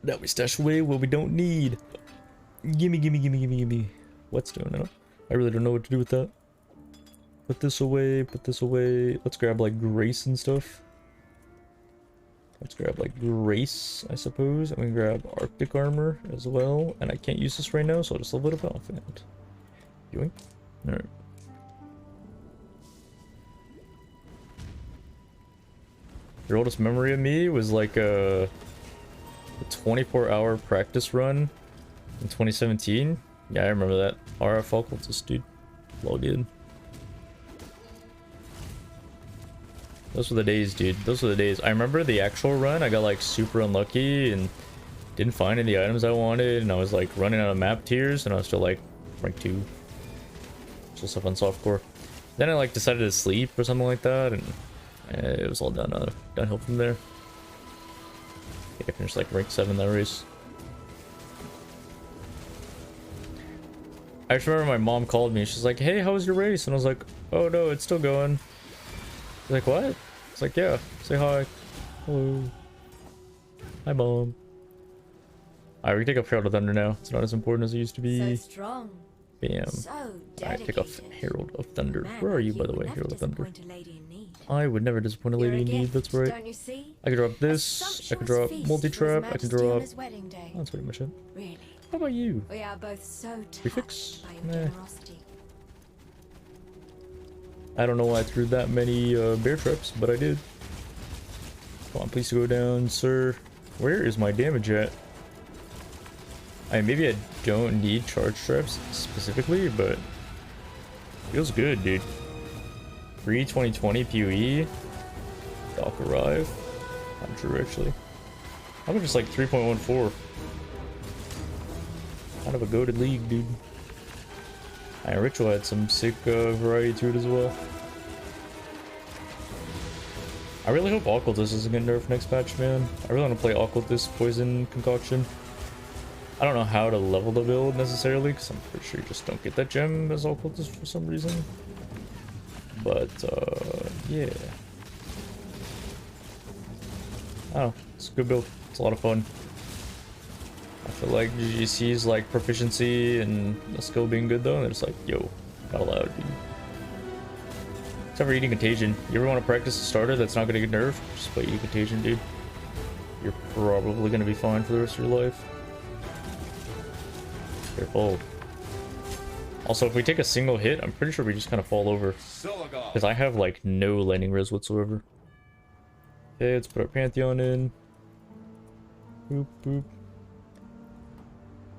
Now we stash away what we don't need. Gimme. What's doing it? I really don't know what to do with that. Put this away, put this away. Let's grab like Grace and stuff. Let's grab like Grace, I suppose. And we grab Arctic armor as well. And I can't use this right now, so I'll just level it off. And yoink. Alright. Your oldest memory of me was like a 24-hour practice run in 2017. Yeah, I remember that. RF occultist, dude. Log in. Those were the days, dude. Those were the days. I remember the actual run. I got like super unlucky and didn't find any items I wanted, and I was like running out of map tiers, and I was still like rank 2. Still stuff on softcore. Then I like decided to sleep or something like that, and it was all downhill from there. I think I finished like rank 7 that race. I just remember my mom called me. She's like, "Hey, how was your race?" And I was like, "Oh no, it's still going." She's like, "What?" It's like, "Yeah, say hi." Hello. Hi, Mom. Alright, we can take up Herald of Thunder now. It's not as important as it used to be. So strong. Bam. So Alright, take off Herald of Thunder. Where are you, by the way, Herald of Thunder? Need. I would never disappoint a lady in need, that's right. I could drop this, I could drop multi-trap, I can drop... That's pretty much it. Really? How about you? We are both so Prefix? touched by your generosity. I don't know why I threw that many bear traps, but I did. Come on, please go down, sir. Where is my damage at? Maybe I don't need charge traps specifically, but feels good, dude. Free 2020 PoE. Dock arrive. Not true, actually. I'm just like 3.14. Kind of a goated league, dude. Ritual had some sick variety to it as well. I really hope Occultist isn't getting nerfed next patch, man. I really want to play Occultist Poison Concoction. I don't know how to level the build necessarily, because I'm pretty sure you just don't get that gem as Occultist for some reason. But, yeah. Oh, it's a good build. It's a lot of fun. I feel like GGC's like proficiency and the skill being good though, and it's like, yo, not allowed, dude. Except for eating contagion. You ever want to practice a starter that's not gonna get nerfed? Just play eating contagion, dude. You're probably gonna be fine for the rest of your life. Careful. Also, if we take a single hit, I'm pretty sure we just kind of fall over. Because I have like no landing res whatsoever. Okay, let's put our Pantheon in. Boop, boop.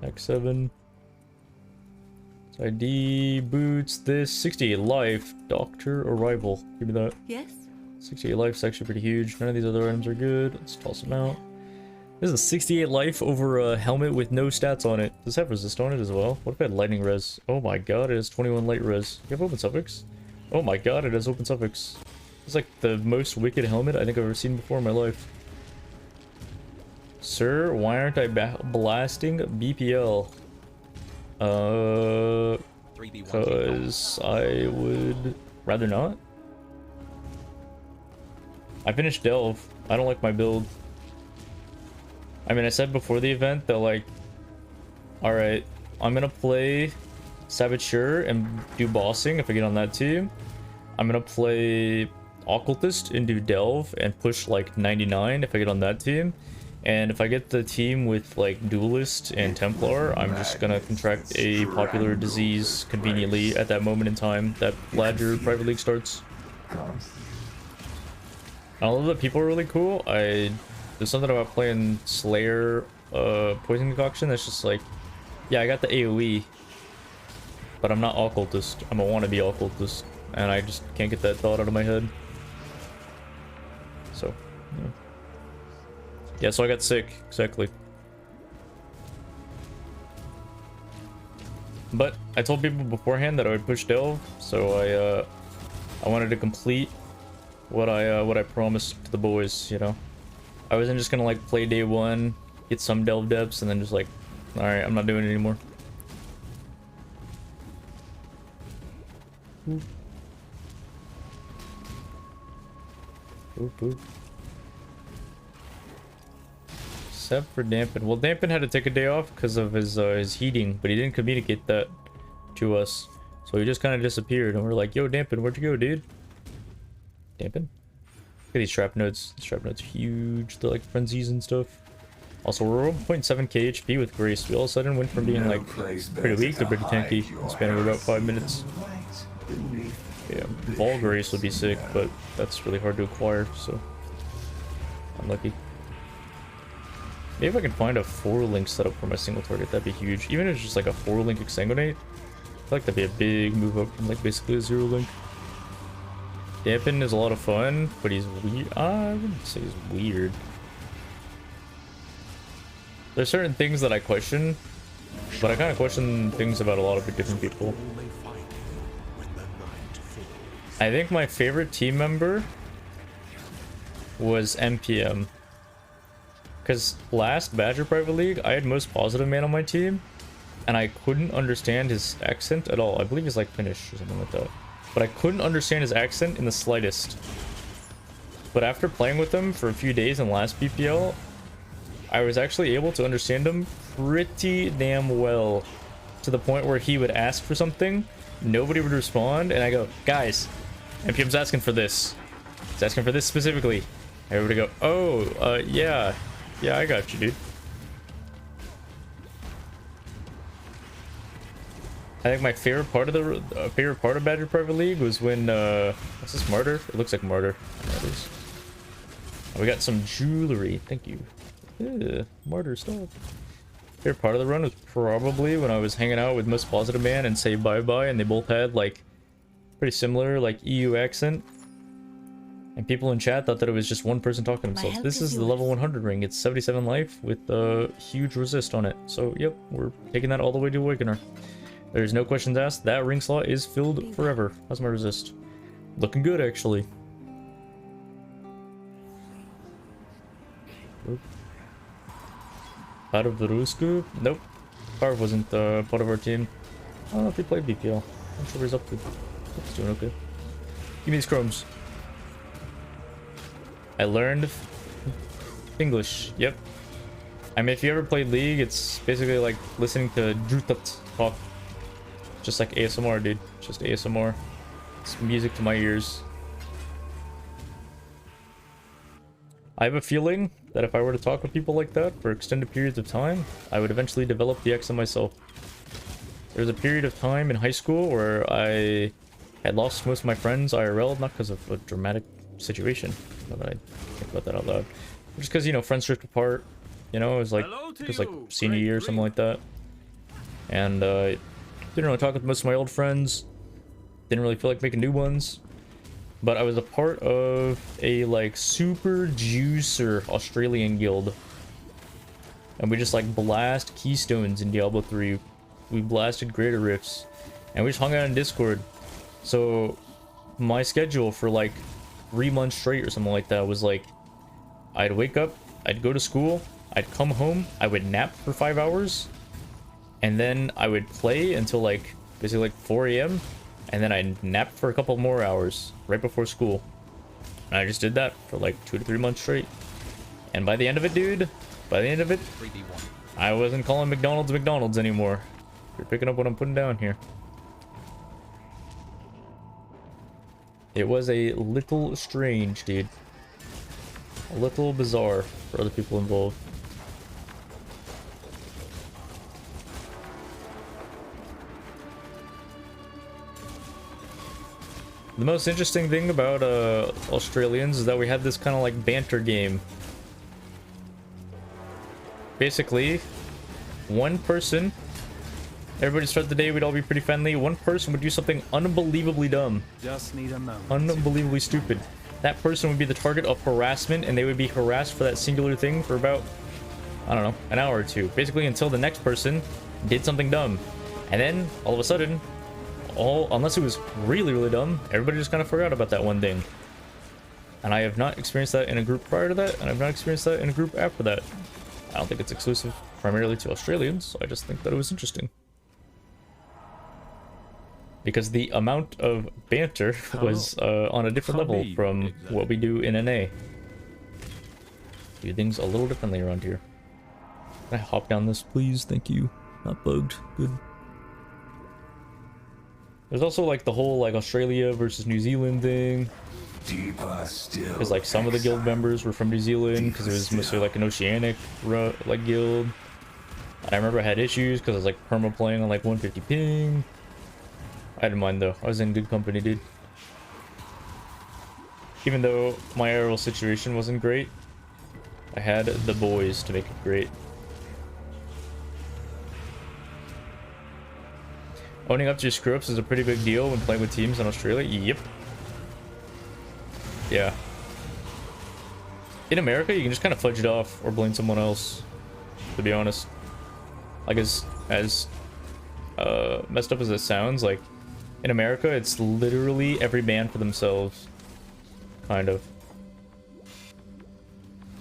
X7. It's ID, boots, this, 68 life, Doctor Arrival. Give me that. Yes? 68 life is actually pretty huge. None of these other items are good. Let's toss them out. This is a 68 life over a helmet with no stats on it. Does it have resist on it as well? What if it had lightning res? Oh my god, it has 21 light res. You have open suffix? Oh my god, it has open suffix. It's like the most wicked helmet I think I've ever seen before in my life. Sir, why aren't I blasting BPL? Because I would rather not. I finished Delve. I don't like my build. I mean, I said before the event that, like, alright, I'm gonna play Saboteur and do bossing if I get on that team. I'm gonna play Occultist and do Delve and push, like, 99 if I get on that team. And if I get the team with, like, Duelist and Templar, I'm just gonna contract a popular disease conveniently at that moment in time that Ladger Private League starts. I love that people are really cool. There's something about playing Slayer Poison Concoction that's just like, yeah, I got the AoE, but I'm not Occultist. I'm a wannabe Occultist, and I just can't get that thought out of my head. So, yeah, so I got sick, exactly. But I told people beforehand that I would push Delve, so I wanted to complete what I promised to the boys, you know. I wasn't just gonna like play day one, get some Delve depths, and then just like, alright, I'm not doing it anymore. Boop, boop. Except for Dampen. Well, Dampen had to take a day off because of his heating, but he didn't communicate that to us. So he just kind of disappeared, and we're like, yo, Dampen, where'd you go, dude? Dampen? Look at these trap nodes. These trap nodes are huge. They're like frenzies and stuff. Also, we're 1.7k HP with Grace. We all of a sudden went from being like pretty weak to pretty tanky in the span of about 5 minutes. Yeah, Ball Grace would be sick, but that's really hard to acquire, so unlucky. Maybe if I can find a 4-link setup for my single target, that'd be huge. Even if it's just like a 4-link Exsanguinate, I feel like that'd be a big move up from like basically a 0-link. Dampen is a lot of fun, but he's weird. I wouldn't say he's weird. There's certain things that I question, but I kind of question things about a lot of different people. I think my favorite team member was MPM. Because last Badger Private League, I had most positive man on my team, and I couldn't understand his accent at all. I believe he's like Finnish or something like that. But I couldn't understand his accent in the slightest. But after playing with him for a few days in last BPL, I was actually able to understand him pretty damn well. To the point where he would ask for something, nobody would respond, and I go, guys, MPM's asking for this. He's asking for this specifically. Everybody go, oh, yeah. Yeah, I got you, dude. I think my favorite part of Badger Private League was when what's this, Martyr? It looks like Martyr. We got some jewelry. Thank you. Yeah, Martyr stuff. Favorite part of the run was probably when I was hanging out with Most Positive Man and Say Bye Bye, and they both had like pretty similar like EU accent. And people in chat thought that it was just one person talking to themselves. This is the level 100 ring. It's 77 life with huge resist on it. So yep, we're taking that all the way to Awakener. There's no questions asked. That ring slot is filled forever. How's my resist? Looking good, actually. Out of the Rusku? Nope. Carv wasn't part of our team. I don't know if he played BPL. I'm sure he's up to. He's doing okay. Give me these chromes. I learned English. Yep. I mean, if you ever played League, it's basically like listening to Brutus talk. Just like ASMR, dude. Just ASMR. It's music to my ears. I have a feeling that if I were to talk with people like that for extended periods of time, I would eventually develop the X in myself. There was a period of time in high school where I had lost most of my friends IRL, not because of a dramatic situation. Now that I think about that out loud. Just because, you know, friends drift apart. You know, it was like senior year or something like that. And didn't really talk with most of my old friends. Didn't really feel like making new ones. But I was a part of a like super juicer Australian guild. And we just like blast keystones in Diablo 3. We blasted greater rifts. And we just hung out in Discord. So my schedule for like 3 months straight or something like that was like, I'd wake up, I'd go to school, I'd come home, I would nap for 5 hours, and then I would play until like basically like 4 a.m. and then I'd nap for a couple more hours right before school. And I just did that for like 2 to 3 months straight. And by the end of it, dude, by the end of it, I wasn't calling McDonald's anymore. You're picking up what I'm putting down here. It was a little strange, dude. A little bizarre for other people involved. The most interesting thing about Australians is that we had this kind of like banter game. Basically, one person, everybody start the day, we'd all be pretty friendly. One person would do something unbelievably dumb. Just need a moment. Unbelievably stupid. That person would be the target of harassment, and they would be harassed for that singular thing for about, I don't know, an hour or two. Basically until the next person did something dumb. And then, all of a sudden, unless it was really, really dumb, everybody just kind of forgot about that one thing. And I have not experienced that in a group prior to that, and I've not experienced that in a group after that. I don't think it's exclusive primarily to Australians. I just think that it was interesting. Because the amount of banter was on a different level from what we do in NA. Do things a little differently around here. Can I hop down this, please? Thank you. Not bugged. Good. There's also like the whole like Australia versus New Zealand thing. Because like some of the guild members were from New Zealand because it was mostly like an oceanic like guild. And I remember I had issues because I was like perma playing on like 150 ping. I didn't mind though. I was in good company, dude. Even though my aerial situation wasn't great, I had the boys to make it great. Owning up to your screw-ups is a pretty big deal when playing with teams in Australia. Yep. Yeah. In America, you can just kind of fudge it off or blame someone else, to be honest. Like as messed up as it sounds, like in America, it's literally every man for themselves. Kind of.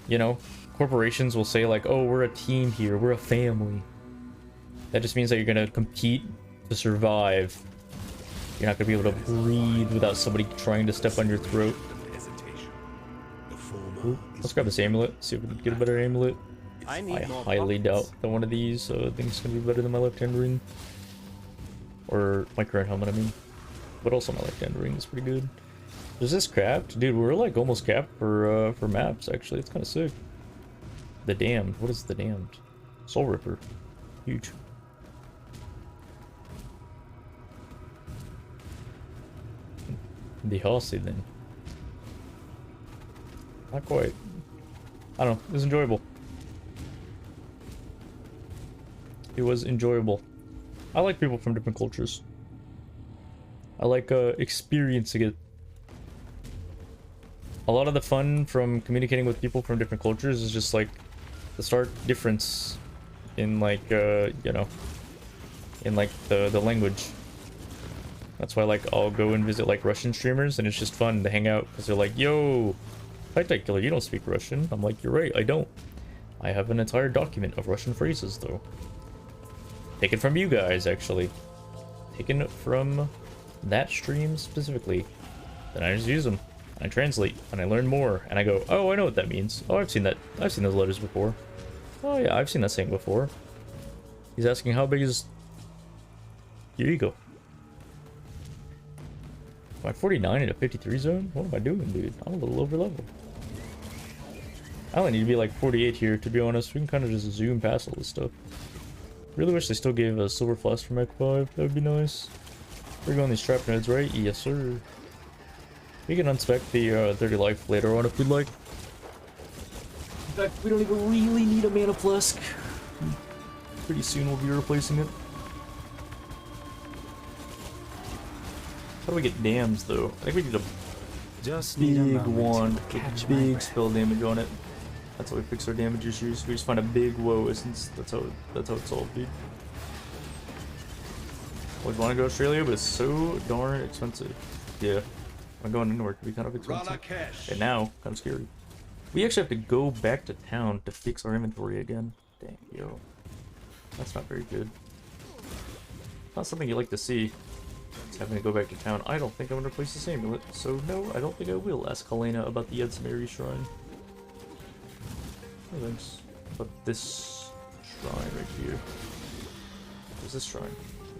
You know, corporations will say like, oh, we're a team here, we're a family. That just means that you're gonna compete to survive. You're not gonna be able to breathe without somebody trying to step on your throat. Ooh, let's grab this amulet, see if we can get a better amulet. I highly doubt that one of these things is gonna be better than my left-hand ring. Or my current helmet, I mean. But also my left-hand ring is pretty good. Is this capped? Dude, we're like almost capped for maps, actually. It's kind of sick. The Damned. What is the Damned? Soul Ripper. Huge. The Hossy, then. Not quite. I don't know. It was enjoyable. It was enjoyable. I like people from different cultures. I like experiencing it. A lot of the fun from communicating with people from different cultures is just like the stark difference in like you know, in like the language. That's why like I'll go and visit like Russian streamers and it's just fun to hang out because they're like, yo, Tight Killer, you don't speak Russian. I'm like, you're right, I don't. I have an entire document of Russian phrases though. Taken from you guys, actually. Taken from that stream specifically. Then I just use them. And I translate. And I learn more. And I go, oh, I know what that means. Oh, I've seen that. I've seen those letters before. Oh yeah, I've seen that saying before. He's asking how big is your ego? Am I 49 in a 53 zone? What am I doing, dude? I'm a little over level. I only need to be like 48 here, to be honest. We can kind of just zoom past all this stuff. Really wish they still gave a silver flask for Mech 5. That would be nice. We're going these trap nodes, right? Yes, sir. We can unspec the 30 life later on if we'd like. In fact, we don't even really need a mana flask. Pretty soon we'll be replacing it. How do we get dams though? I think we need a big wand with big spell damage on it. That's how we fix our damage issues. We just find a big woe essence. That's how it's solved, dude. Always want to go to Australia, but it's so darn expensive. Yeah, I'm going anywhere to be kind of expensive. And now, kind of scary. We actually have to go back to town to fix our inventory again. Dang, yo. That's not very good. Not something you like to see. Just having to go back to town. I don't think I'm going to replace this amulet. So no, I don't think I will ask Helena about the Edsmary shrine. No thanks. But this shrine right here. Where's this shrine?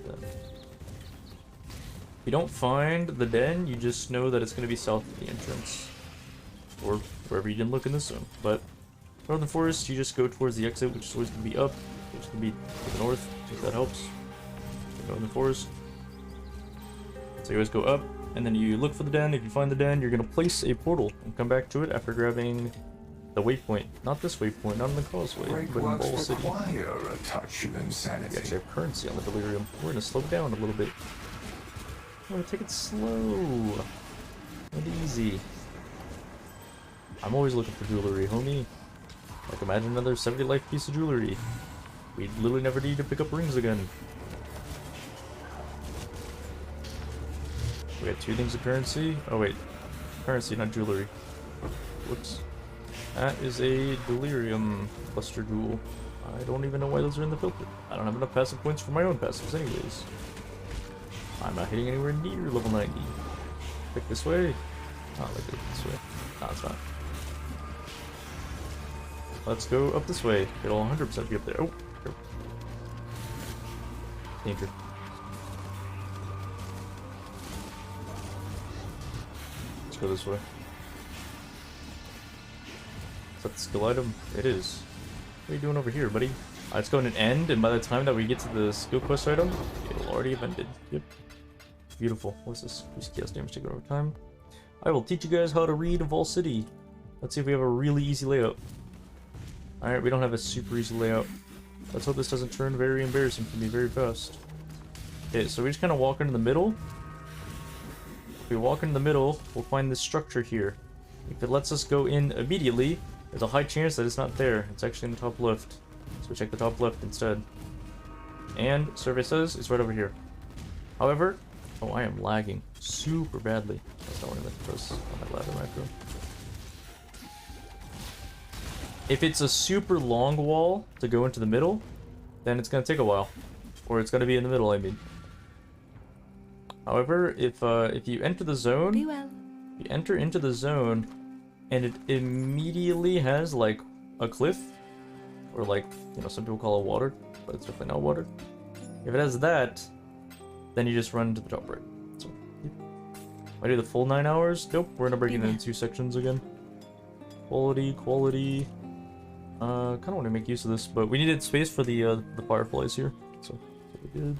Den. If you don't find the den, you just know that it's going to be south of the entrance. Or wherever you didn't look in this zone. But Northern Forest, you just go towards the exit, which is always going to be up. Which is going to be to the north, if that helps. Northern Forest. So you always go up, and then you look for the den. If you find the den, you're going to place a portal and come back to it after grabbing the waypoint. Not this waypoint, not in the causeway, but in Ball City. A touch of insanity. You actually have currency on the delirium. We're going to slow down a little bit. We're going to take it slow and easy. I'm always looking for jewelry, homie. Like, imagine another 70 life piece of jewelry. We'd literally never need to pick up rings again. We got 2 things of currency. Oh wait, currency, not jewelry. Whoops. That is a delirium cluster jewel. I don't even know why those are in the filter. I don't have enough passive points for my own passives anyways. I'm not hitting anywhere near level 90. Pick this way. Oh, like this way. No, it's not. Let's go up this way. It'll 100% be up there. Oh, here. Danger. Let's go this way. Is that the skill item? It is. What are you doing over here, buddy? It's going to end, and by the time that we get to the skill quest item, it'll already have ended. Yep. Beautiful. What's this? Increase chaos damage taken over time. I will teach you guys how to read Vol City. Let's see if we have a really easy layout. Alright, we don't have a super easy layout. Let's hope this doesn't turn very embarrassing for me very fast. Okay, so we just kind of walk into the middle. If we walk into the middle, we'll find this structure here. If it lets us go in immediately, there's a high chance that it's not there. It's actually in the top left. So we check the top left instead. And survey says it's right over here. However, oh, I am lagging super badly. That's not what I meant to press on that ladder macro. If it's a super long wall to go into the middle, then it's going to take a while. Or it's going to be in the middle, I mean. However, if you enter the zone, you enter into the zone, and it immediately has, like, a cliff, or like, you know, some people call it water, but it's definitely not water. If it has that, then you just run to the top right. So, I do the full 9 hours? Nope, we're gonna break it into 2 sections again. Quality. Kind of want to make use of this, but we needed space for the fireflies here, so we did.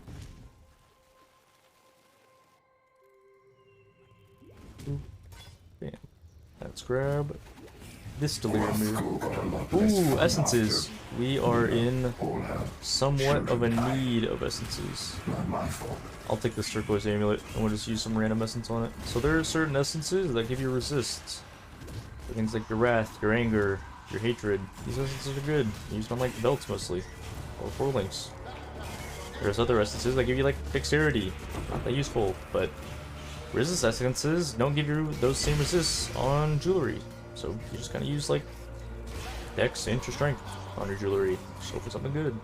Bam. Let's grab this delirium move. Ooh, essences. We are in somewhat of a need of essences. I'll take this turquoise amulet and we'll just use some random essence on it. So there are certain essences that give you resists. Things like your wrath, your anger, your hatred. These essences are good. Used on like belts mostly. Or 4 links. There's other essences that give you like dexterity. Not that useful, but resist essences don't give you those same resists on jewelry. So you just kind of use like dex and your strength on your jewelry. So for something good.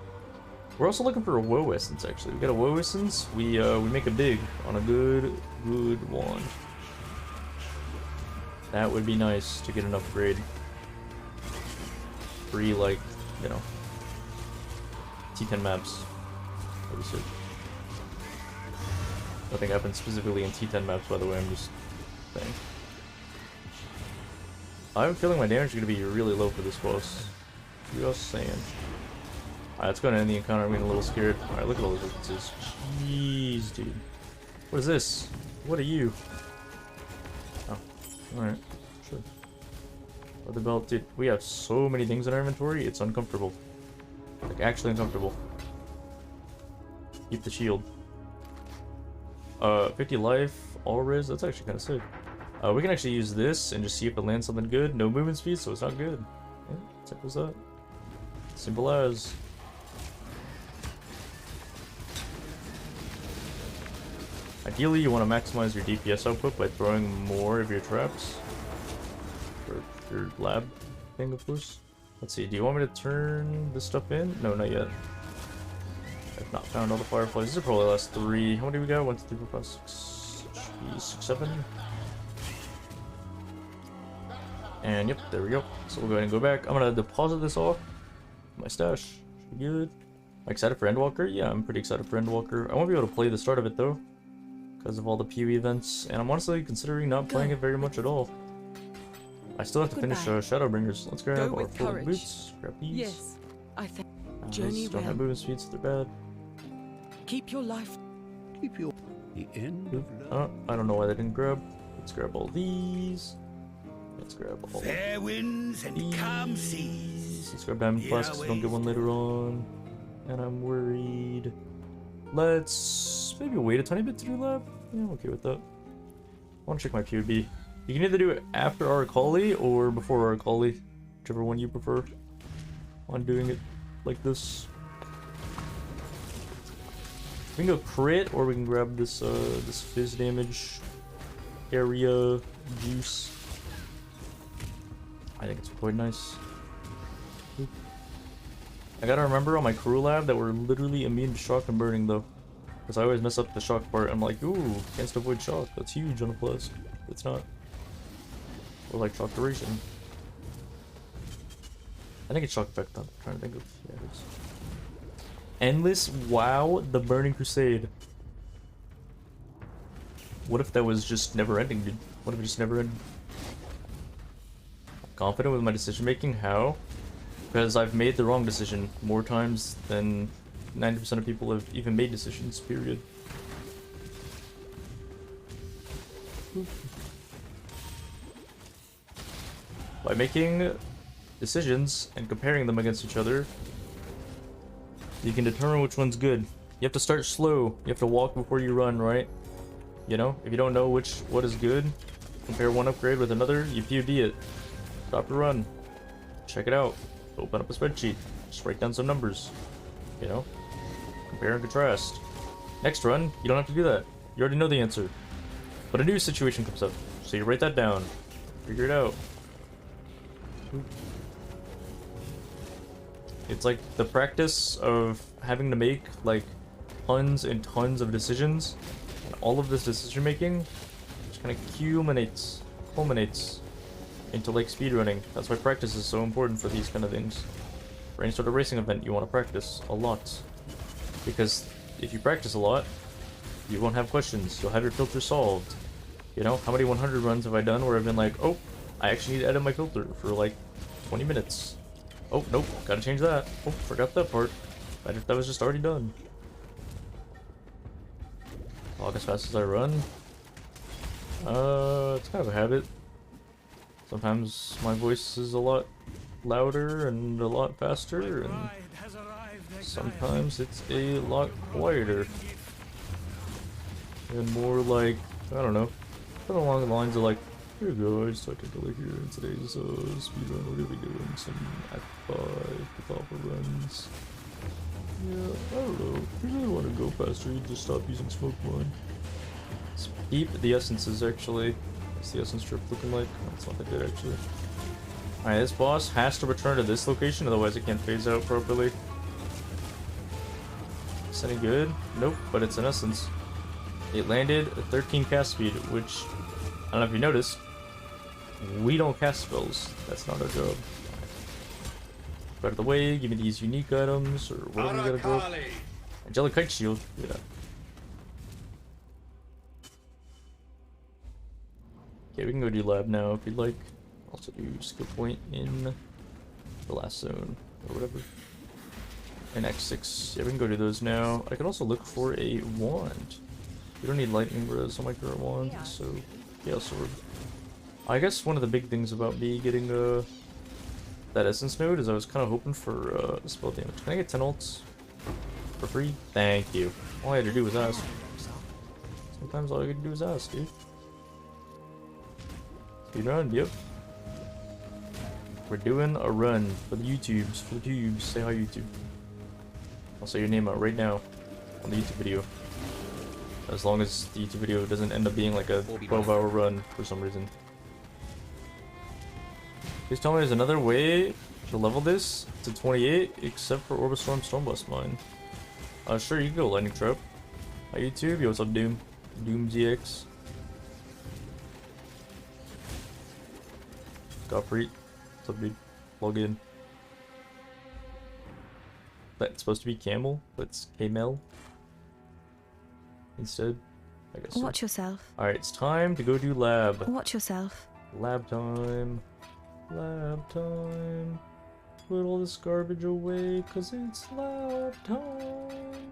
We're also looking for a woe essence actually. We got a woe essence. We make a big on a good wand. That would be nice to get an upgrade. Free, like, you know, T10 maps. That'd be sick. Nothing happens specifically in T10 maps, by the way, I'm just saying. I have a feeling my damage is going to be really low for this boss. Just saying. Alright, let's go and end the encounter. I'm getting a little scared. Alright, look at all those references. Jeez, dude. What is this? What are you? Oh, alright. Sure. Leather belt. Dude, we have so many things in our inventory, it's uncomfortable. Like, actually uncomfortable. Keep the shield. 50 life, all res, that's actually kind of sick. We can actually use this and just see if it lands something good. No movement speed, so it's not good. Yeah, simple as that. Simple as. Ideally, you want to maximize your DPS output by throwing more of your traps. For your lab thing, of course. Let's see, do you want me to turn this stuff in? No, not yet. I've not found all the fireflies. These are probably the last 3. How many do we got? 1, 2, 3, 4, 5, 6, 7. And yep, there we go. So we'll go ahead and go back. I'm gonna deposit this off. My stash. Should be good. Am I excited for Endwalker? Yeah, I'm pretty excited for Endwalker. I won't be able to play the start of it though, because of all the PoE events, and I'm honestly considering not playing it very much at all. I still have to finish Shadowbringers. Let's grab our full boots. Grab these. Yes, I think. These don't have movement speeds, so they're bad. Keep your life. Keep your. The end. I don't know why they didn't grab. Let's grab all these. Let's grab all fair winds and calm seas. Let's grab diamond flasks. Don't get one later on. And I'm worried. Let's maybe wait a tiny bit to do lab. Yeah, I'm okay with that. I want to check my POB. You can either do it after Aracali or before Aracali, whichever one you prefer. On doing it like this. We can go crit, or we can grab this this Phys damage area juice. I think it's quite nice. I gotta remember on my crew lab that we're literally immune to shock and burning though. Because I always mess up the shock part. I'm like, ooh, can't avoid shock. That's huge on a plus. It's not. Or like shock duration. I think it's shock effect. I'm trying to think of. Yeah, it is. Endless. Wow, the Burning Crusade. What if that was just never ending, dude? What if it just never ended? Confident with my decision making? How? Because I've made the wrong decision more times than 90% of people have even made decisions, period. By making decisions and comparing them against each other, you can determine which one's good. You have to start slow. You have to walk before you run, right? You know, if you don't know what is good, compare one upgrade with another, you POD it. Stop your run. Check it out. Open up a spreadsheet. Just write down some numbers. You know? Compare and contrast. Next run, you don't have to do that. You already know the answer. But a new situation comes up. So you write that down. Figure it out. It's like the practice of having to make like tons and tons of decisions. And all of this decision making just kind of culminates into like speedrunning. That's why practice is so important for these kind of things. For any sort of racing event, you want to practice a lot. Because if you practice a lot, you won't have questions. You'll have your filter solved. You know, how many 100 runs have I done where I've been like, oh, I actually need to edit my filter for like 20 minutes. Oh, nope, gotta change that. Oh, forgot that part. That was just already done. Walk as fast as I run. It's kind of a habit. Sometimes my voice is a lot louder and a lot faster, and sometimes it's a lot quieter. And more like, I don't know, kind of along the lines of like, here guys, technically here in today's speedrun, we're gonna be doing some Act 5 Kitava runs. Yeah, I don't know, if you really want to go faster, you just stop using smoke mine. Keep the essences actually. What's the essence strip looking like? Oh, it's not that good actually. Alright, this boss has to return to this location, otherwise it can't phase out properly. Is any good? Nope, but it's an essence. It landed at 13 cast speed, which, I don't know if you noticed, we don't cast spells. That's not our job. Out of the way, give me these unique items, or whatever you gotta go. Angelic Kite Shield, yeah. Okay, we can go do lab now if you'd like. Also do skill point in the last zone, or whatever. And X6, yeah, we can go do those now. I can also look for a wand. We don't need lightning res on my current wand, so yeah, sword. I guess one of the big things about me getting that essence node is I was kind of hoping for spell damage. Can I get 10 ults for free? Thank you. All I had to do was ask. Sometimes all you can do is ask, dude. Speed run, yep. We're doing a run for the YouTubes, for the tubes. Say hi, YouTube. I'll say your name out right now on the YouTube video. As long as the YouTube video doesn't end up being like a 12-hour run for some reason. Please tell me there's another way to level this to 28 except for Orbistorm Stormblast Mine. Sure, you can go Lightning Trap. Hi YouTube, yo, what's up, Doom? Doom GX. Gottfried, what's up, dude? Log in. That's supposed to be Camel, but it's Camel instead. I guess. Watch yourself. Alright, it's time to go do lab. Watch yourself. Lab time. Lab time. Put all this garbage away, cause it's lab time.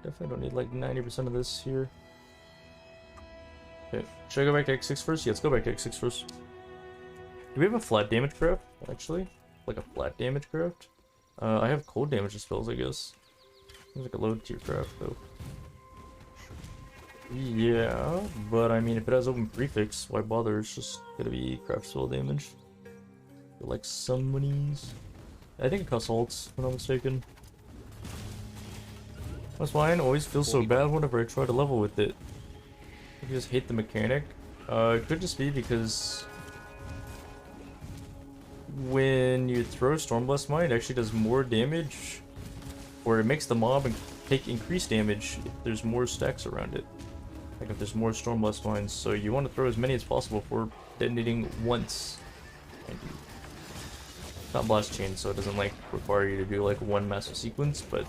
Definitely don't need like 90% of this here. Okay, should I go back to X6 first? Yeah, let's go back to X6 first. Do we have a flat damage craft, actually? Like a flat damage craft? I have cold damage spells, I guess. Seems like a low tier craft, though. Yeah, but I mean, if it has open prefix, why bother? It's just gonna be craft spell damage. Like some monies. I think it costs ults, if I'm not mistaken. That's why I always feel so bad whenever I try to level with it. I just hate the mechanic. It could just be because when you throw Stormblast Mine, it actually does more damage, or it makes the mob take increased damage if there's more stacks around it. Like if there's more Stormblast Mines, so you want to throw as many as possible for detonating once. Not Blast Chain, so it doesn't like require you to do like one massive sequence, but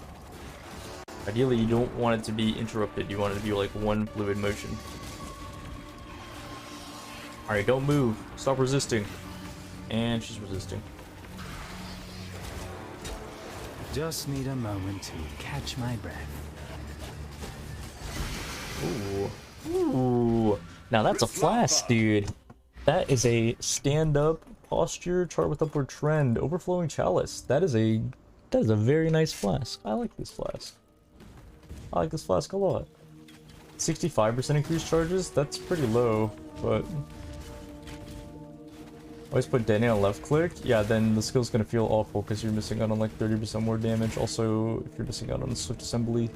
ideally you don't want it to be interrupted, you want it to be like one fluid motion. Alright, don't move. Stop resisting. And she's resisting. Just need a moment to catch my breath. Ooh. Ooh. Now that's a flask, dude. That is a stand-up posture chart with upward trend. Overflowing chalice. That is a very nice flask. I like this flask. I like this flask a lot. 65% increased charges? That's pretty low, but always put detonate on left click. Yeah, then the skill's gonna feel awful because you're missing out on like 30% more damage. Also, if you're missing out on the swift assembly,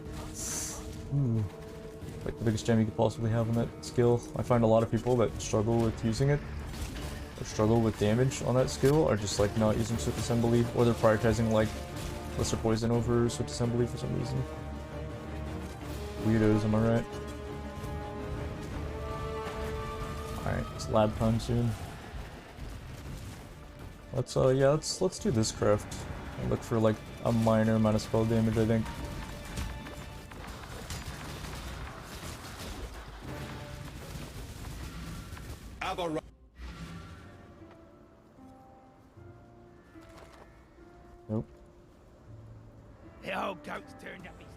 like the biggest gem you could possibly have on that skill. I find a lot of people that struggle with using it, or struggle with damage on that skill, are just like not using swift assembly, or they're prioritizing like lesser poison over swift assembly for some reason. Weirdos, am I right? Alright, it's lab time soon. Let's let's do this craft and look for like a minor amount of spell damage, I think. Nope. The old goat's turned up his...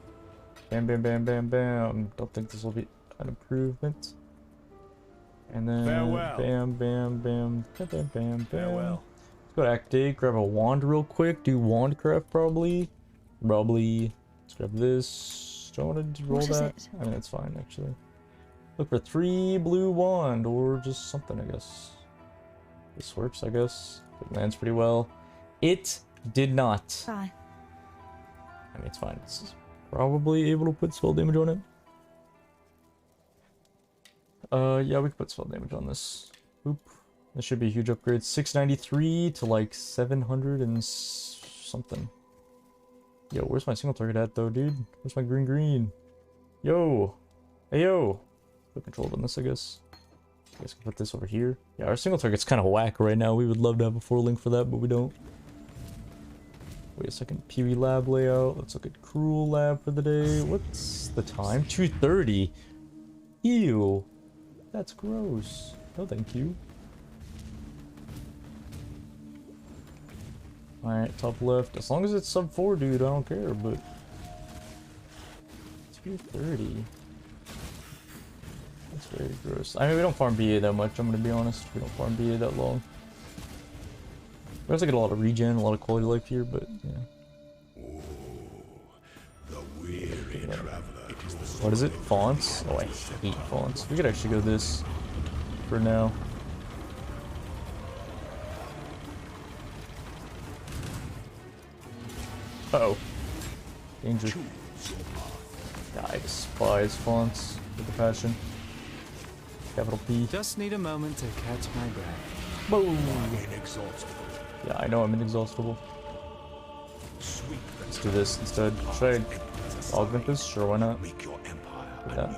Bam, bam, bam, bam, bam. Don't think this will be an improvement. And then Farewell. Bam, bam, bam, bam, bam, bam, bam. Farewell. Let's go to Act 8, grab a wand real quick, do wand craft probably. Let's grab this. Do I want to roll that? I mean, it's fine actually. Look for 3 blue wand, or just something, I guess. This works, I guess. It lands pretty well. It did not. Bye. I mean, it's fine. It's probably able to put spell damage on it. Yeah, we can put spell damage on this. Oop. This should be a huge upgrade. 693 to like 700 and something. Yo, where's my single target at though, dude? Where's my green? Yo! Hey, yo! Put control on this, I guess. I guess we can put this over here. Yeah, our single target's kind of whack right now. We would love to have a 4-link for that, but we don't. Wait a second. Pee-wee lab layout. Let's look at cruel lab for the day. What's the time? 2:30. Ew. That's gross. No, thank you. Alright, top left. As long as it's sub 4, dude, I don't care, but 2:30. That's very gross. I mean, we don't farm BA that much, I'm gonna be honest. We don't farm BA that long. We also get a lot of regen, a lot of quality life here, but yeah. The weary traveler. What is it? Fonts? Oh, I hate fonts. We could actually go this for now. Uh-oh. Danger. Yeah, I despise fonts with a passion. Capital P. Just need a moment to catch my breath. Boom! Yeah, I know I'm inexhaustible. Let's do this instead. Should I augment this? Sure, why not? That.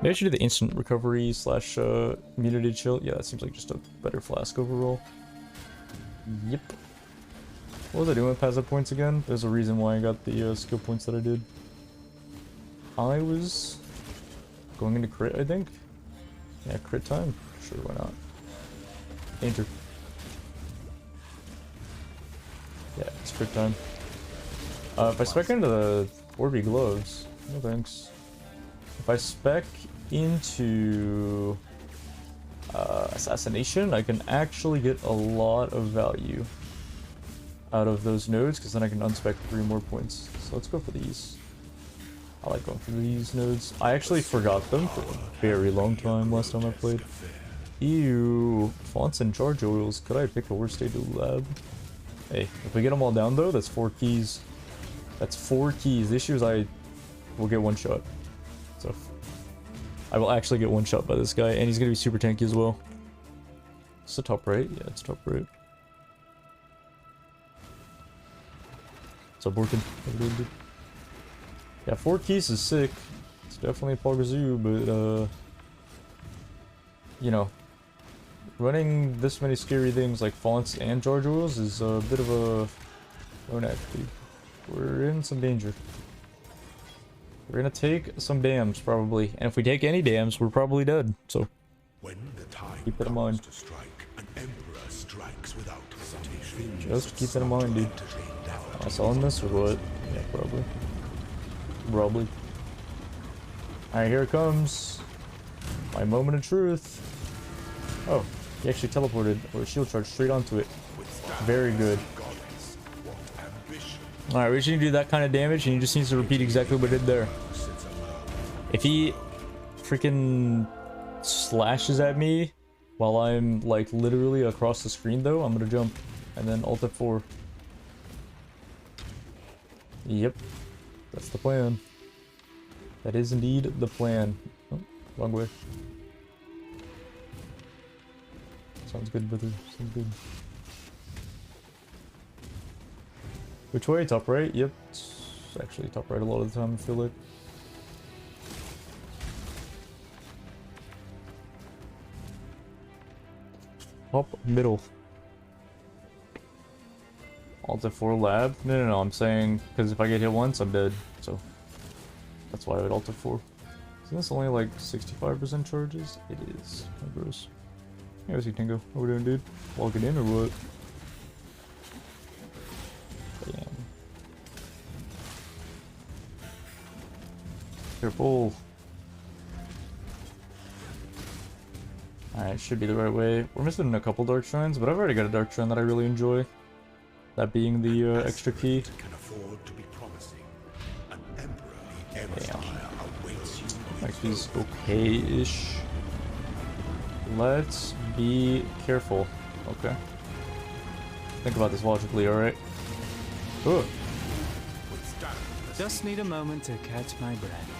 Maybe I should do the instant recovery slash immunity chill. Yeah, that seems like just a better flask overall. Yep. What was I doing with passive points again? There's a reason why I got the skill points that I did. I was going into crit, I think. Yeah, crit time. Sure, why not? Danger. Yeah, it's crit time. If I spec into the Orby gloves, no thanks. If I spec into assassination, I can actually get a lot of value out of those nodes, because then I can unspec 3 more points. So let's go for these. I like going for these nodes. I actually forgot them for a very long time last time I played. Ew. Fonts and charge oils. Could I pick a worse day to lab? Hey, if we get them all down though, that's 4 keys. That's 4 keys. The issue is I will get one shot. So I will actually get one shot by this guy, and he's gonna be super tanky as well. It's the top right? Yeah, it's top right. What's up, working? Yeah, 4 keys is sick. It's definitely a Pogazoo, but you know, running this many scary things like fonts and charge oils is a bit of a lone act, dude. We're in some danger. We're gonna take some dams probably, and if we take any dams, we're probably dead. So keep that in mind. Just keep that in mind, dude. Am I selling this or what? Yeah, probably. Probably. Alright, here it comes. My moment of truth. Oh, he actually teleported or shield charge straight onto it. Very good. Alright, we should do that kind of damage, and he just needs to repeat exactly what he did there. If he freaking slashes at me while I'm like literally across the screen though, I'm gonna jump and then ult F4. Yep, that's the plan. That is indeed the plan. Oh, wrong way. Sounds good, brother. Sounds good. Which way? Top right? Yep. It's actually top right a lot of the time, I feel like. Top middle. Alt F4 lab? No, I'm saying, because if I get hit once, I'm dead. So, that's why I would Alt F4. Isn't this only like 65% charges? It is. Oh, gross. Hey, what's Tingo? What we doing, dude? Walking in or what? Damn. Careful. Alright, should be the right way. We're missing a couple dark shrines, but I've already got a dark shrine that I really enjoy. That being the extra key. Damn. Actually's okay-ish. Let's be careful. Okay. Think about this logically, alright? Ooh. Just need a moment to catch my breath.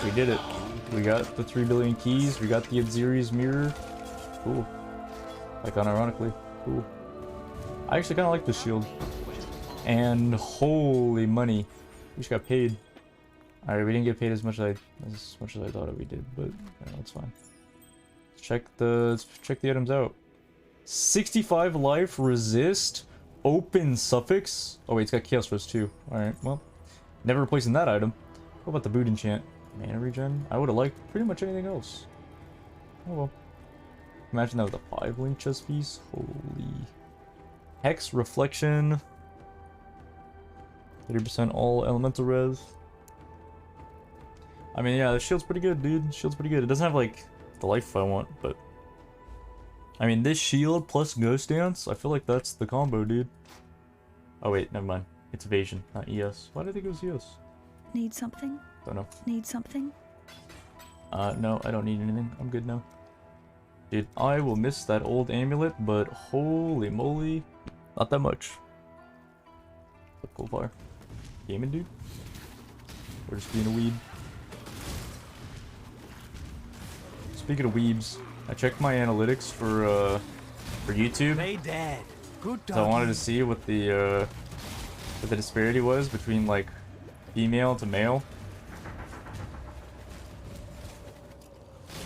We did it. We got the 3 billion keys. We got the Adziri's mirror. Cool. Like, unironically. Cool. I actually kind of like this shield. And holy money. We just got paid. Alright, we didn't get paid as much as I thought we did, but you know, it's fine. Let's check the items out. 65 life, resist, open suffix. Oh wait, it's got chaos rest too. Alright, well. Never replacing that item. What about the boot enchant? Mana regen? I would have liked pretty much anything else. Oh well. Imagine that with a 5-link chest piece. Holy. Hex, reflection. 30% all elemental res. I mean, yeah, the shield's pretty good, dude. The shield's pretty good. It doesn't have, like, the life I want, but... I mean, this shield plus Ghost Dance, I feel like that's the combo, dude. Oh, wait, never mind. It's evasion, not ES. Why did I think it was ES? Need something? Don't know. Need something? No, I don't need anything. I'm good now. Dude, I will miss that old amulet, but holy moly, not that much. Cool fire. Gaming, dude? Or just being a weeb? Speaking of weebs, I checked my analytics for YouTube. They dead. Good So I wanted to see what the disparity was between like female to male.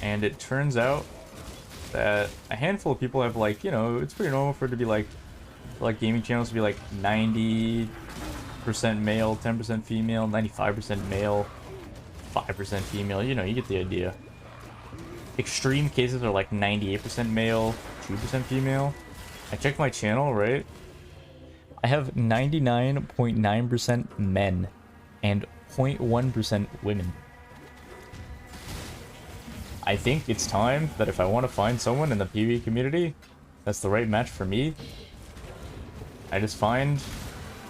And it turns out that a handful of people have like, you know, it's pretty normal for it to be like gaming channels to be like 90% male, 10% female, 95% male, 5% female, you know, you get the idea. Extreme cases are like 98% male, 2% female. I checked my channel, right? I have 99.9% men and 0.1% women. I think it's time that if I want to find someone in the PvE community that's the right match for me, I just find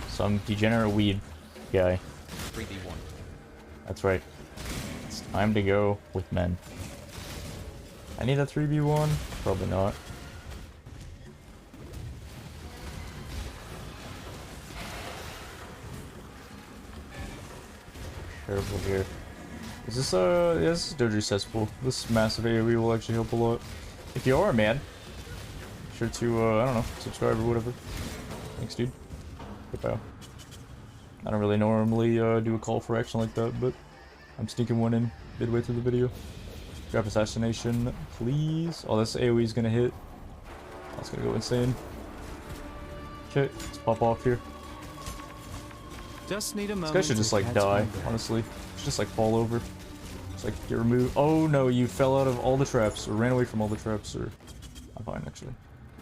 some degenerate weed guy. 3v1. That's right. It's time to go with men. I need a 3v1? Probably not. Terrible here. Is this yeah, this is Doji Cesspool. This massive AoE will actually help a lot. If you are a man, be sure to I don't know, subscribe or whatever. Thanks, dude. Goodbye. I don't really normally do a call for action like that, but I'm sneaking one in midway through the video. Grab assassination, please. Oh, this AoE is gonna hit. That's gonna go insane. Okay, let's pop off here. Just need a moment. This guy should just like die, honestly. Should just like fall over. Just like get removed. Oh no, you fell out of all the traps, or ran away from all the traps, or... I'm fine, actually.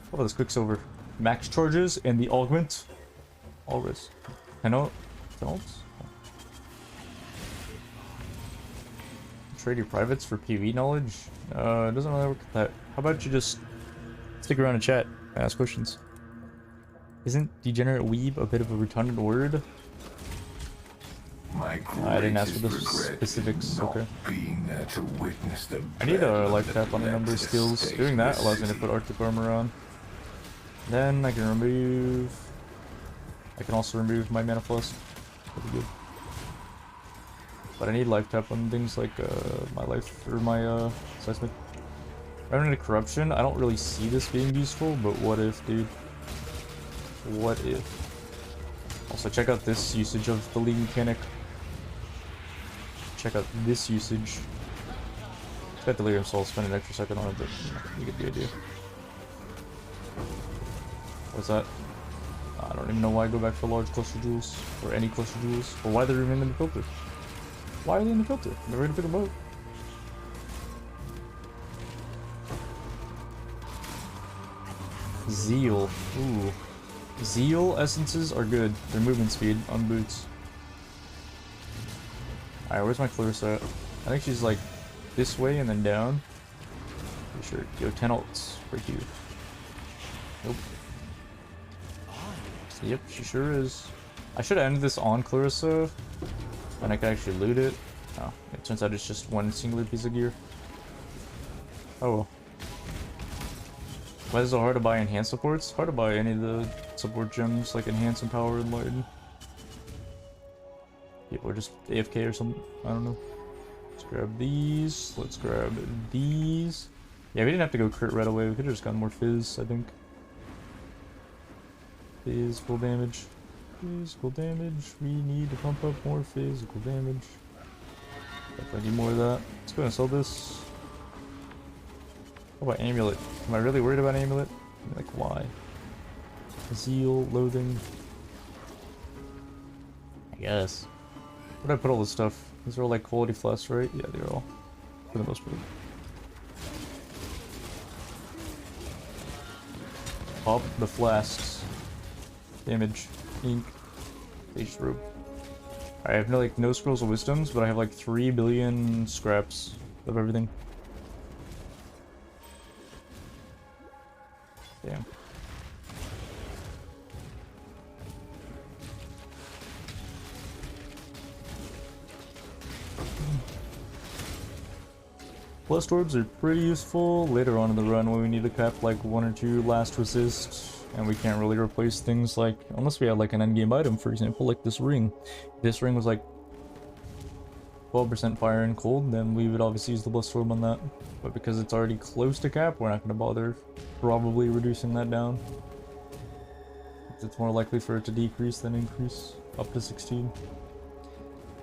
What about this Quicksilver? Max charges and the augment. All res. I know. Penalties? Trade your privates for PvE knowledge? It doesn't really work with that. How about you just stick around and chat and ask questions? Isn't degenerate weeb a bit of a redundant word? I didn't ask for the specifics. Okay. I need a life tap on a number of skills. Doing that allows me to put Arctic armor on. Then I can remove... I can also remove my mana flask. Pretty good. But I need life tap on things like my life, or my seismic. Running into corruption, I don't really see this being useful, but what if, dude? What if? Also, check out this usage of the league mechanic. Check out this usage. It's got Delirium Soul, spend an extra second on it, but you get the idea. What's that? I don't even know why I go back for large cluster jewels, or any cluster jewels, or why they're even in the filter. Why are they in the filter? They're ready to pick them up. Zeal. Ooh. Zeal essences are good. Their movement speed on boots. Alright, where's my Clarissa at? I think she's like this way and then down. Pretty sure. Yo, 10 ults right here. Nope. Yep, she sure is. I should have ended this on Clarissa, and I could actually loot it. Oh, it turns out it's just one singular piece of gear. Oh well. Why is it so hard to buy enhanced supports? Hard to buy any of the support gems like Enhance, Empower, and Enlighten. People are just AFK or something. I don't know. Let's grab these. Let's grab these. Yeah, we didn't have to go crit right away. We could have just gotten more Phys, I think. Physical damage. Physical damage. We need to pump up more physical damage. Definitely need more of that. Let's go ahead and sell this. What about Amulet? Am I really worried about Amulet? Like, why? Zeal, loathing. I guess. Where'd I put all this stuff? These are all like quality flasks, right? Yeah, they're all. For the most part. Pop the flasks. Damage. Ink. Stage rope. I have no scrolls of wisdoms, but I have like 3 billion scraps of everything. Damn. Blessed orbs are pretty useful later on in the run when we need to cap like 1 or 2 last resist, and we can't really replace things like, unless we had like an endgame item, for example, like this ring. If this ring was like 12% fire and cold, then we would obviously use the blessed orb on that. But because it's already close to cap, we're not going to bother probably reducing that down. It's more likely for it to decrease than increase up to 16.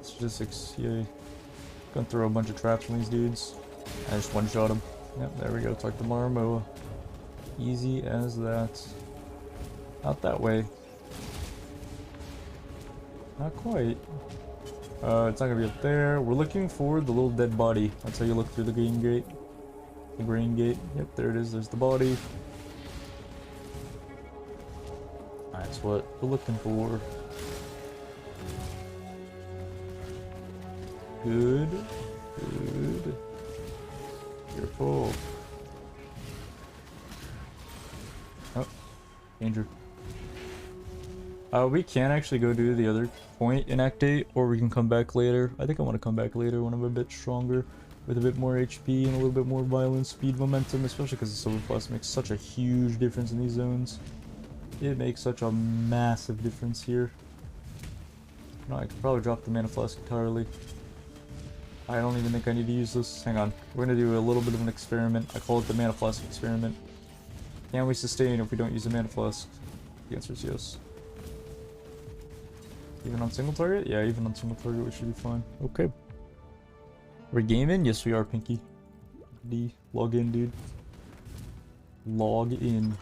Statistics, yay. Gonna throw a bunch of traps on these dudes. I just one-shot him. Yep, there we go. It's like the Marmoa. Easy as that. Not that way. Not quite. It's not gonna be up there. We're looking for the little dead body. That's how you look through the green gate. The green gate. Yep, there it is. There's the body. That's what we're looking for. Good. Good. Careful. Oh, danger. We can actually go do the other point in Act 8, or we can come back later. I think I want to come back later when I'm a bit stronger, with a bit more HP and a little bit more violence, speed, momentum, especially because the Silver Flask makes such a huge difference in these zones. It makes such a massive difference here. No, I could probably drop the Mana Flask entirely. I don't even think I need to use this. Hang on. We're going to do a little bit of an experiment. I call it the Mana Flask experiment. Can we sustain if we don't use the Mana Flask? The answer is yes. Even on single target? Yeah, even on single target we should be fine. Okay. We're gaming? Yes, we are, Pinky. D. Log in, dude. Log in.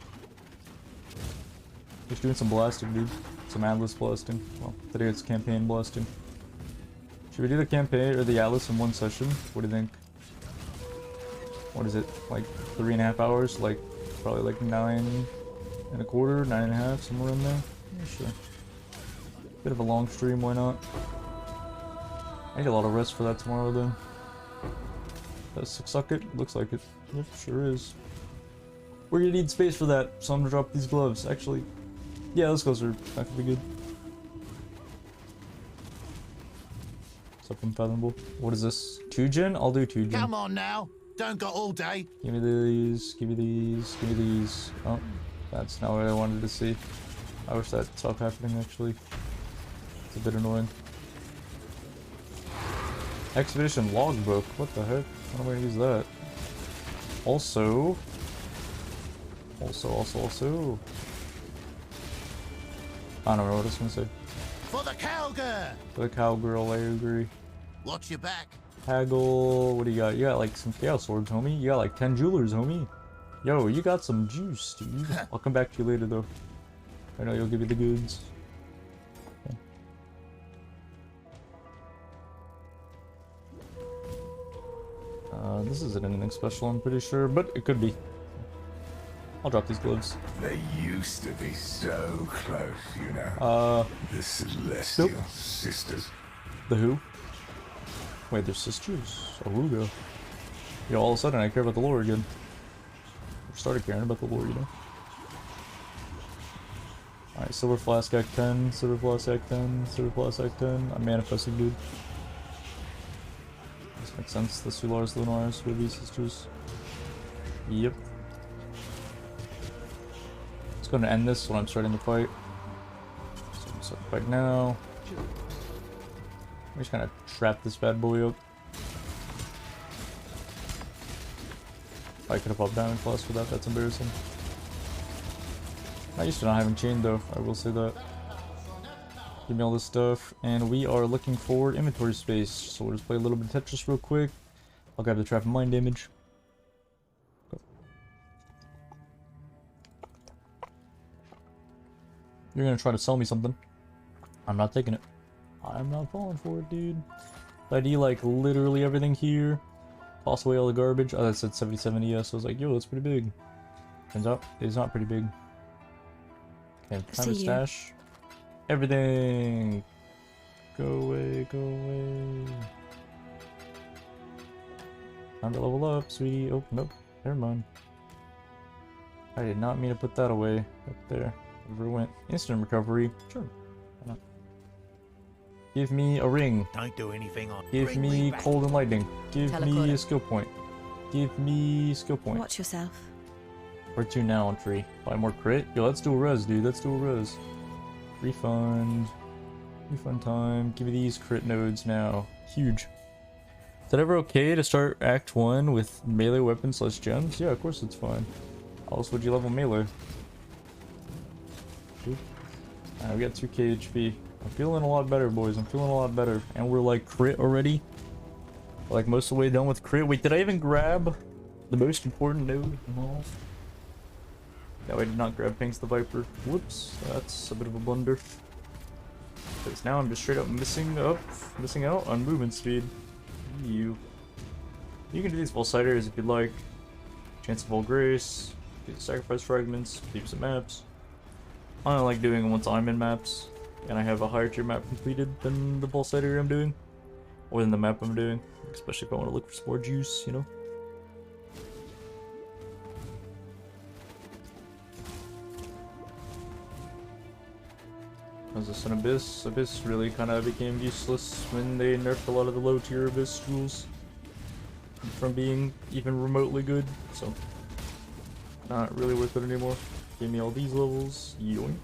Just doing some blasting, dude. Some Atlas blasting. Well, today it's campaign blasting. Should we do the campaign or the Atlas in one session? What do you think? What is it? Like 3.5 hours? Like probably like 9 1/4, 9.5, somewhere in there? Yeah, sure. Bit of a long stream, why not? I need a lot of rest for that tomorrow though. Does it suck it? Looks like it. Yep, sure is. We're gonna need space for that, so I'm gonna drop these gloves. Actually, yeah, those gloves are not gonna be good. Unfathomable. What is this? 2-gen? I'll do 2-gen. Come on now, don't go all day. Give me these, give me these, give me these. Oh, that's not what I wanted to see. I wish that stopped happening actually. It's a bit annoying. Expedition logbook, what the heck? How am I gonna use that? Also. I don't know what I was gonna say. For the cowgirl! For the cowgirl, I agree. Watch your back. Haggle, what do you got? You got like some chaos swords, homie. You got like 10 jewelers, homie. Yo, you got some juice, dude. I'll come back to you later, though. I know you'll give me the goods. Okay. This isn't anything special, I'm pretty sure, but it could be. I'll drop these gloves. They used to be so close, you know. The Celestial Sisters. The who? Wait, they're sisters? Aruga. You know, all of a sudden I care about the lore again. I started caring about the lore, you know. Alright, Silver Flask Act 10, Silver Flask Act 10, Silver Flask Act 10. I'm manifesting, dude. This makes sense. The Sulars, Lunars, will be sisters. Yep. It's gonna end this when I'm starting the fight. So I'm starting the fight now. I'm just gonna trap this bad boy up. I could have popped Diamond Plus for that, that's embarrassing. I used to not having chain though, I will say that. Give me all this stuff, and we are looking for inventory space, so we'll just play a little bit of Tetris real quick. I'll grab the trap and mind damage. Go. You're gonna try to sell me something. I'm not taking it. I'm not falling for it, dude. ID like literally everything here. Toss away all the garbage. Oh, that said 77 ES. So I was like, yo, that's pretty big. Turns out it's not pretty big. Okay, time to stash everything. Go away, go away. Time to level up, sweetie. Oh, nope. Never mind. I did not mean to put that away up there. Wherever it went. Instant recovery. Sure. Why not? Give me a ring. Don't do anything on. Give me cold and lightning. Give me a skill point. Give me skill point. Watch yourself. Where to now on tree? Buy more crit? Yo, let's do a res, dude. Let's do a res. Refund. Refund time. Give me these crit nodes now. Huge. Is it ever okay to start Act 1 with melee weapons / gems? Yeah, of course it's fine. How else would you level melee? Alright, we got 2k HP. I'm feeling a lot better, boys. I'm feeling a lot better. And we're like crit already. We're like most of the way done with crit. Wait, did I even grab the most important node? No. No, I did not grab Pink's the Viper. Whoops, that's a bit of a blunder. Because now I'm just straight up missing out on movement speed. You can do these pulsators if you'd like. Chance of all grace, do the sacrifice fragments, keep some maps. I only like doing them once I'm in maps, and I have a higher tier map completed than the pulsator I'm doing, or than the map I'm doing, especially if I want to look for some more juice, you know. Was this an Abyss? Abyss really kind of became useless when they nerfed a lot of the low tier Abyss tools from being even remotely good, so not really worth it anymore. Give me all these levels. Yoink.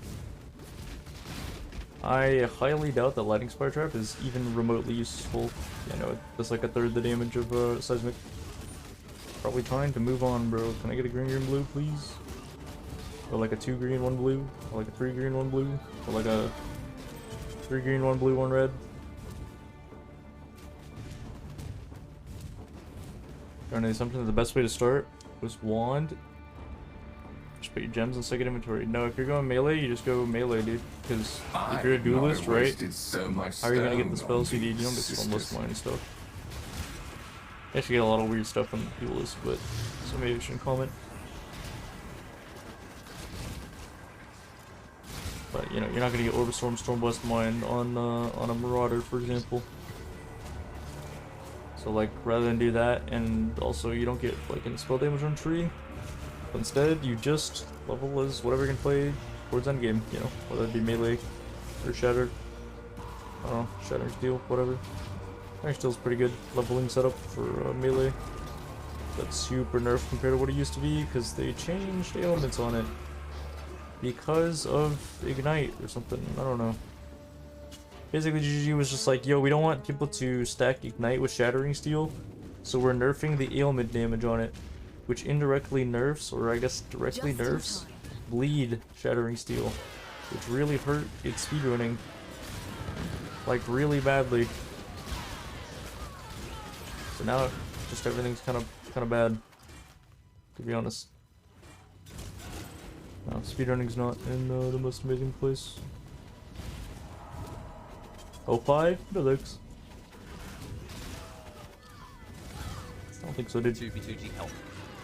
I highly doubt that Lightning Spire Trap is even remotely useful. You know, it's like a third the damage of Seismic. Probably time to move on, bro. Can I get a green, green, blue, please? Or like a 2 green, 1 blue? Or like a 3 green, 1 blue? Or like a 3 green, 1 blue, 1 red? Under the assumption that the best way to start was wand. Just put your gems in second inventory. No, if you're going melee, you just go melee, dude. Because if you're a duelist, right? How are you gonna get the spells you need? You don't get Stormless Mine and stuff. You actually get a lot of weird stuff from the duelist, but so maybe I shouldn't comment. But you know, you're not gonna get Orbistorm, Stormblast Mine on a Marauder, for example. So like, rather than do that, and also you don't get like any spell damage on tree. But instead, you just level as whatever you can play towards endgame, you know, whether it be melee or shatter. I don't know, shattering steel, whatever. Shattering steel's pretty good leveling setup for melee. That's super nerfed compared to what it used to be because they changed the elements on it because of Ignite or something. I don't know. Basically, GG was just like, yo, we don't want people to stack Ignite with Shattering Steel, so we're nerfing the ailment damage on it, which indirectly nerfs, or I guess directly nerfs, Bleed Shattering Steel, which really hurt its speedrunning, like really badly. So now, just everything's kind of bad, to be honest. No, speedrunning's not in the most amazing place. Opie? No thanks. I don't think so, dude. 2v2G help.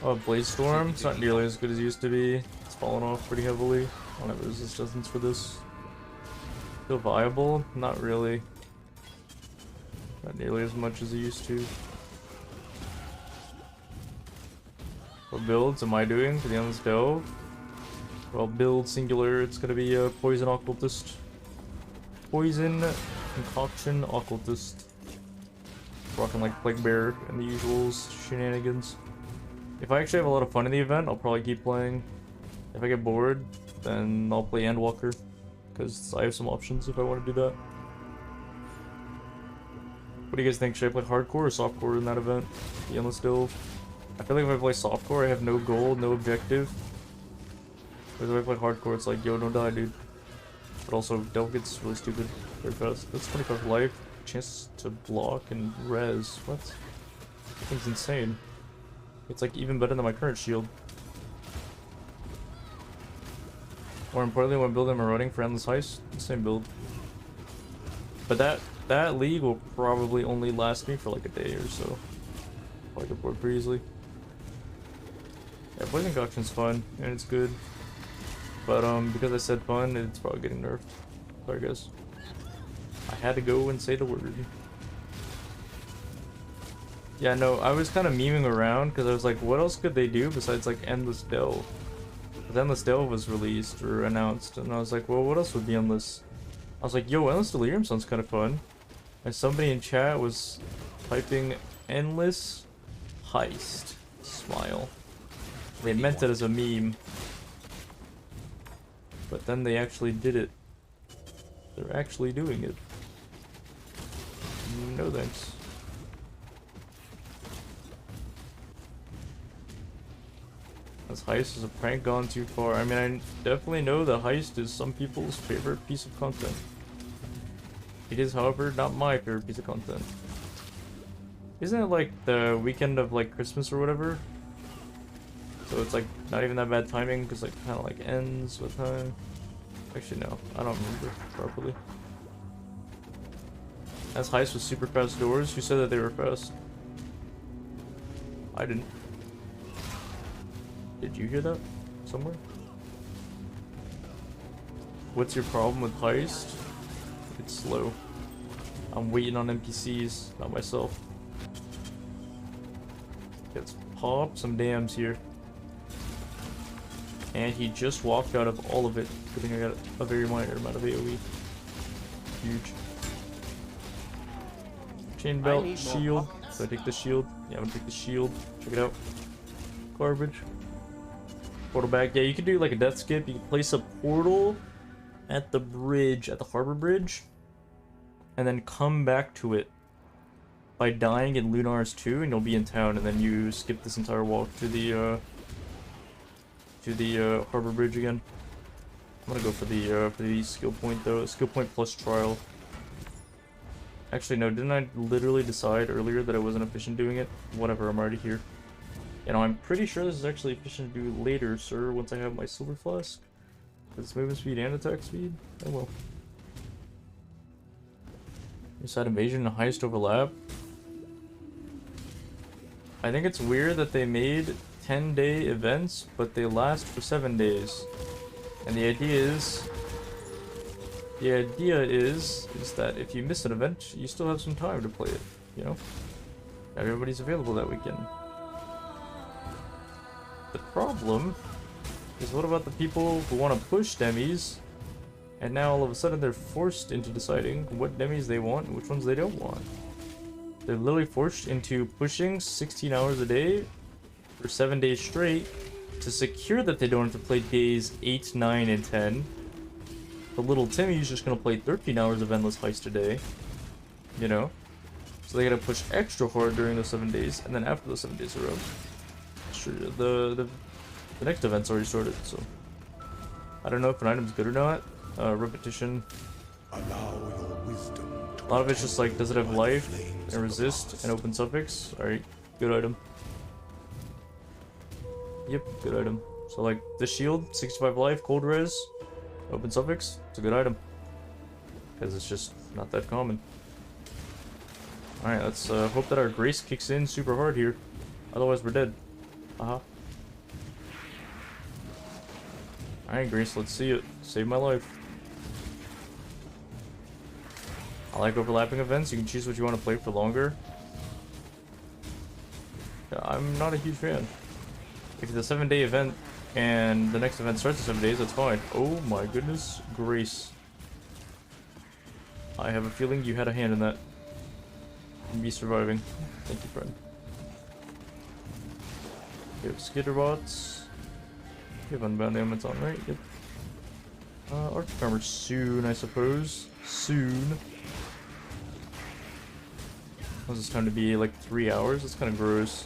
Oh, Blaze Storm? It's not nearly as good as it used to be. It's fallen off pretty heavily. I don't have resistance for this. Still viable? Not really. Not nearly as much as it used to. What builds am I doing for the Endless Delve? Well, build singular, it's gonna be a Poison Occultist. Poison Concoction Occultist. Rocking like Plague Bear and the usuals shenanigans. If I actually have a lot of fun in the event, I'll probably keep playing. If I get bored, then I'll play Endwalker, because I have some options if I want to do that. What do you guys think? Should I play hardcore or softcore in that event? The Endless Delve? I feel like if I play softcore, I have no goal, no objective. But if I play hardcore, it's like, yo, don't die, dude. But also, Delve gets really stupid very fast. That's 25 life, chance to block and res. What? That thing's insane. It's like even better than my current shield. More importantly, when building marauding for endless heist, same build. But that league will probably only last me for like a day or so. Probably get bored pretty easily. Yeah, poison concoction's fun and it's good. But because I said fun, it's probably getting nerfed. Sorry guys. I had to go and say the word. Yeah, no, I was kind of memeing around because I was like, what else could they do besides like Endless Delve? But Endless Delve was released or announced, and I was like, well, what else would be Endless? I was like, yo, Endless Delirium sounds kind of fun. And somebody in chat was typing Endless Heist. Smile. They meant it as a meme. But then they actually did it. They're actually doing it. No thanks. This heist is a prank gone too far. I mean, I definitely know the heist is some people's favorite piece of content. It is, however, not my favorite piece of content. Isn't it like the weekend of like Christmas or whatever? So it's like not even that bad timing because like kind of like ends with time. Actually no, I don't remember properly. As heist with super fast doors, who said that they were fast? I didn't. Did you hear that somewhere? What's your problem with heist? It's slow. I'm waiting on NPCs, not myself. Let's pop some dams here. And he just walked out of all of it. Good thing I got a very minor amount of AoE. Huge. Chain belt, shield. So I take the shield. Yeah, I'm gonna take the shield. Check it out. Garbage. Portal back. Yeah, you can do like a death skip. You can place a portal at the bridge, at the harbor bridge, and then come back to it by dying in Lunar's 2, and you'll be in town, and then you skip this entire walk to the harbor bridge again. I'm gonna go for the skill point though. Skill point plus trial. Actually, no, didn't I literally decide earlier that I wasn't efficient doing it? Whatever, I'm already here. You know, I'm pretty sure this is actually efficient to do later, sir, once I have my silver flask. It's movement speed and attack speed? Oh well. Is that invasion and heist overlap? I think it's weird that they made 10-day events, but they last for 7 days. And the idea is that if you miss an event, you still have some time to play it, you know? Everybody's available that weekend. The problem is, what about the people who want to push demis, and now all of a sudden they're forced into deciding what demis they want and which ones they don't want. They're literally forced into pushing 16 hours a day for 7 days straight to secure that they don't have to play days 8, 9, and 10. The little Timmy's just going to play 13 hours of Endless Heist a day, you know? So they gotta push extra hard during those 7 days, and then after those 7 days are up, sure, the next event's already started, so I don't know if an item's good or not. Repetition. Allow your wisdom to a lot of it's just like, does it have life and resist and open suffix? Alright, good item. Yep, good item. So like the shield, 65 life, cold res, open suffix, it's a good item. Because it's just not that common. Alright, let's hope that our grace kicks in super hard here. Otherwise we're dead. Alright, Grace, let's see it. Save my life. I like overlapping events. You can choose what you want to play for longer. Yeah, I'm not a huge fan. If it's a 7-day event and the next event starts in 7 days, that's fine. Oh my goodness, Grace. I have a feeling you had a hand in that. Me surviving. Thank you, friend. We have skitterbots. We have unbound ailments on, right? Yep. Arctic armor soon, I suppose. Soon. This is time to be like 3 hours. That's kind of gross.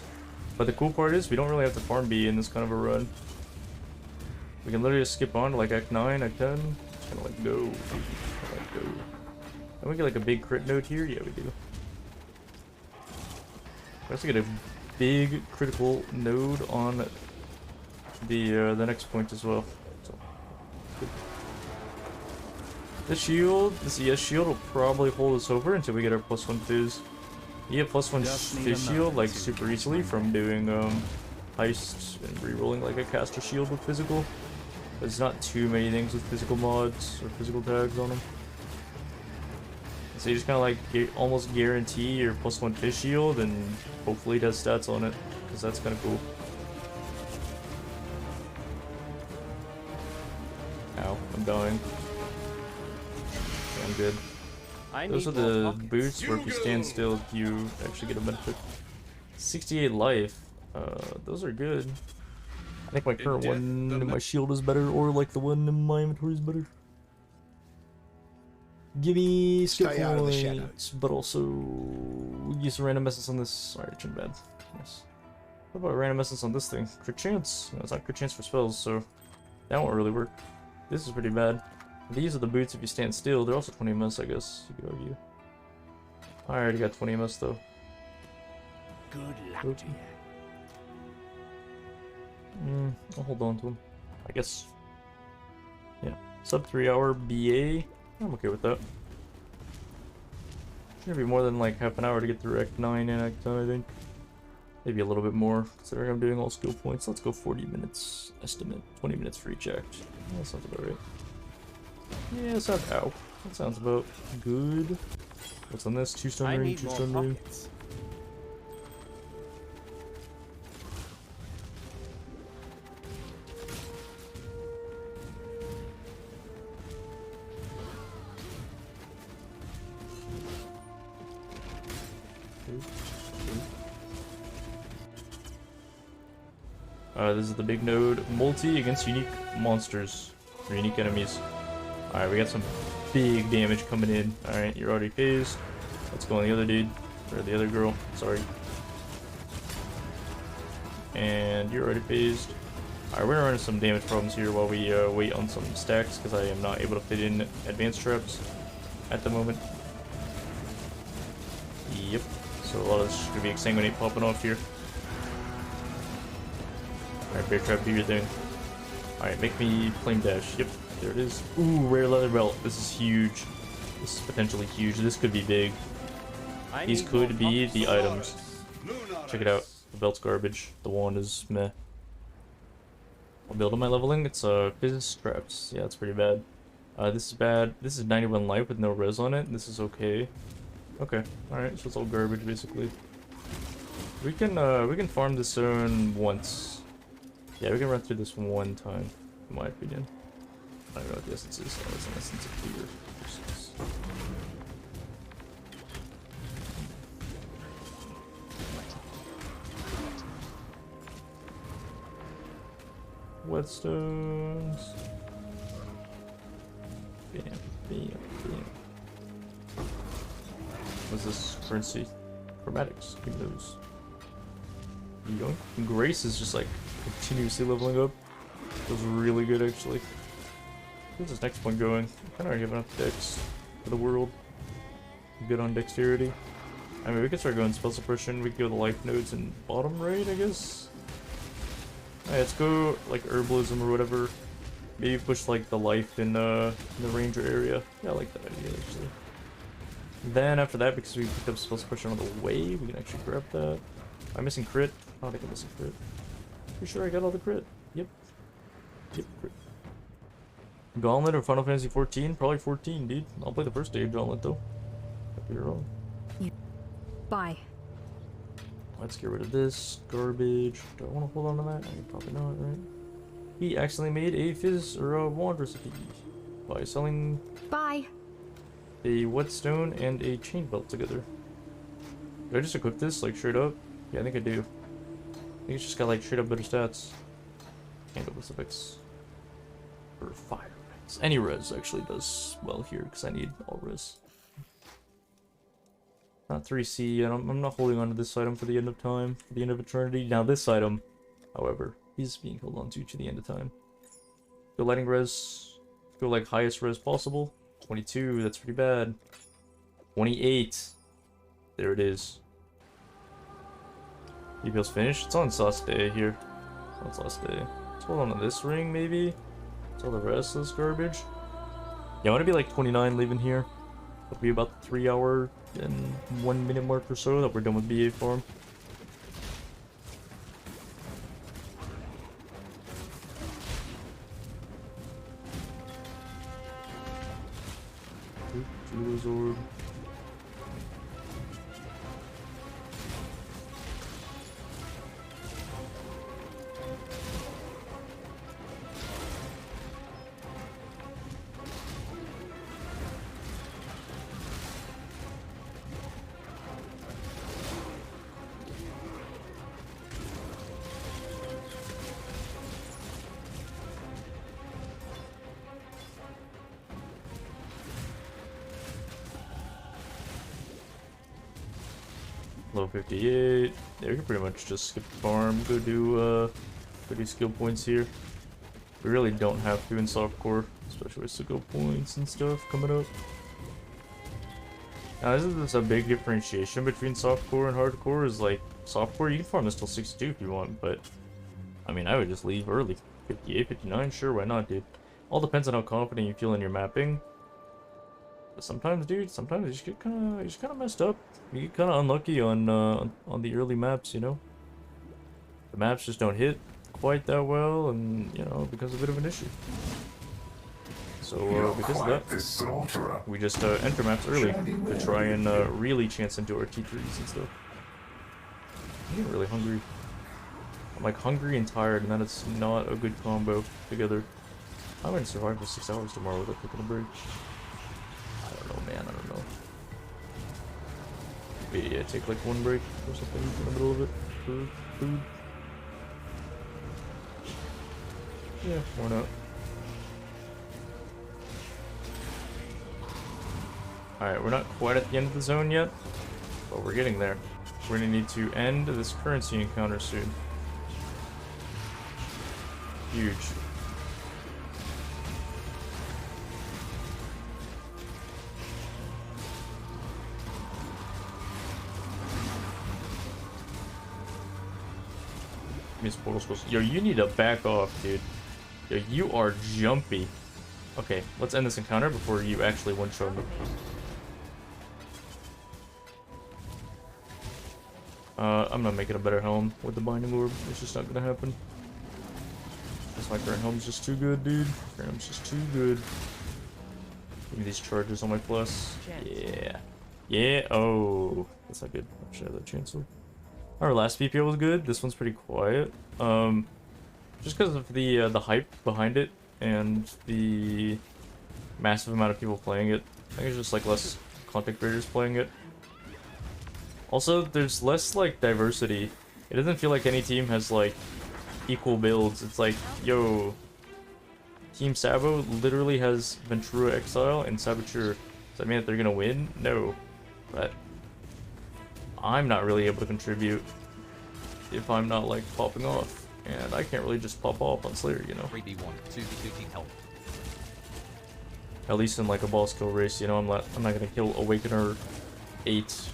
But the cool part is we don't really have to farm B in this kind of a run. We can literally just skip on to like Act 9, Act 10. Just kind of like go. Like go. And we get like a big crit node here? Yeah, we do. We also get a big critical node on the next point as well. So The shield, this ES shield will probably hold us over until we get our +1 Phys. You get +1 Phys shield like super easily from doing heists and re-rolling like a caster shield with physical. There's not too many things with physical mods or physical tags on them. So you just kind of like almost guarantee your +1 Phys shield, and hopefully it has stats on it, because that's kind of cool. Ow, I'm dying. Okay, I'm good. Those are the boots where if you stand still, you actually get a benefit. 68 life. Those are good. I think my current one in my shield is better, or like the one in my inventory is better. Give me skill points, but also use random essence on this. Alright, too bad. Nice. What about random essence on this thing? Crit chance? No, it's not crit chance for spells, so that won't really work. This is pretty bad. These are the boots if you stand still. They're also 20 ms, I guess. You could argue. I already got 20 ms though. Good luck to you. I'll hold on to them, I guess. Yeah, sub 3 hour BA. I'm okay with that. Shouldn't be more than like half an hour to get through Act 9 and Act 10, I think. Maybe a little bit more, considering I'm doing all skill points. Let's go 40 minutes estimate. 20 minutes for each act. That sounds about right. Yeah, that sounds, ow. That sounds about good. What's on this? 2-stone ring, 2-stone ring. This is the big node. Multi against unique monsters. Or unique enemies. Alright, we got some big damage coming in. Alright, you're already phased. Let's go on the other dude. Or the other girl. Sorry. And you're already phased. Alright, we're gonna run into some damage problems here while we wait on some stacks, because I am not able to fit in advanced traps at the moment. Yep. So a lot of this is gonna be exsanguinate popping off here. Alright, bear trap, do your thing. Alright, make me flame dash. Yep, there it is. Ooh, rare leather belt. This is huge. This is potentially huge. This could be big. These could be the items. Check it out. The belt's garbage. The wand is meh. I'll build on my leveling. It's Phys traps. Yeah, it's pretty bad. This is bad. This is 91 life with no res on it. This is okay. Okay. Alright, so it's all garbage basically. We can farm this zone once. Yeah, we can run through this one time, in my opinion. I don't know what the essence is. Oh, it's an essence of fear. Whetstones. Bam, bam, bam. What's this currency? Chromatics. Give me those. Yoink. Grace is just like continuously leveling up. Feels really good actually. Where's this next one going? I kinda already have enough dex for the world. Good on dexterity. I mean, we could start going spell suppression. We could go the life nodes in bottom right, I guess. Alright, let's go like herbalism or whatever. Maybe push like the life in the ranger area. Yeah, I like that idea actually. Then after that, because we picked up spell suppression on the way, we can actually grab that. I'm missing crit. I don't think I'm missing crit. Pretty sure I got all the crit. Yep. Yep, crit. Gauntlet or Final Fantasy 14? Probably 14, dude. I'll play the first day of Gauntlet though. Could be wrong. Bye. Let's get rid of this garbage. Do I want to hold on to that? Probably not, right? He accidentally made a Phys or a wand recipe by selling a whetstone and a chain belt together. Did I just equip this like straight up? Yeah, I think I do. I think it's just got like straight up better stats. Handle specifics for fire res. Any res actually does well here because I need all res. Not 3C, and I'm not holding on to this item for the end of time, for the end of eternity. Now this item, however, is being held on to the end of time. Go lighting res, go like highest res possible. 22, that's pretty bad. 28, there it is. EPL's finished. It's on its last day here. It's on its last day. Let's hold on to this ring, maybe. So the rest of this garbage. Yeah, I want to be like 29 leaving here. It'll be about the 3 hour and 1 minute mark or so that we're done with BA farm. Jules orb. Level 58. Yeah, we can pretty much just skip the farm, go do skill points here. We really don't have to in softcore, especially with skill points and stuff coming up. Now, isn't this a big differentiation between softcore and hardcore? Is like, softcore, you can farm this till 62 if you want, but I mean, I would just leave early. 58, 59, sure, why not, dude? All depends on how confident you feel in your mapping. But sometimes, dude, sometimes you just get kind of messed up. You get kind of unlucky on the early maps, you know. The maps just don't hit quite that well, and you know, it becomes a bit of an issue. So because of that, we just enter maps early to try and really chance into our T3s and stuff. I'm getting really hungry. I'm like hungry and tired, and that is not a good combo together. I'm gonna survive for 6 hours tomorrow without taking a break. I don't know, man. I don't know. Maybe yeah, take like one break or something in the middle of it for food. Yeah, why not? Alright, we're not quite at the end of the zone yet, but we're getting there. We're gonna need to end this currency encounter soon. Huge. Yo, you need to back off, dude. Yo, you are jumpy. Okay, let's end this encounter before you actually one-shot me. I'm not making a better helm with the binding orb. It's just not gonna happen. That's my current helm's just too good, dude. Current helm's just too good. Give me these charges on my plus. Yeah. Yeah. Oh, that's not good. I should have that chancellor. Our last VPO was good. This one's pretty quiet. Just because of the hype behind it and the massive amount of people playing it. I think it's just like less content creators playing it. Also, there's less like diversity. It doesn't feel like any team has like equal builds. It's like, yo, Team Sabo literally has Ventura Exile and Saboteur. Does that mean that they're gonna win? No, but I'm not really able to contribute if I'm not like popping off, and I can't really just pop off on Slayer, you know. 3v1, 2v2 help. At least in like a boss kill race, you know, I'm not gonna kill Awakener 8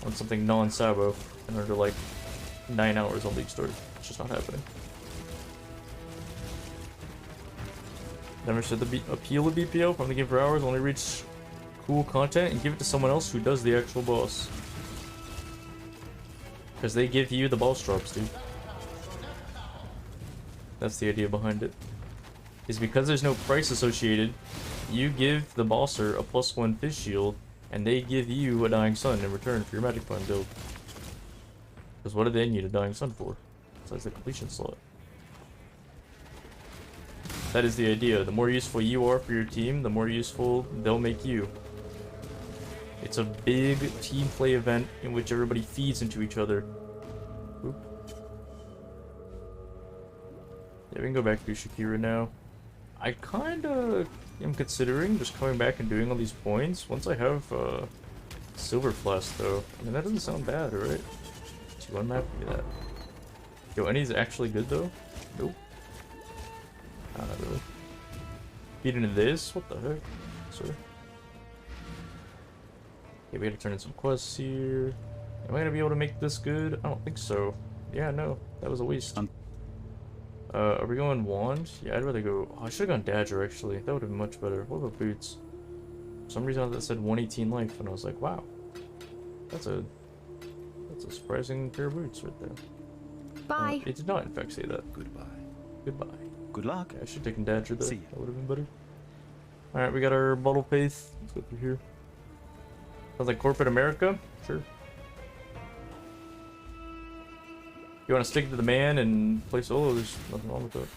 on something non-Sabo in under like 9 hours on League Start. It's just not happening. Never said the appeal of BPO from the game for hours, only reach cool content and give it to someone else who does the actual boss. Because they give you the boss drops, dude. That's the idea behind it. Is because there's no price associated, you give the bosser a +1 Phys shield, and they give you a Dying Sun in return for your Magic Fund build. Because what do they need a Dying Sun for? Besides the completion slot. That is the idea. The more useful you are for your team, the more useful they'll make you. It's a big team play event in which everybody feeds into each other. Oop. Yeah, we can go back to Shakira now. I kinda am considering just coming back and doing all these points once I have Silver Flask though. I mean, that doesn't sound bad, right? 2-1 map, give me that. Yo, any's actually good though? Nope. Not really. Feed into this? What the heck? Sir. Okay, we gotta turn in some quests here. Am I gonna be able to make this good? I don't think so. Yeah, no. That was a waste. Are we going wand? Yeah, I'd rather go. Oh, I should have gone dagger actually. That would have been much better. What about boots? For some reason that said 118 life, and I was like, wow, that's a surprising pair of boots right there. Bye. It did not in fact say that. Goodbye. Goodbye. Good luck. Okay, I should have taken dagger there. See ya. That would have been better. All right, we got our bottle faith. Let's go through here. Sounds like corporate America. Sure. You want to stick to the man and play solo? There's nothing wrong with that.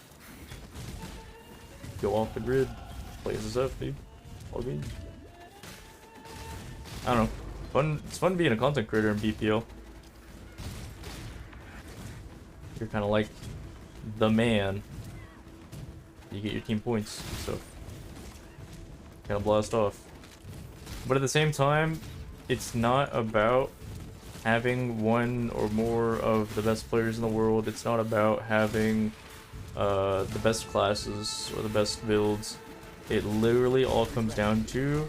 Go off the grid. Play as a dude. All good. I don't know. Fun. It's fun being a content creator in BPL. You're kind of like the man. You get your team points, so kind of blast off. But at the same time, it's not about having one or more of the best players in the world. It's not about having the best classes or the best builds. It literally all comes down to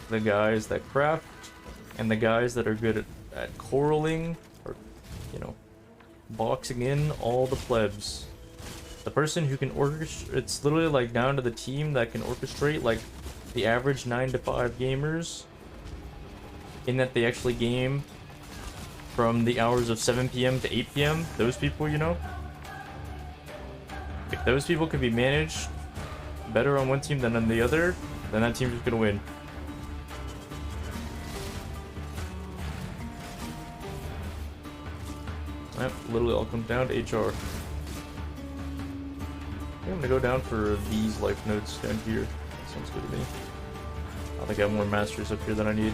the guys that craft and the guys that are good at corraling or, you know, boxing in all the plebs. The person who can orchestrate, it's literally like down to the team that can orchestrate like the average 9 to 5 gamers, in that they actually game from the hours of 7 p.m. to 8 p.m. Those people, you know, if those people can be managed better on one team than on the other, then that team is gonna win. Yep, literally all comes down to HR. I think I'm gonna go down for these life nodes down here. That sounds good to me. I think I have more masters up here than I need.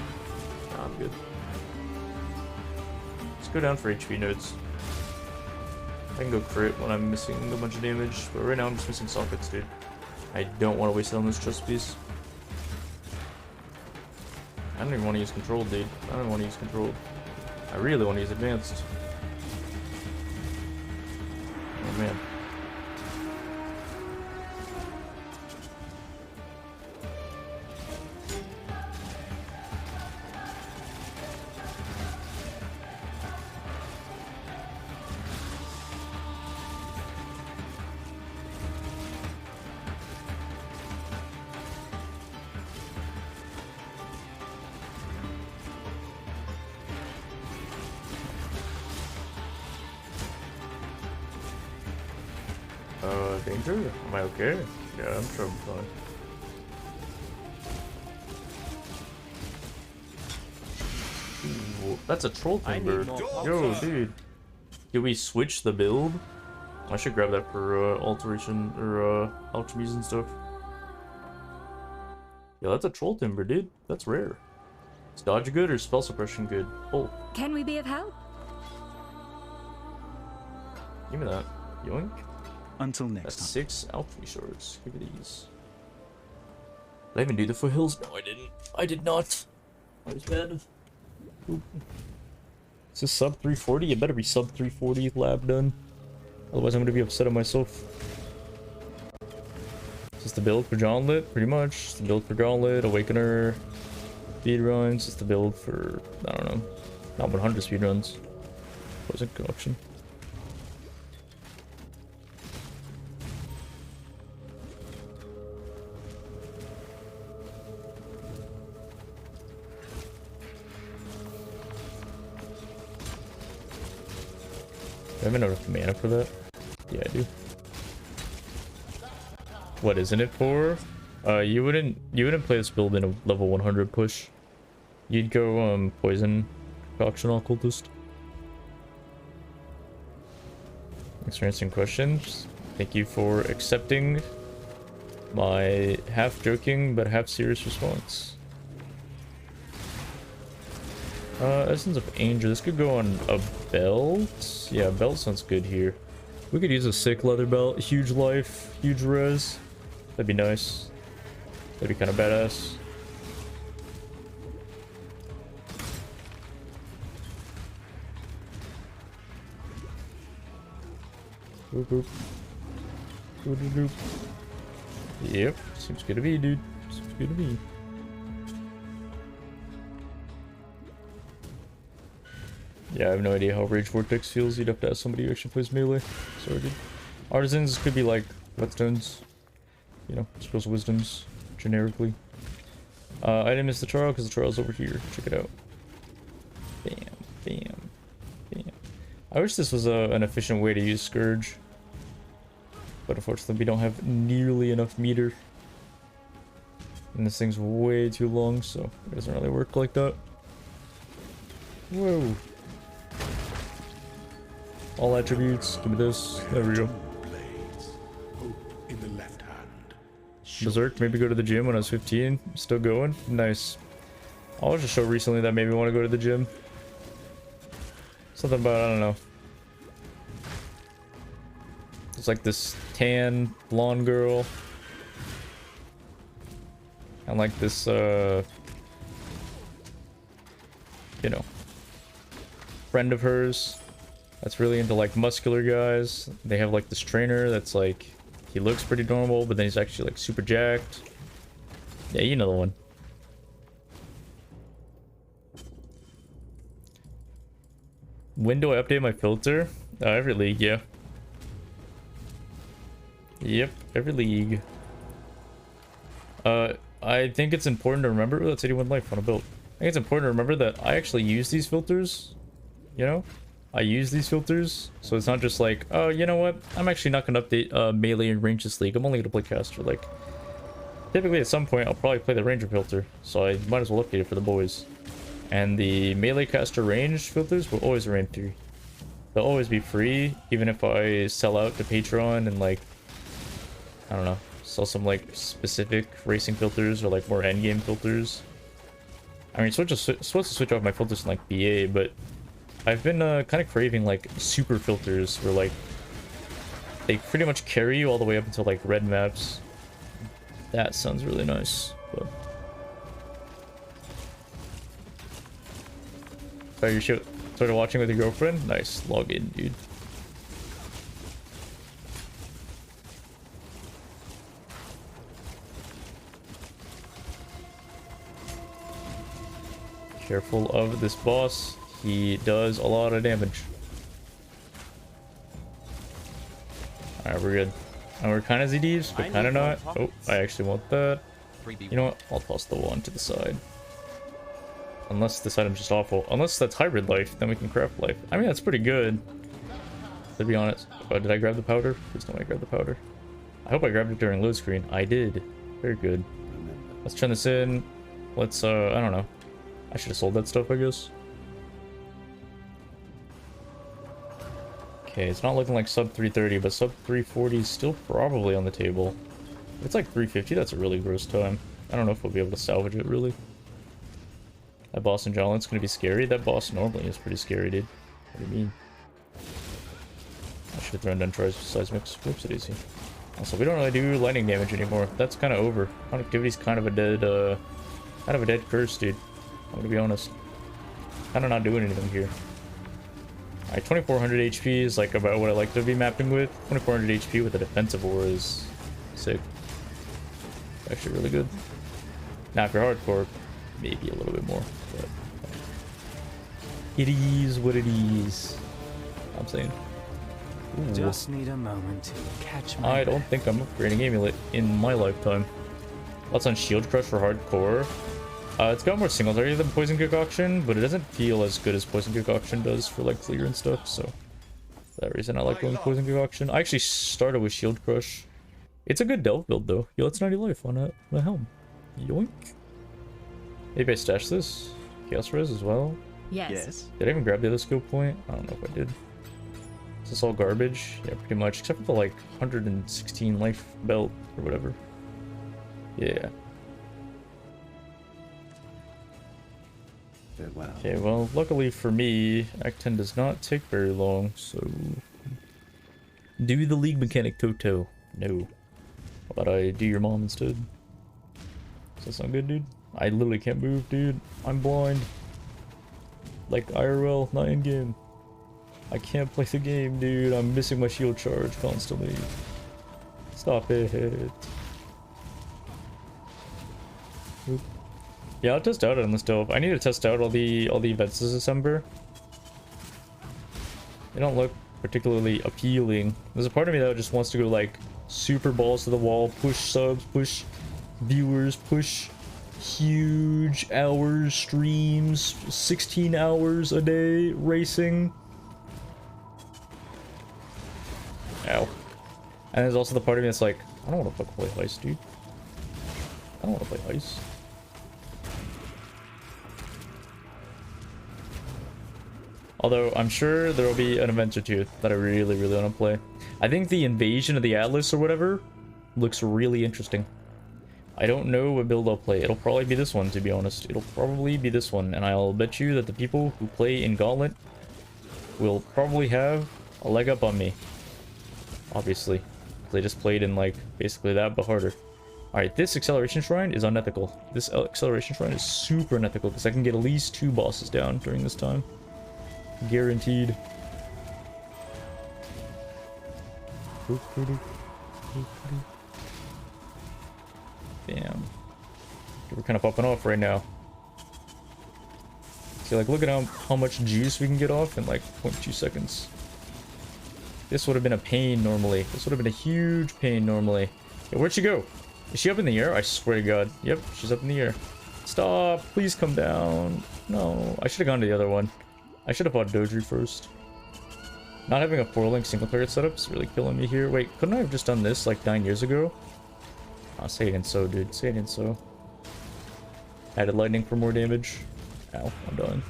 Nah, I'm good. Let's go down for HP nodes. I can go crit when I'm missing a bunch of damage, but right now I'm just missing sockets, dude. I don't want to waste it on this chest piece. I don't even want to use controlled, dude. I don't want to use controlled. I really want to use advanced. Oh man. Danger? Am I okay? Yeah, I'm sure I'm fine. Ooh, that's a troll timber. Yo, dude. Did we switch the build? I should grab that for alteration or alchemies and stuff. Yeah, that's a troll timber, dude. That's rare. Is dodge good or spell suppression good? Oh. Can we be of help? Give me that. Yoink. Until next That's time. 6 alchemy shards. Give me these. Did I even do the foothills? No, I didn't. I did not. I was bad. Oop. Is this sub 340? It better be sub 340 lab done. Otherwise I'm gonna be upset at myself. Is this the build for Gauntlet? Pretty much. It's the build for Gauntlet, Awakener, speedruns. It's the build for, I don't know, not 100 speedruns. Wasn't collection. Do I have enough mana for that? Yeah, I do. What isn't it for? You wouldn't play this build in a level 100 push. You'd go poison concoction occultist. Thanks for answering questions. Thank you for accepting my half joking but half serious response. Essence of Angel. This could go on a belt. Yeah, belt sounds good here. We could use a sick leather belt. Huge life, huge res. That'd be nice. That'd be kind of badass. Boop, boop. Boop, boop, boop. Yep, seems good to me, dude. Seems good to me. Yeah, I have no idea how Rage Vortex feels. You'd have to ask somebody who actually plays melee. Sorry, dude. Artisans could be like whetstones, you know, scrolls of wisdoms, generically. Item is the trial because the trial's over here. Check it out. Bam, bam, bam. I wish this was an efficient way to use Scourge, but unfortunately we don't have nearly enough meter. And this thing's way too long, so it doesn't really work like that. Whoa. All attributes, give me this. There we go. Berserk, maybe go to the gym when I was 15. Still going? Nice. I watched a show recently that made me want to go to the gym. Something about, I don't know. It's like this tan, blonde girl. And like this, you know, friend of hers that's really into like muscular guys. They have like this trainer that's like, he looks pretty normal, but then he's actually like super jacked. Yeah, you know the one. When do I update my filter? Every league, yeah. Yep, every league. I think it's important to remember. That's 81 life on a build. I think it's important to remember that I actually use these filters. You know? I use these filters, so it's not just like, oh, you know what? I'm actually not going to update melee and range this league. I'm only going to play caster. Like, typically at some point, I'll probably play the ranger filter, so I might as well update it for the boys. And the melee caster range filters will always remain free. They'll always be free, even if I sell out to Patreon and like, I don't know, sell some like specific racing filters or like more endgame filters. I mean, supposed to switch off my filters in like BA, but I've been kind of craving like super filters where like they pretty much carry you all the way up until like red maps. That sounds really nice. But... Oh, you started watching with your girlfriend? Nice. Log in, dude. Careful of this boss. He does a lot of damage. Alright, we're good. And we're kind of ZDs, but kind of not. Oh, I actually want that. You know what? I'll toss the one to the side. Unless this item's just awful. Unless that's hybrid life, then we can craft life. I mean, that's pretty good. To be honest. Oh, did I grab the powder? Please don't I grab the powder. I hope I grabbed it during load screen. I did. Very good. Let's turn this in. Let's, I don't know. I should have sold that stuff, I guess. Okay, it's not looking like sub 330, but sub 340 is still probably on the table. If it's like 350, that's a really gross time. I don't know if we'll be able to salvage it, really. That boss in Jollin's gonna be scary. That boss normally is pretty scary, dude. What do you mean? I should have thrown down seismics. Whoops, it is. Also, we don't really do lightning damage anymore. That's kind of over. Conductivity's kind of a dead curse, dude. I'm gonna be honest. Kind of not doing anything here. Alright, 2400 HP is like about what I like to be mapping with. 2400 HP with a defensive aura is sick. Actually really good. Now if you're hardcore, maybe a little bit more. But it is what it is. I'm saying. Ooh. Just need a moment to catch my I don't think I'm upgrading Amulet in my lifetime. Thoughts on Shield Crush for hardcore? It's got more singles area than Poison Concoction, but it doesn't feel as good as Poison Concoction does for like clear and stuff, so for that reason I like going with Poison Concoction. I actually started with Shield Crush. It's a good Delve build though. Yo, it's 90 life on a helm. Yoink. Maybe I stash this. Chaos Res as well. Yes. Did I even grab the other skill point? I don't know if I did. Is this all garbage? Yeah, pretty much, except for the like 116 life belt or whatever. Yeah. Okay, well, luckily for me, Act 10 does not take very long, so... Do the league mechanic, Toto. No. How about I do your mom instead? Does that sound good, dude? I literally can't move, dude. I'm blind. Like IRL, not in-game. I can't play the game, dude. I'm missing my shield charge constantly. Stop it. Oop. Yeah, I'll test out on this Delve. I need to test out all the events this December. They don't look particularly appealing. There's a part of me that just wants to go like super balls to the wall, push subs, push viewers, push huge hours streams, 16 hours a day racing. Ow. And there's also the part of me that's like, I don't want to fucking play Heist, dude. I don't want to play Heist. Although, I'm sure there will be an event or two that I really, really want to play. I think the invasion of the Atlas or whatever looks really interesting. I don't know what build I'll play. It'll probably be this one, to be honest. It'll probably be this one, and I'll bet you that the people who play in Gauntlet will probably have a leg up on me. Obviously. They just played in, like, basically that, but harder. Alright, this acceleration shrine is unethical. This acceleration shrine is super unethical, because I can get at least 2 bosses down during this time. Guaranteed. Damn. We're kind of popping off right now. See, like, look at how much juice we can get off in, like, 0.2 seconds. This would have been a pain normally. This would have been a huge pain normally. Hey, where'd she go? Is she up in the air? I swear to God. Yep, she's up in the air. Stop. Please come down. No. I should have gone to the other one. I should have fought Dodri first. Not having a 4-link single-player setup is really killing me here. Wait, couldn't I have just done this like 9 years ago? Oh, say it ain't so, dude. Say it ain't so. Added lightning for more damage. Ow, I'm done.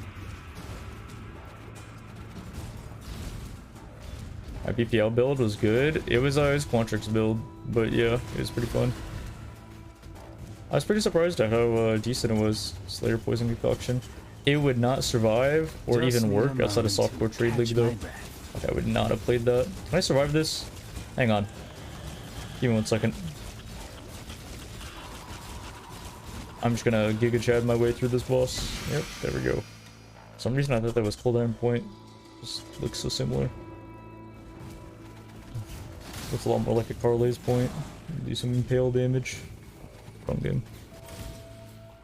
My BPL build was good. It was Quantrix build, but yeah, it was pretty fun. I was pretty surprised at how decent it was. Slayer Poison Concoction. It would not survive or even work outside of softcore trade league though. Like, I would not have played that. Can I survive this? Hang on. Give me 1 second. I'm just gonna Giga Chad my way through this boss. Yep, there we go. For some reason I thought that was cooldown point. Just looks so similar. Looks a lot more like a Carlay's point. Do some impale damage. Wrong game.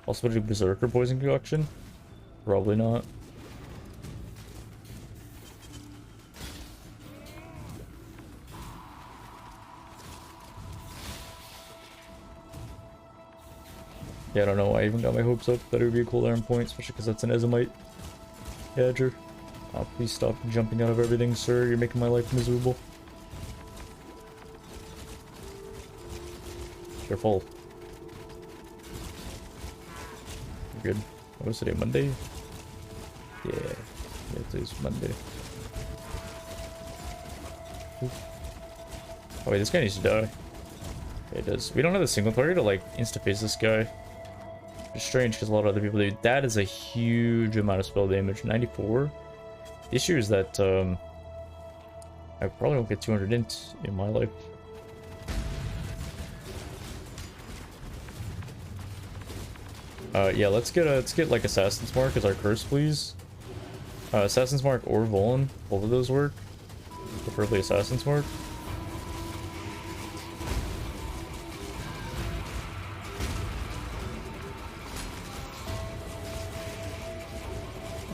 Also, do Berserker Poison Concoction? Probably not. Yeah, I don't know why I even got my hopes up that it would be a cooldown point, especially because that's an Ezomite Badger. Oh, please stop jumping out of everything, sir. You're making my life miserable. Careful. You're good. What was today? Monday? Yeah. Yeah, today's Monday. Oh wait, this guy needs to die. Yeah, it does. We don't have a single player to like insta-phase this guy. It's strange because a lot of other people do. That is a huge amount of spell damage. 94. The issue is that I probably won't get 200 int in my life. Yeah, let's get like Assassin's Mark as our curse, please. Assassin's Mark or Volan, both of those work. Preferably Assassin's Mark.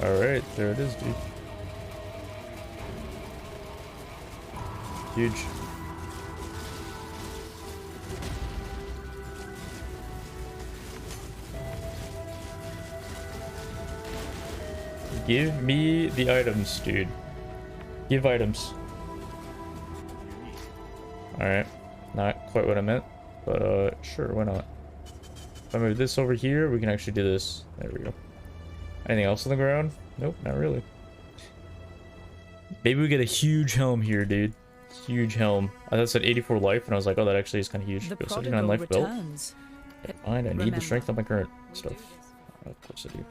Alright, there it is, dude. Huge. Give me the items, dude. Give items. Alright. Not quite what I meant, but sure, why not? If I move this over here, we can actually do this. There we go. Anything else on the ground? Nope, not really. Maybe we get a huge helm here, dude. Huge helm. I thought it said 84 life, and I was like, oh, that actually is kind of huge. The 79 life belt. Yeah, fine, I need the strength on my current stuff. Of course I do.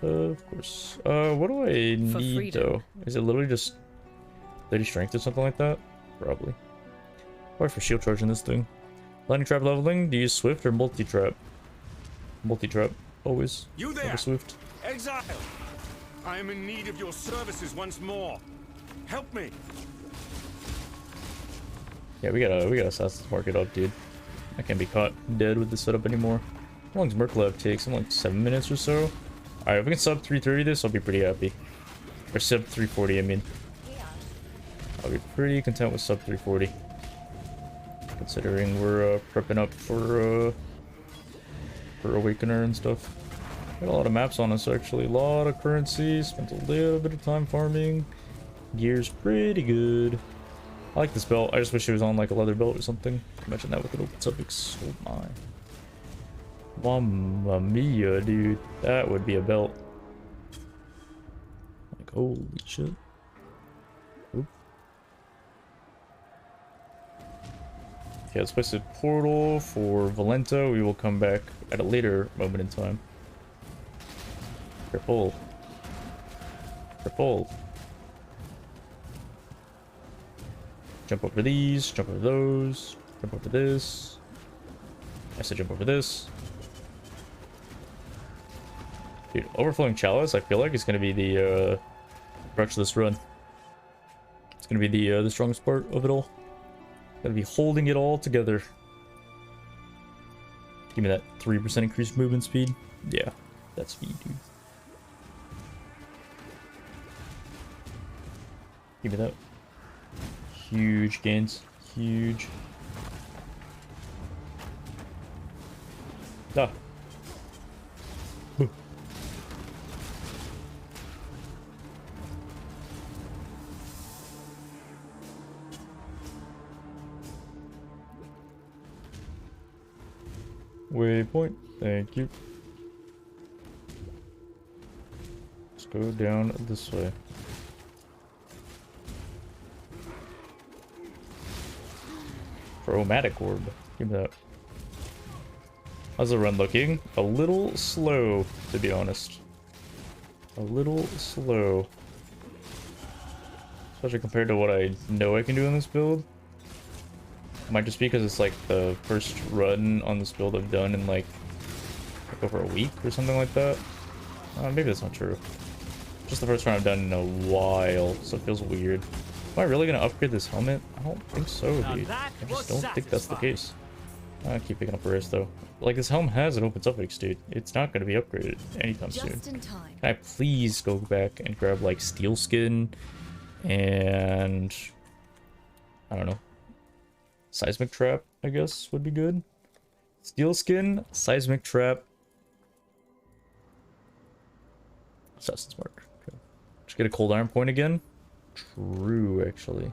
Of course. What do I need though? Is it literally just 30 strength or something like that? Probably. Or for shield charging this thing. Lightning trap leveling, do you use swift or multi-trap? Multi-trap, always. You there, never swift. Exile! I am in need of your services once more. Help me! Yeah, we gotta Assassin's Mark it up, dude. I can't be caught dead with this setup anymore. How long does Merc Lab take? Something like 7 minutes or so? Alright, if we can sub 330 this, I'll be pretty happy. Or sub 340, I mean. I'll be pretty content with sub 340. Considering we're prepping up for Awakener and stuff. Got a lot of maps on us actually, a lot of currency, spent a little bit of time farming. Gear's pretty good. I like this belt, I just wish it was on like a leather belt or something. Imagine that with an open suffix. Oh my. Mamma mia, dude. That would be a belt. Like, holy shit. Oop. Okay, let's place a portal for Valenta. We will come back at a later moment in time. Triple. Triple. Jump over these, jump over those, jump over this. I said jump over this. Dude, Overflowing Chalice, I feel like it's gonna be the crux of this run. It's gonna be the strongest part of it all. Gonna be holding it all together. Give me that 3% increased movement speed. Yeah, that's me, dude. Give me that. Huge gains. Huge. Ah. Boo. Waypoint. Thank you. Let's go down this way. Chromatic orb. Give me that. How's the run looking? A little slow, to be honest. A little slow. Especially compared to what I know I can do in this build. It might just be because it's like the first run on this build I've done in like over a week or something like that. Maybe that's not true. Just the first run I've done in a while, so it feels weird. Am I really gonna upgrade this helmet? I don't think so, dude. I just don't think that's the case. I keep picking up a risk though. Like, this helmet has an open suffix, dude. It's not gonna be upgraded anytime soon. Can I please go back and grab like steel skin and I don't know. Seismic trap, I guess, would be good. Steel skin, seismic trap. Assassin's mark. Okay. Just get a cold iron point again. True, actually. Do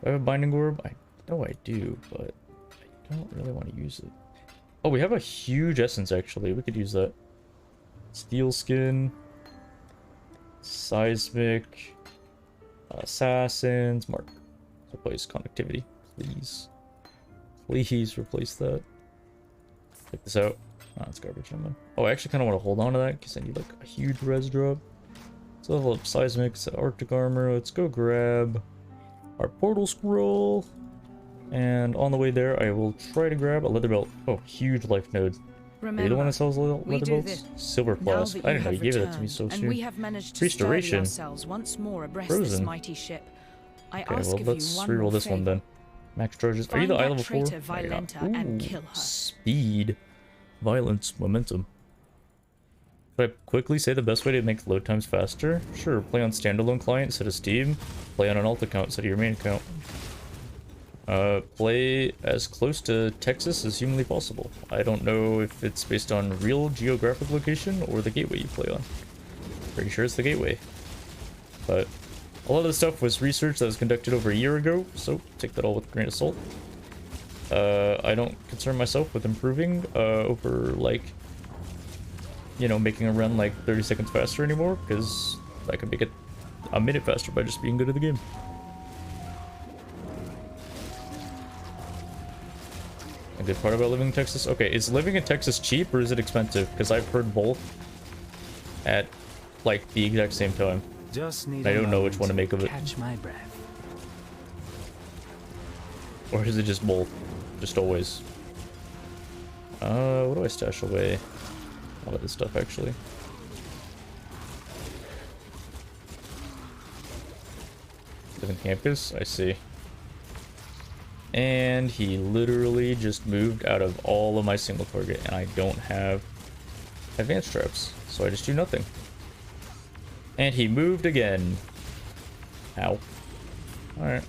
I have a binding orb? I know I do, but I don't really want to use it. Oh, we have a huge essence, actually. We could use that. Steel skin. Seismic. Assassins. Mark. Replace connectivity, please. Please replace that. Check this out. Oh, it's garbage. Oh, I actually kind of want to hold on to that because I need like a huge res drop. Let's level up seismic, Arctic armor. Let's go grab our portal scroll. And on the way there, I will try to grab a leather belt. Oh, huge life node. Remember, are you the one that sells leather belts? Silver plus. I didn't know you gave that to me so soon. We have managed to steady ourselves once more abreast this mighty ship. I okay, well, let's reroll this one then. Max charges. Are you the eye level 4? And kill her. Speed, violence, momentum. Could I quickly say the best way to make load times faster? Sure, play on standalone client instead of Steam. Play on an alt account instead of your main account. Play as close to Texas as humanly possible. I don't know if it's based on real geographic location or the gateway you play on. Pretty sure it's the gateway. But a lot of the stuff was research that was conducted over a year ago, so take that all with a grain of salt. I don't concern myself with improving over, like, you know, making a run like 30 seconds faster anymore, because I can make it a minute faster by just being good at the game. A good part about living in Texas? Okay, is living in Texas cheap or is it expensive? Because I've heard both at, like, the exact same time. Just need I don't know which one to make of it. Catch my breath. Or is it just both? Just always? What do I stash away? A lot of this stuff, actually. Living campus? I see. And he literally just moved out of all of my single target, and I don't have advanced traps, so I just do nothing. And he moved again. Ow. Alright.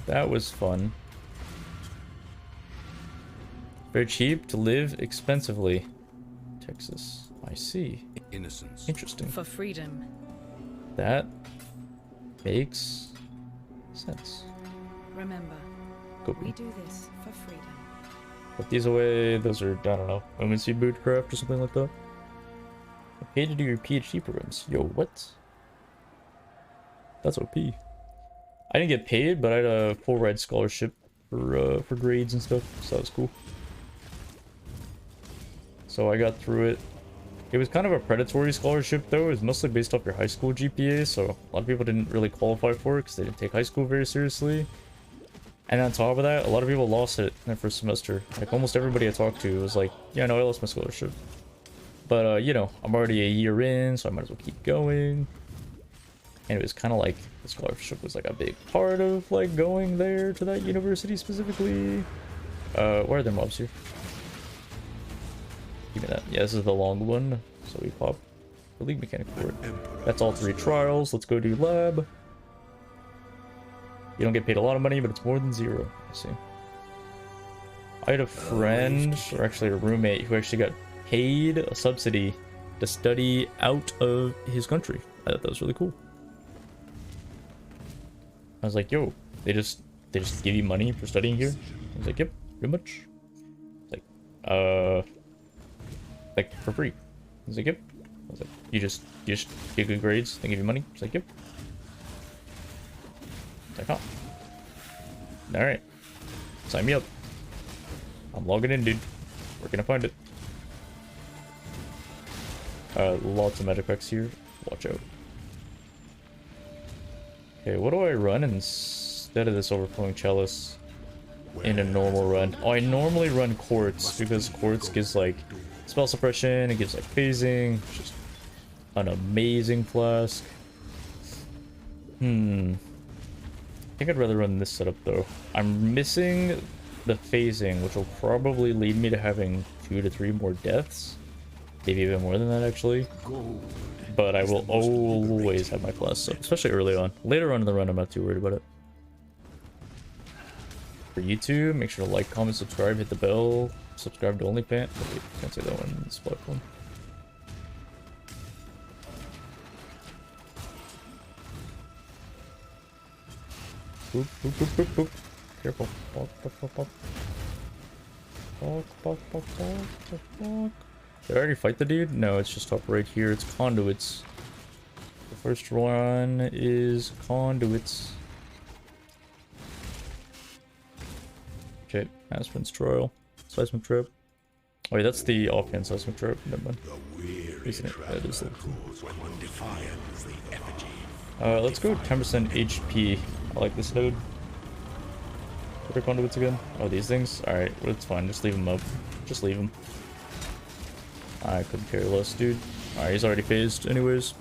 That was fun. Very cheap to live expensively. Texas. I see. Innocence. Interesting. For freedom. That makes sense. Remember, we do this for freedom. Put these away. Those are, I don't know, women's seed boot craft or something like that. I paid to do your PhD programs. Yo, what? That's OP. I didn't get paid, but I had a full ride scholarship for grades and stuff, so that was cool. So I got through it. It was kind of a predatory scholarship though. It was mostly based off your high school GPA, so a lot of people didn't really qualify for it because they didn't take high school very seriously. And on top of that, a lot of people lost it in their first semester. Like almost everybody I talked to was like, yeah, no, I lost my scholarship. But you know, I'm already a year in, so I might as well keep going. And it was kind of like the scholarship was like a big part of like going there to that university specifically. Where are there mobs here? Give me that. Yeah, this is the long one. So we pop the league mechanic for it. That's all 3 trials. Let's go do lab. You don't get paid a lot of money, but it's more than 0. I see. I had a friend, or actually a roommate, who actually got paid a subsidy to study out of his country. I thought that was really cool. I was like, yo, they just give you money for studying here? I was like, yep, pretty much. It's like for free. I was like, yep. I was like, you just get good grades, they give you money? It's like, yep. It's like, oh. Alright. Sign me up. I'm logging in, dude. Where can I find it? Lots of magic packs here. Watch out. Okay, what do I run instead of this overflowing chalice in a normal run? Oh, I normally run quartz because quartz gives like spell suppression, it gives like phasing, which is an amazing flask. I think I'd rather run this setup though. I'm missing the phasing, which will probably lead me to having 2 to 3 more deaths. Maybe even more than that actually. But I will always have my flask up, especially early on. Later on in the run, I'm not too worried about it. For YouTube, make sure to like, comment, subscribe, hit the bell, subscribe to OnlyFans. Oh, wait, can't say that one in this platform. Boop, boop, boop, boop, boop. Careful. Fuck, fuck, fuck, fuck. Fuck, fuck, fuck, fuck, fuck, fuck. Did I already fight the dude? No, it's just up right here. It's conduits. The first one is conduits. Okay, Aspen's Trial. Seismic Trap. Oh, wait, that's the offhand Seismic Trap. Never mind. Isn't it? That is let's go 10% HP. I like this node. What are conduits again? Oh, these things? Alright, well, it's fine. Just leave them up. Just leave them. I couldn't care less, dude. Alright, he's already phased anyways.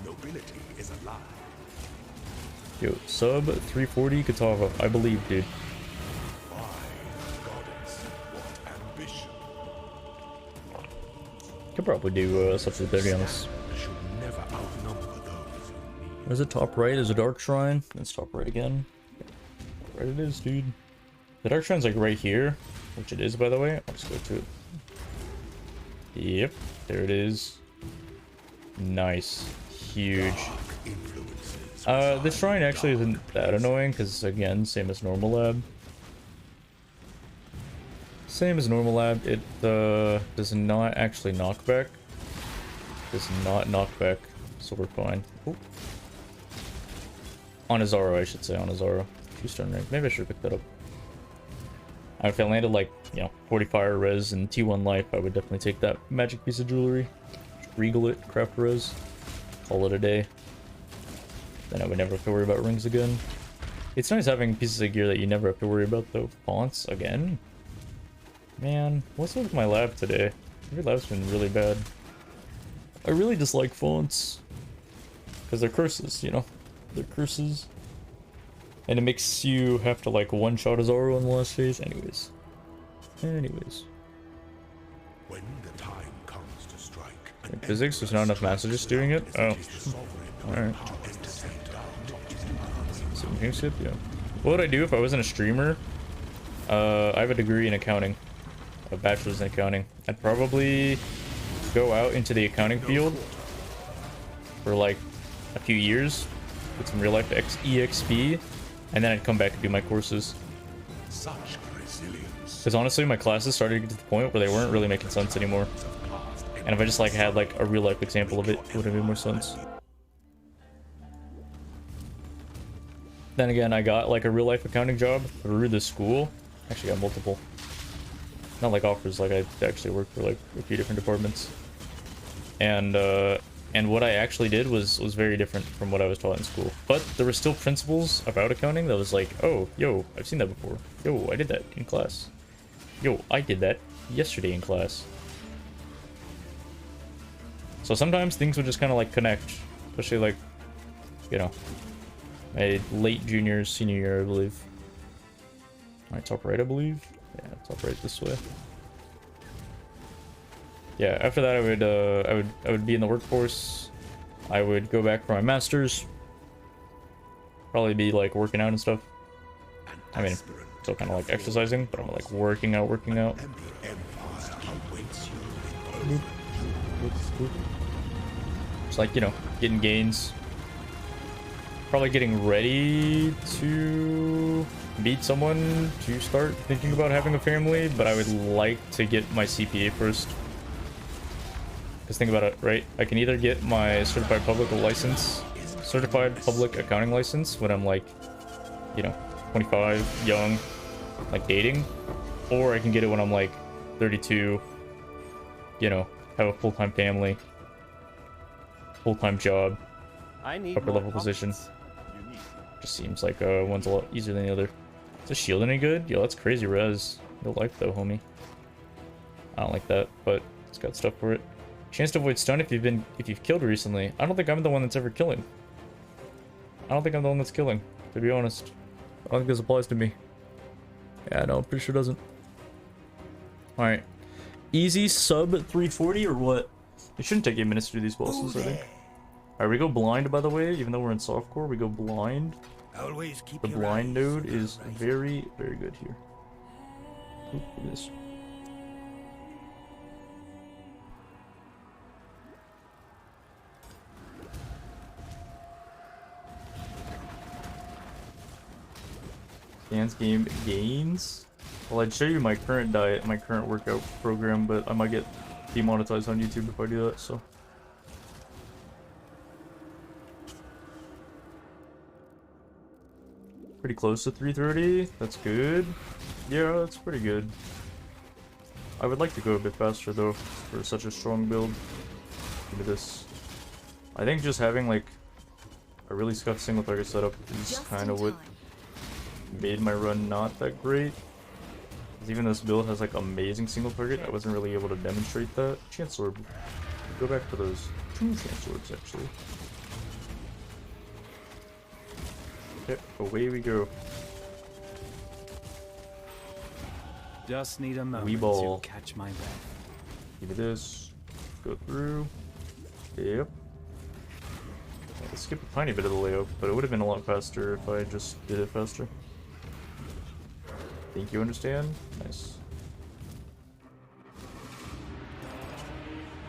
Yo, sub 340 Kitava. I believe, dude. Could probably do sub 330 on this. There's a top right, there's a dark shrine. Let's top right again. Right it is, dude. The dark shrine's like right here, which it is, by the way. I'll just go to it. Yep, there it is. Nice. Huge. This shrine actually isn't that annoying, because again, same as normal lab. Same as normal lab, it does not actually knock back. Does not knock back, so we're fine. Ooh. On Azaro, I should say, on Azaro. 2-star rank. Maybe I should have picked that up. If I landed like, you know, 40 fire res and T1 life, I would definitely take that magic piece of jewelry. Regal it, craft res, call it a day. Then I would never have to worry about rings again. It's nice having pieces of gear that you never have to worry about though. Fonts again? Man, what's up with my lab today? Your lab's been really bad. I really dislike fonts. Because they're curses, you know? They're curses. And it makes you have to like one-shot Azaro in the last phase. Anyways. When the time comes to strike, in physics, there's not enough messages doing it? Oh. Alright. So you can skip, yeah. What would I do if I wasn't a streamer? I have a degree in accounting, a bachelor's in accounting. I'd probably go out into the accounting field for like a few years with some real life EXP, and then I'd come back and do my courses. Such resilience. Because honestly, my classes started to get to the point where they weren't really making sense anymore. And if I just like had like a real life example of it, it would have made more sense. Then again, I got like a real life accounting job through the school. Actually got multiple. Not like offers, like I actually worked for like a few different departments. And what I actually did was very different from what I was taught in school. But there were still principles about accounting that was like, oh, yo, I've seen that before. Yo, I did that in class. Yo, I did that yesterday in class. So sometimes things would just kind of like connect, especially like, you know, my late junior, senior year, I believe. Alright, top right, I believe. Yeah, top right this way. Yeah, after that I would be in the workforce. I would go back for my master's. Probably be like working out and stuff. I mean, still kind of like exercising, but I'm like working out. It's like, you know, getting gains. Probably getting ready to meet someone to start thinking about having a family, but I would like to get my CPA first. Because think about it, right? I can either get my certified public accounting license when I'm like, you know, 25, young, like dating, or I can get it when I'm like 32, you know, have a full-time family, full-time job, upper level position. Just seems like one's a lot easier than the other. Is the shield any good? Yo, that's crazy res. No life though, homie. I don't like that, but it's got stuff for it. Chance to avoid stun if you've killed recently. I don't think I'm the one that's ever killing. I don't think I'm the one that's killing, to be honest. I don't think this applies to me. Yeah, no, I'm pretty sure it doesn't. Alright. Easy sub 340 or what? It shouldn't take 8 minutes to do these bosses, I think. Alright, we go blind, by the way. Even though we're in softcore, we go blind. Always keep The blind node is very, very good here. Ooh, look at this. Dance game gains. Well, I'd show you my current diet, my current workout program, but I might get demonetized on YouTube if I do that, so. Pretty close to 330. That's good. Yeah, that's pretty good. I would like to go a bit faster though, for such a strong build. Look at this. I think just having like a really scuffed single target setup is kind of what made my run not that great. Even this build has like amazing single target, I wasn't really able to demonstrate that. Chance orb. Go back for those 2 chance orbs actually. Okay, away we go. Just need a moment Wee ball. to catch my breath. Give me this. Go through. Yep. I skipped a tiny bit of the layout, but it would have been a lot faster if I just did it faster. Think you understand? Nice.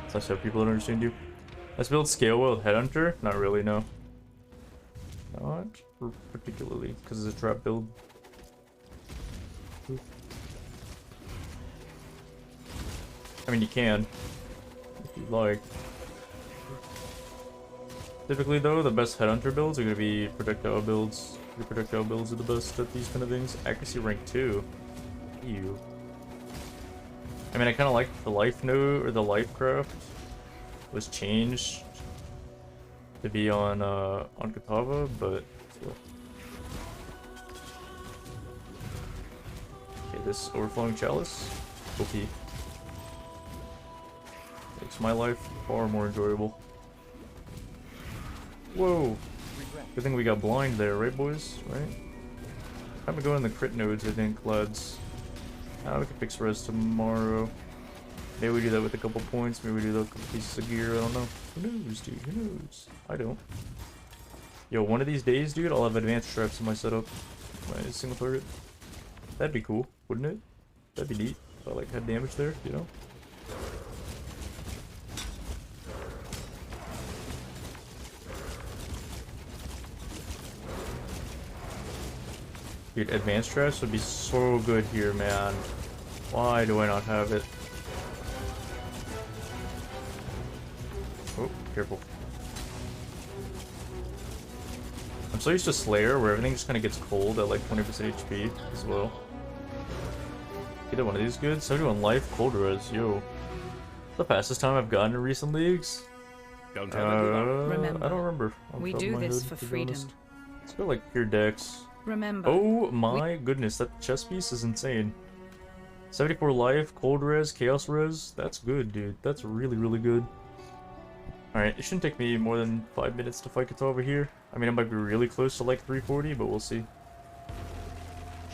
It's nice to have people that understand you. Let's build scale well with Headhunter? Not really, no. Not particularly, because it's a trap build. I mean, you can, if you like. Typically, though, the best Headhunter builds are going to be projectile builds. The projectile builds are the best at these kind of things. Accuracy rank 2. Ew. I mean, I kind of like the life node, or the life craft was changed to be on Kitava, but still. Okay, this overflowing chalice, OP. Makes my life far more enjoyable. Whoa! Good thing we got blind there, right, boys? Right? I'm gonna go in the crit nodes, I think, lads. We can fix res tomorrow. Maybe we do that with a couple points. Maybe we do that with a couple pieces of gear. I don't know. Who knows, dude? Who knows? I don't. Yo, one of these days, dude, I'll have advanced traps in my setup. my single target. That'd be cool, wouldn't it? That'd be neat if I like had damage there, you know? Dude, advanced trash would be so good here, man. Why do I not have it? Oh, careful. I'm so used to Slayer, where everything just kind of gets cold at like 20% HP as well. Either one of these good? 71 life, cold res, yo. The fastest time I've gotten in recent leagues? Don't remember. I don't remember. We do this for freedom. Let's go like pure dex. Remember. Oh my goodness, that chest piece is insane. 74 life, cold res, chaos res. That's good, dude. That's really, really good. Alright, it shouldn't take me more than 5 minutes to fight Kitava here. I mean, it might be really close to like 340, but we'll see.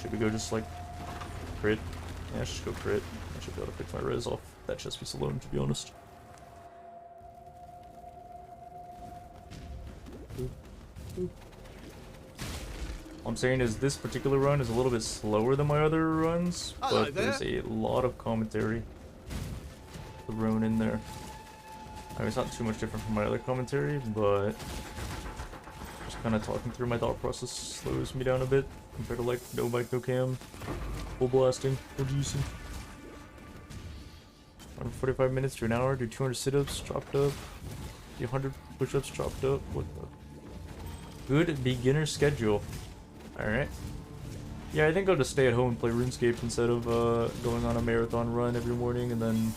Should we go just like crit? Yeah, let's just go crit. I should be able to fix my res off that chest piece alone, to be honest. All I'm saying is this particular run is a little bit slower than my other runs, but there's a lot of commentary thrown in there. I mean, it's not too much different from my other commentary, but just kind of talking through my thought process slows me down a bit compared to like no mic, no cam, full blasting, full juicing. 45 minutes to an hour, do 200 sit-ups, chopped up, do 100 push-ups, chopped up. What the? Good beginner schedule. Alright. Yeah, I think I'll just stay at home and play RuneScape instead of going on a marathon run every morning and then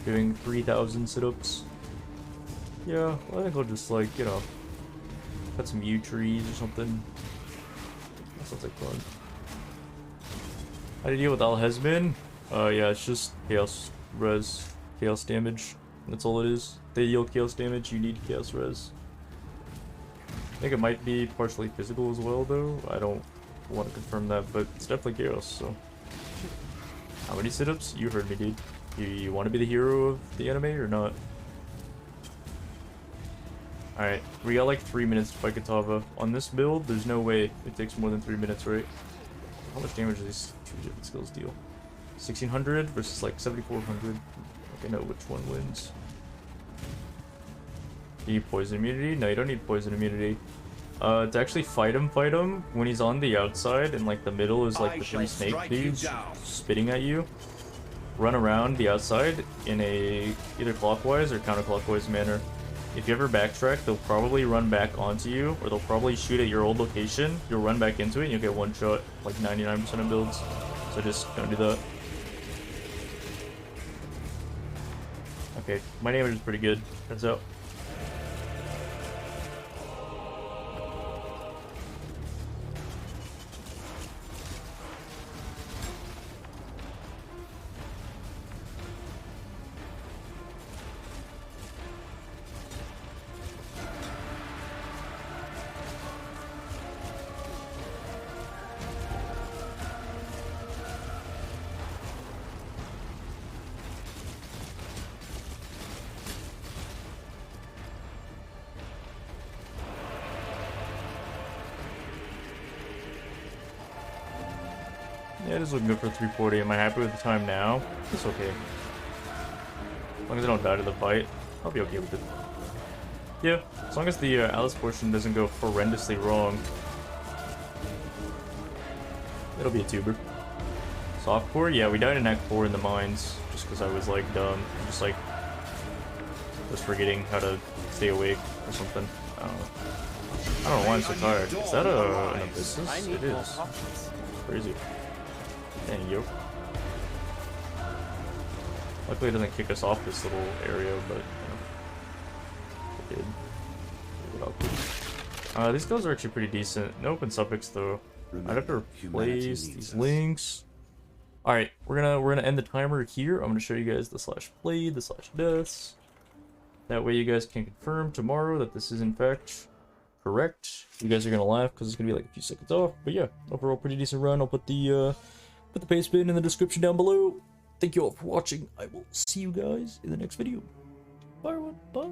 doing 3,000 sit-ups. Yeah, well, I think I'll just, like, you know, cut some yew trees or something. That sounds like fun. How do you deal with Al-Hezbin? Yeah, it's just chaos res, chaos damage. That's all it is. They deal chaos damage, you need chaos res. I think it might be partially physical as well, though. I don't want to confirm that, but it's definitely chaos, so. How many sit-ups? You heard me, dude. You want to be the hero of the anime or not? Alright, we got like 3 minutes to fight Kitava. On this build, there's no way it takes more than 3 minutes, right? How much damage do these two different skills deal? 1600 versus like 7400. I know which one wins. Do you need poison immunity? No, you don't need poison immunity. To actually fight him, when he's on the outside and like the middle is like the three snake dudes spitting at you. Run around the outside in a either clockwise or counterclockwise manner. If you ever backtrack, they'll probably run back onto you, or they'll probably shoot at your old location. You'll run back into it and you'll get one shot, like 99% of builds. So just don't do that. Okay, my damage is pretty good. Turns out. Yeah, it is looking good for 340. Am I happy with the time now? It's okay. As long as I don't die to the fight, I'll be okay with it. Yeah, as long as the Alice portion doesn't go horrendously wrong, it'll be a tuber. Softcore? Yeah, we died in Act 4 in the mines, just because I was like dumb. Just like, was forgetting how to stay awake or something. I don't know. I don't know why I'm so tired. Is that an abyssus? It is. Crazy. Dang, yo. Luckily it doesn't kick us off this little area, but you know, it did. These guys are actually pretty decent. No open suffix though. I'd have to replace these links. Alright, we're gonna end the timer here. I'm gonna show you guys the /play, the /deaths. That way you guys can confirm tomorrow that this is in fact correct. You guys are gonna laugh because it's gonna be like a few seconds off. But yeah, overall pretty decent run. I'll put the paste bin in the description down below. Thank you all for watching. I will see you guys in the next video. Bye everyone. Bye.